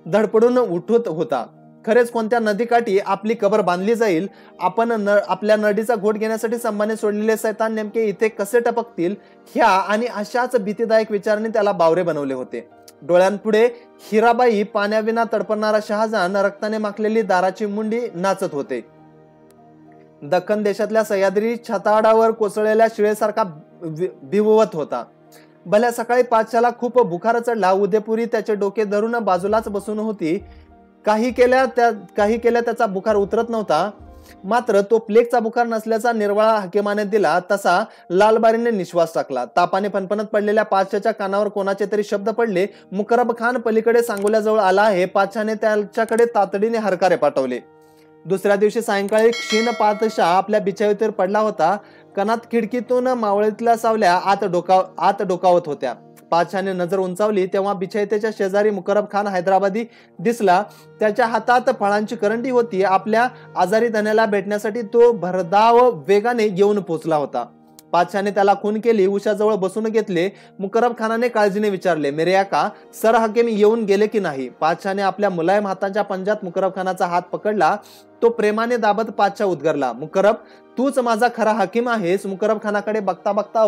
धडपडून उठत होता. खरेच कोणत्या नदीकाठी आपली कबर बांधली जाईल? आपण आपल्या नडीचा घोट घेण्यासाठी संभाने सोडलेले सैतान नेमके इथे कसे टपकतील? ह्या आणि अशाच भीतीदायक विचारांनी त्याला बावरे बनवले होते. डोळ्यांपुढे हिराबाई, पाण्याविना तडपणारा शहाजहान, रक्ताने माखलेली दाराची मुंडी नाचत होते. दख्खन देशातल्या सह्याद्री छताडावर कोसळलेल्या शिळेसारखा भिवत होता. भल्या सकाळी पातशाला खूप बुखार चढला. उदयपुरी त्याचे डोके धरून बाजूलाच बसून होती. काही केल्या त्याचा बुखार उतरत नव्हता. मात्र तो प्लेगचा बुखार नसल्याचा निर्वाळा हकीमाने दिला तसा लालबारीने निश्वास टाकला. तापाने फणफणत पडलेल्या पातशाच्या कानावर कोणाचे तरी शब्द पडले. मुकरब खान पलीकडे सांगोल्याजवळ आला आहे. पातशाने त्याच्याकडे तातडीने हरकारे पाठवले. दुसऱ्या दिवशी सायंकाळी क्षीण पातशाह आपल्या बिछाईवर पडला होता. कणात खिडकीतून मावळीतल्या सावल्या आत डोकावत होत्या. पातशाने नजर उंचावली तेव्हा बिछाईतेच्या शेजारी मुकरब खान हैदराबादी दिसला. त्याच्या हातात फळांची करंडी होती. आपल्या आजारी धन्याला भेटण्यासाठी तो भरधाव वेगाने येऊन पोहोचला होता. पातशाने त्याला खून केली. उशाजवळ बसून घेतले. मुकरब खानाने काळजीने विचारले, मेरे आका, सर हकीम येऊन गेले की नाही? पातशाने आपल्या मुलायम हाताच्या पंजात मुकरब खानाचा हात पकडला. तो प्रेमाने दाबत पातशा उद्गारला, मुकरब, तूच माझा खरा हकीम आहेस. मुकरब खानाकडे बघता बघता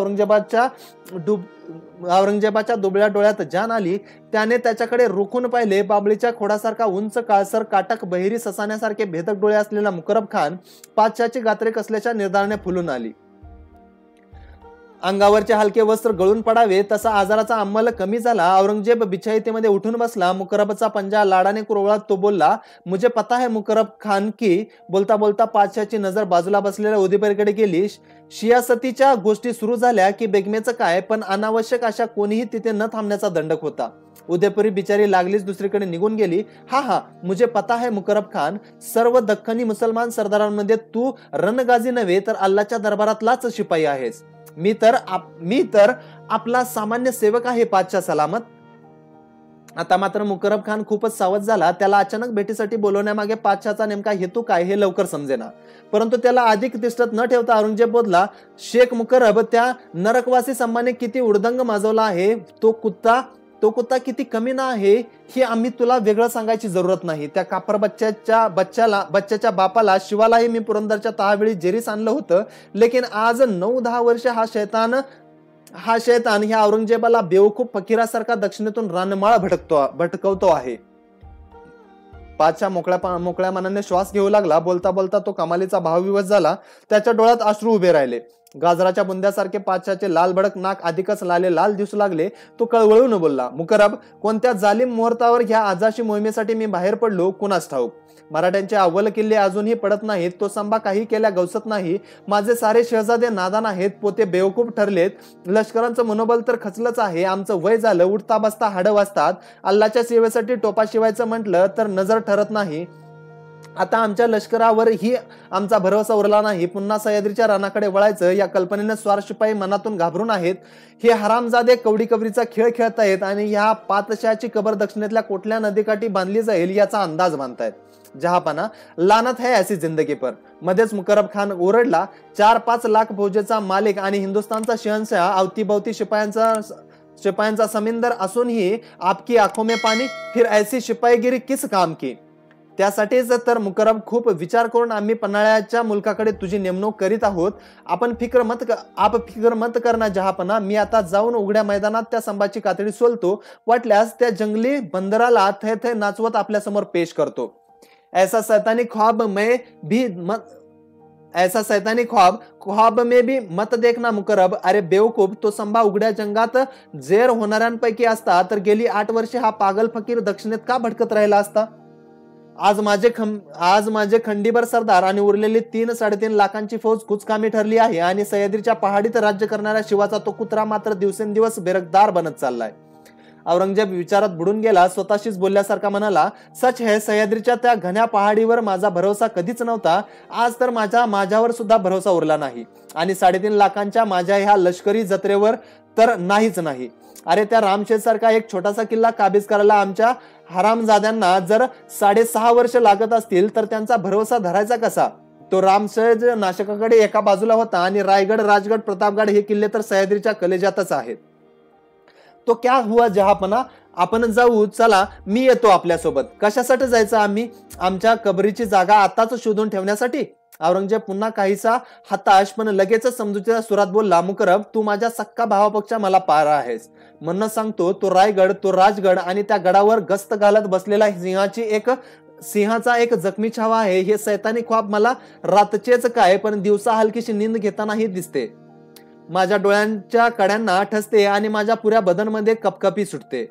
औरंगजेबाच्या दुबळ्या डोळ्यात जान आली. त्याने त्याच्याकडे रोखून पाहिले. बाबळीच्या खोडासारखा उंच, काळसर, काटक, बहिरी ससाण्यासारखे भेदक डोळे असलेला मुकरब खान पातशाची गात्रे कसल्याच्या निर्धाराने फुलून आली. अंगावरचे हलके वस्त्र गळून पडावे तसा आजाराचा अंमल कमी झाला. औरंगजेब बिछाईतीमध्ये उठून बसला. मुकरबचा पंजा लाडाने कुरवळत तो बोलला, मुझे पता है मुकरब खान की. बोलता बोलता पातशाची नजर बाजूला बसलेल्या उदयपरीकडे गेली. शियासतीच्या गोष्टी सुरू झाल्या की बेगमेचं काय, पण अनावश्यक अशा कोणीही तिथे न थांबण्याचा दंडक होता. उदयपुरी बिचारी लागलीच दुसरीकडे निघून गेली. हा मुझे पता है मुकरब खान, सर्व दख्खनी मुसलमान सरदारांमध्ये तू रणगाजी नव्हे तर अल्लाच्या दरबारातलाच शिपाई आहेस. मी तर आपला सामान्य सेवक आहे पातशा सलामत. आता मात्र मुकरब खान खूपच सावध झाला. त्याला अचानक भेटीसाठी बोलवण्यामागे पातशाचा नेमका हेतू काय हे लवकर समजेना. परंतु त्याला अधिक तिष्ठत न ठेवता औरंगजेब बोलला, शेख मुकरब, त्या नरकवासी सम्माने किती उडदंग माजवला आहे. तो कुत्ता किती कमी ना आहे हे आम्ही तुला वेगळं सांगायची जरूरत नाही. त्या कापर बच्च्याच्या बापाला शिवालाही मी पुरंदरच्या तहावेळी जेरीस आणलं होतं. लेकिन आज 9-10 वर्ष हा शैतान ह्या औरंगजेबाला बेवकूफ फकीरासारखा दक्षिणेतून रानमाळ भटकवतो आहे. पातशा मोकळ्या मनाने श्वास घेऊ लागला. बोलता बोलता तो कमालीचा भावविवश झाला. त्याच्या डोळ्यात अश्रू उभे राहिले. गाजराच्या बुंद्यासारखे पातशाचे लाल भडक नाक अधिकच लाल दिसू लागले. तो कळवळून बोलला, मुकरब, कोणत्या जालिम मुहूर्तावर ह्या आजाशी मोहिमेसाठी मी बाहेर पडलो कुणास ठाऊक. मराठ्यांचे अव्वल किल्ले अजूनही पडत नाहीत. तो संबा काही केल्या गवसत नाही. माझे सारे शहजादे नादान आहेत. पोते बेवकूफ ठरलेत. लष्करांचं मनोबल तर खचलंच आहे. आमचं वय झालं. उठता बसता हाडं वाजतात. अल्लाच्या सेवेसाठी टोपा शिवायचं म्हटलं तर नजर ठरत नाही. आता आमच्या लष्करावरही आमचा भरोसा उरला नाही. पुन्हा सह्याद्रीच्या रानाकडे वळायचं या कल्पनेने स्वार शिपाई मनातून घाबरून आहेत. हे हरामजादे कवडीकबरीचा खेळ खेळतायत आणि ह्या पातशाची कबर दक्षिणेतल्या कुठल्या नदीकाठी बांधली जाईल याचा अंदाज बांधतायत. जहापना, लानत है ऐसी जिंदगी पर. मध्येच मुकरब खान ओरडला, 4-5 लाख फौजेचा मालिक आणि हिंदुस्थानचा शहनशाह, अवतीभवती शिपायांचा समिंदर असूनही आपकी आंखों में पाणी, फिर ऐसी शिपाईगिरी किस काम की. त्यासाठीच तर मुकरब खूप विचार करून आम्ही पन्हाळ्याच्या मुलकाकडे तुझी नेमणूक करीत आहोत. आप फिक्र मत करना जहापना. मी आता जाऊन उघड्या मैदानात त्या संभाची कातडी सोलतो. वाटल्यास त्या जंगली बंदराला थे नाचवत आपल्या समोर पेश करतो. ऐसा सैतानी ख्वाब में भी मत देखना मुकरब. अरे बेवकूफ, तो संभा उघड्या जंगात जेर होणाऱ्यांपैकी असता तर गेली 8 वर्षे हा पागल फकीर दक्षिणेत का भटकत राहिला असता. आज माझे खंडीभर सरदार आणि उरलेली 3-3.5 लाखांची फौज कुचकामी ठरली आहे आणि सह्याद्रीच्या पहाडीत राज्य करणाऱ्या शिवाचा तो कुत्रा मात्र दिवसेंदिवस बेरकदार बनत चाललाय. औरंगजेब विचारात बुडून गेला. स्वतःशीच बोलल्यासारखा म्हणाला, सच है, सह्याद्रीच्या त्या घन्या पहाडीवर माझा भरोसा कधीच नव्हता. आज तर माझ्यावर सुद्धा भरोसा उरला नाही आणि 3.5 लाखांच्या माझ्या ह्या लष्करी जत्रेवर तर नाहीच नाही. अरे त्या रामशेठ सारखा एक छोटासा किल्ला काबीज करायला आमच्या हरामजाद्यांना जर 6.5 वर्ष लागत असतील तर त्यांचा भरोसा धरायचा कसा. तो रामशेठ नाशकाकडे एका बाजूला होता आणि रायगड, राजगड, प्रतापगड हे किल्ले तर सह्याद्रीच्या कलेजातच आहेत. तो क्या हुआ जहापना, आपण जाऊ, चला, मी येतो आपल्यासोबत. कशासाठी जायचं आम्ही? आमच्या कबरीची जागा आताच शोधून ठेवण्यासाठी. औरंगजेब पुन्हा काहीसा हताश पण लगेचच समजुतीच्या सुरात बोलला, मुकरब, तू माझ्या सक्का भावापेक्षा मला पार आहेस. म्हणून सांगतो, तो रायगड, तो राजगड आणि त्या गडावर गस्त घालत बसलेला सिंहाचा एक जखमी छावा आहे. हे सैतानी ख्वाब मला रातचेच काय पण दिवसा हलकीशी नींद घेतानाही दिसते. माझ्या डोळ्यांच्या कड्यांना ठसते आणि माझ्या पुऱ्या बदनमध्ये कपकपी सुटते.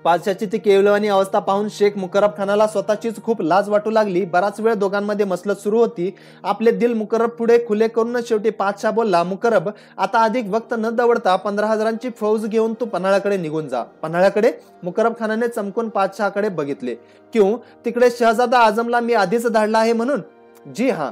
पातशाची ती केवलवानी अवस्था पाहून शेख मुकरब खानाला स्वतःचीच खूप लाज वाटू लागली. बराच वेळ दोघांमध्ये मसलत सुरू होती. आपले दिल मुकरब पुढे खुले करून शेवटी पातशा बोलला, मुकरब, आता अधिक वक्त न दवडता 15,000ची फौज घेऊन तू पन्हाळ्याकडे निघून जा. पन्हाळ्याकडे? मुकरब खानाने चमकून पातशाकडे बघितले. क्यों? तिकडे शहजादा आजमला मी आधीच धाडला आहे म्हणून? जी हा.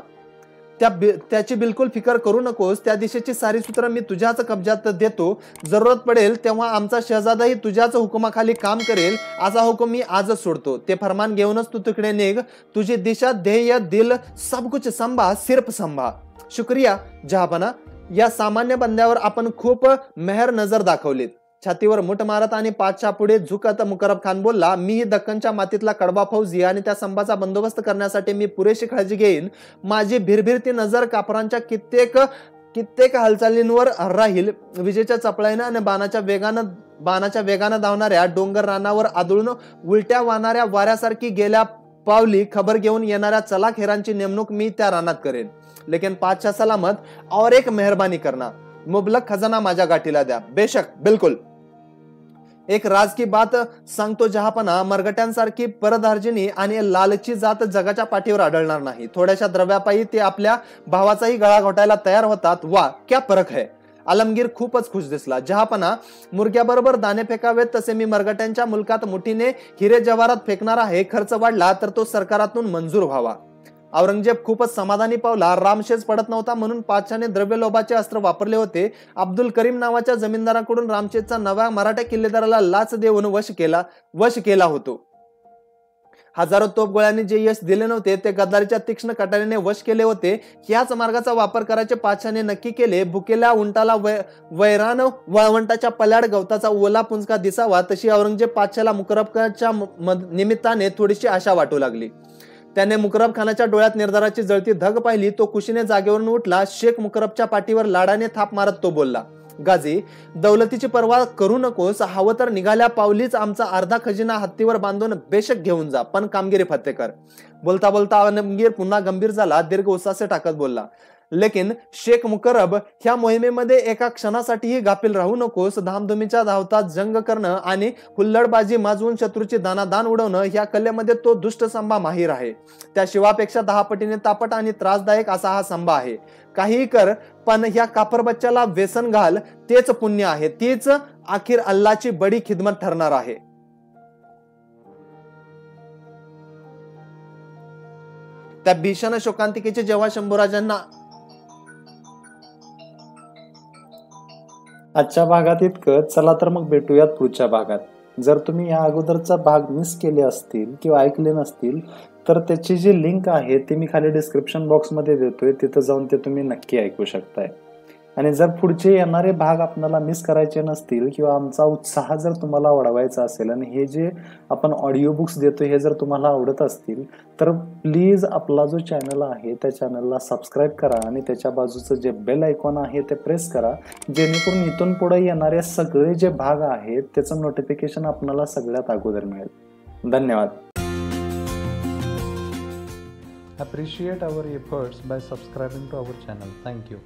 त्याची बिलकुल फिकर करू नकोस. त्या दिशेची सारी सूत्र मी तुझ्याच कब्जात देतो. जरूरत पडेल तेव्हा आमचा शहजादाही तुझ्याच हुकुमाखाली काम करेल. असा हुकूम मी आजच सोडतो. ते फरमान घेऊनच तू तिकडे निघ. तुझी दिशा, ध्येय, दिल सब कुछ संभा, सिर्फ संभा. शुक्रिया जहापना. या सामान्य बंद्यावर आपण खूप मेहर नजर दाखवलीत. छातीवर मुठ मारत आणि पातशा पुढे झुकत मुकरब खान बोलला, मीही दक्कनच्या मातीतला कडवा फौजी आणि त्या संभाचा बंदोबस्त करण्यासाठी मी पुरेशी काळजी घेईन. माझी भिरभिरती नजर कापरांच्या कित्येक हालचालींवर राहील. विजेच्या चपळाईनं आणि बाणाच्या वेगानं धावणाऱ्या डोंगर रानावर आदळून उलट्या वाहणाऱ्या वाऱ्यासारखी गेल्या पावली खबर घेऊन येणाऱ्या चलाखेरांची नेमणूक मी त्या रानात करेन. लेकिन पातशा सलामत, और एक मेहरबानी करना. मुबलक खजाना माझ्या गाठीला द्या. बेशक, बिलकुल. एक राज की बात सांगतो जहापना, मरगट्यांसारखी परधार्जिनी आणि लालची जात जगाच्या पाठीवर आढळणार नाही. थोड्याशा द्रव्यापायी ते आपल्या भावाचाही गळा घोटायला तयार होतात. वा क्या फरक है. आलमगीर खूपच खुश दिसला. जहापना, मुर्ग्याबरोबर दाणे फेकावेत तसे मी मरगट्यांच्या मुलकात मुठीने हिरे जवारात फेकणार आहे. खर्च वाढला तर तो सरकारातून मंजूर व्हावा. औरंगजेब खूपच समाधानी पावला. रामशेज पडत नव्हता म्हणून पातशाने द्रव्यलोभाचे अस्त्र वापरले होते. अब्दुल करीम नावाच्या जमीनदाराकडून रामशेजचा नव्या मराठा किल्लेदाराला लाच देऊन वश केला होतो. हजारो तोफगोळ्यांनी जे यश दिले नव्हते ते गद्दारीच्या तीक्ष्ण कटारीने वश केले होते. ह्याच मार्गाचा वापर करायचे पातशाने नक्की केले. भुकेल्या उंटाला वैरान वाळवंटाच्या पल्याड गवताचा ओला पुंजका दिसावा तशी औरंगजेब पातशाला मुकरबच्या निमित्ताने थोडीशी आशा वाटू लागली. त्याने मुकरब खानाच्या डोळ्यात निर्धाराची जळती धग पाहिली. तो कुशीने जागेवरून उठला. शेख मुकरबच्या पाठीवर लाडाने थाप मारत तो बोलला, गाजी, दौलतीची पर्वा करू नकोस. हवं तर निघाल्या पावलीच आमचा अर्धा खजिना हत्तीवर बांधून बेशक घेऊन जा, पण कामगिरी फत्ते कर. बोलता बोलता आलमगीर पुन्हा गंभीर झाला. दीर्घ उसासे टाकत बोलला, लेकिन शेख मुकरब, ह्या मोहिमेमध्ये एका क्षणासाठीही गाफील राहू नकोस. धामधुमीच्या धावतात जंग करणं आणि हुल्लडबाजी माजवून शत्रूची दानादान उडवणं ह्या कलेमध्ये तो दुष्ट संभा माहीर आहे. त्या शिवापेक्षा 10 पटीने तापट आणि त्रासदायक असा हा संभा आहे. काहीही कर, पण ह्या काफर बच्च्याला व्यसन घाल. तेच पुण्य आहे. तीच अखेर अल्लाची बडी खिदमत ठरणार आहे. त्या भीषण शोकांतिकेचे जेव्हा शंभूराजांना आजच्या भागात इतकं. चला तर मग भेटूयात पुढच्या भागात. जर तुम्ही या अगोदरचा भाग मिस केले असतील किंवा ऐकले नसतील तर त्याची जी लिंक आहे ती मी खाली डिस्क्रिप्शन बॉक्समध्ये देतोय. तिथं जाऊन ते तुम्ही नक्की ऐकू शकताय. आणि जर पुढचे येणारे भाग आपल्याला मिस करायचे नसतील किंवा आमचा उत्साह जर तुम्हाला वाढवायचा असेल आणि हे जे आपण ऑडिओ बुक्स देतो हे जर तुम्हाला आवडत असतील तर प्लीज आपला जो चॅनल आहे त्या चॅनलला सबस्क्राईब करा आणि त्याच्या बाजूचं जे बेल आयकॉन आहे ते प्रेस करा, जेणेकरून इथून पुढे येणारे सगळे जे भाग आहेत त्याचं नोटिफिकेशन आपल्याला सगळ्यात अगोदर मिळेल. धन्यवाद. Appreciate our efforts by subscribing to our channel. Thank you.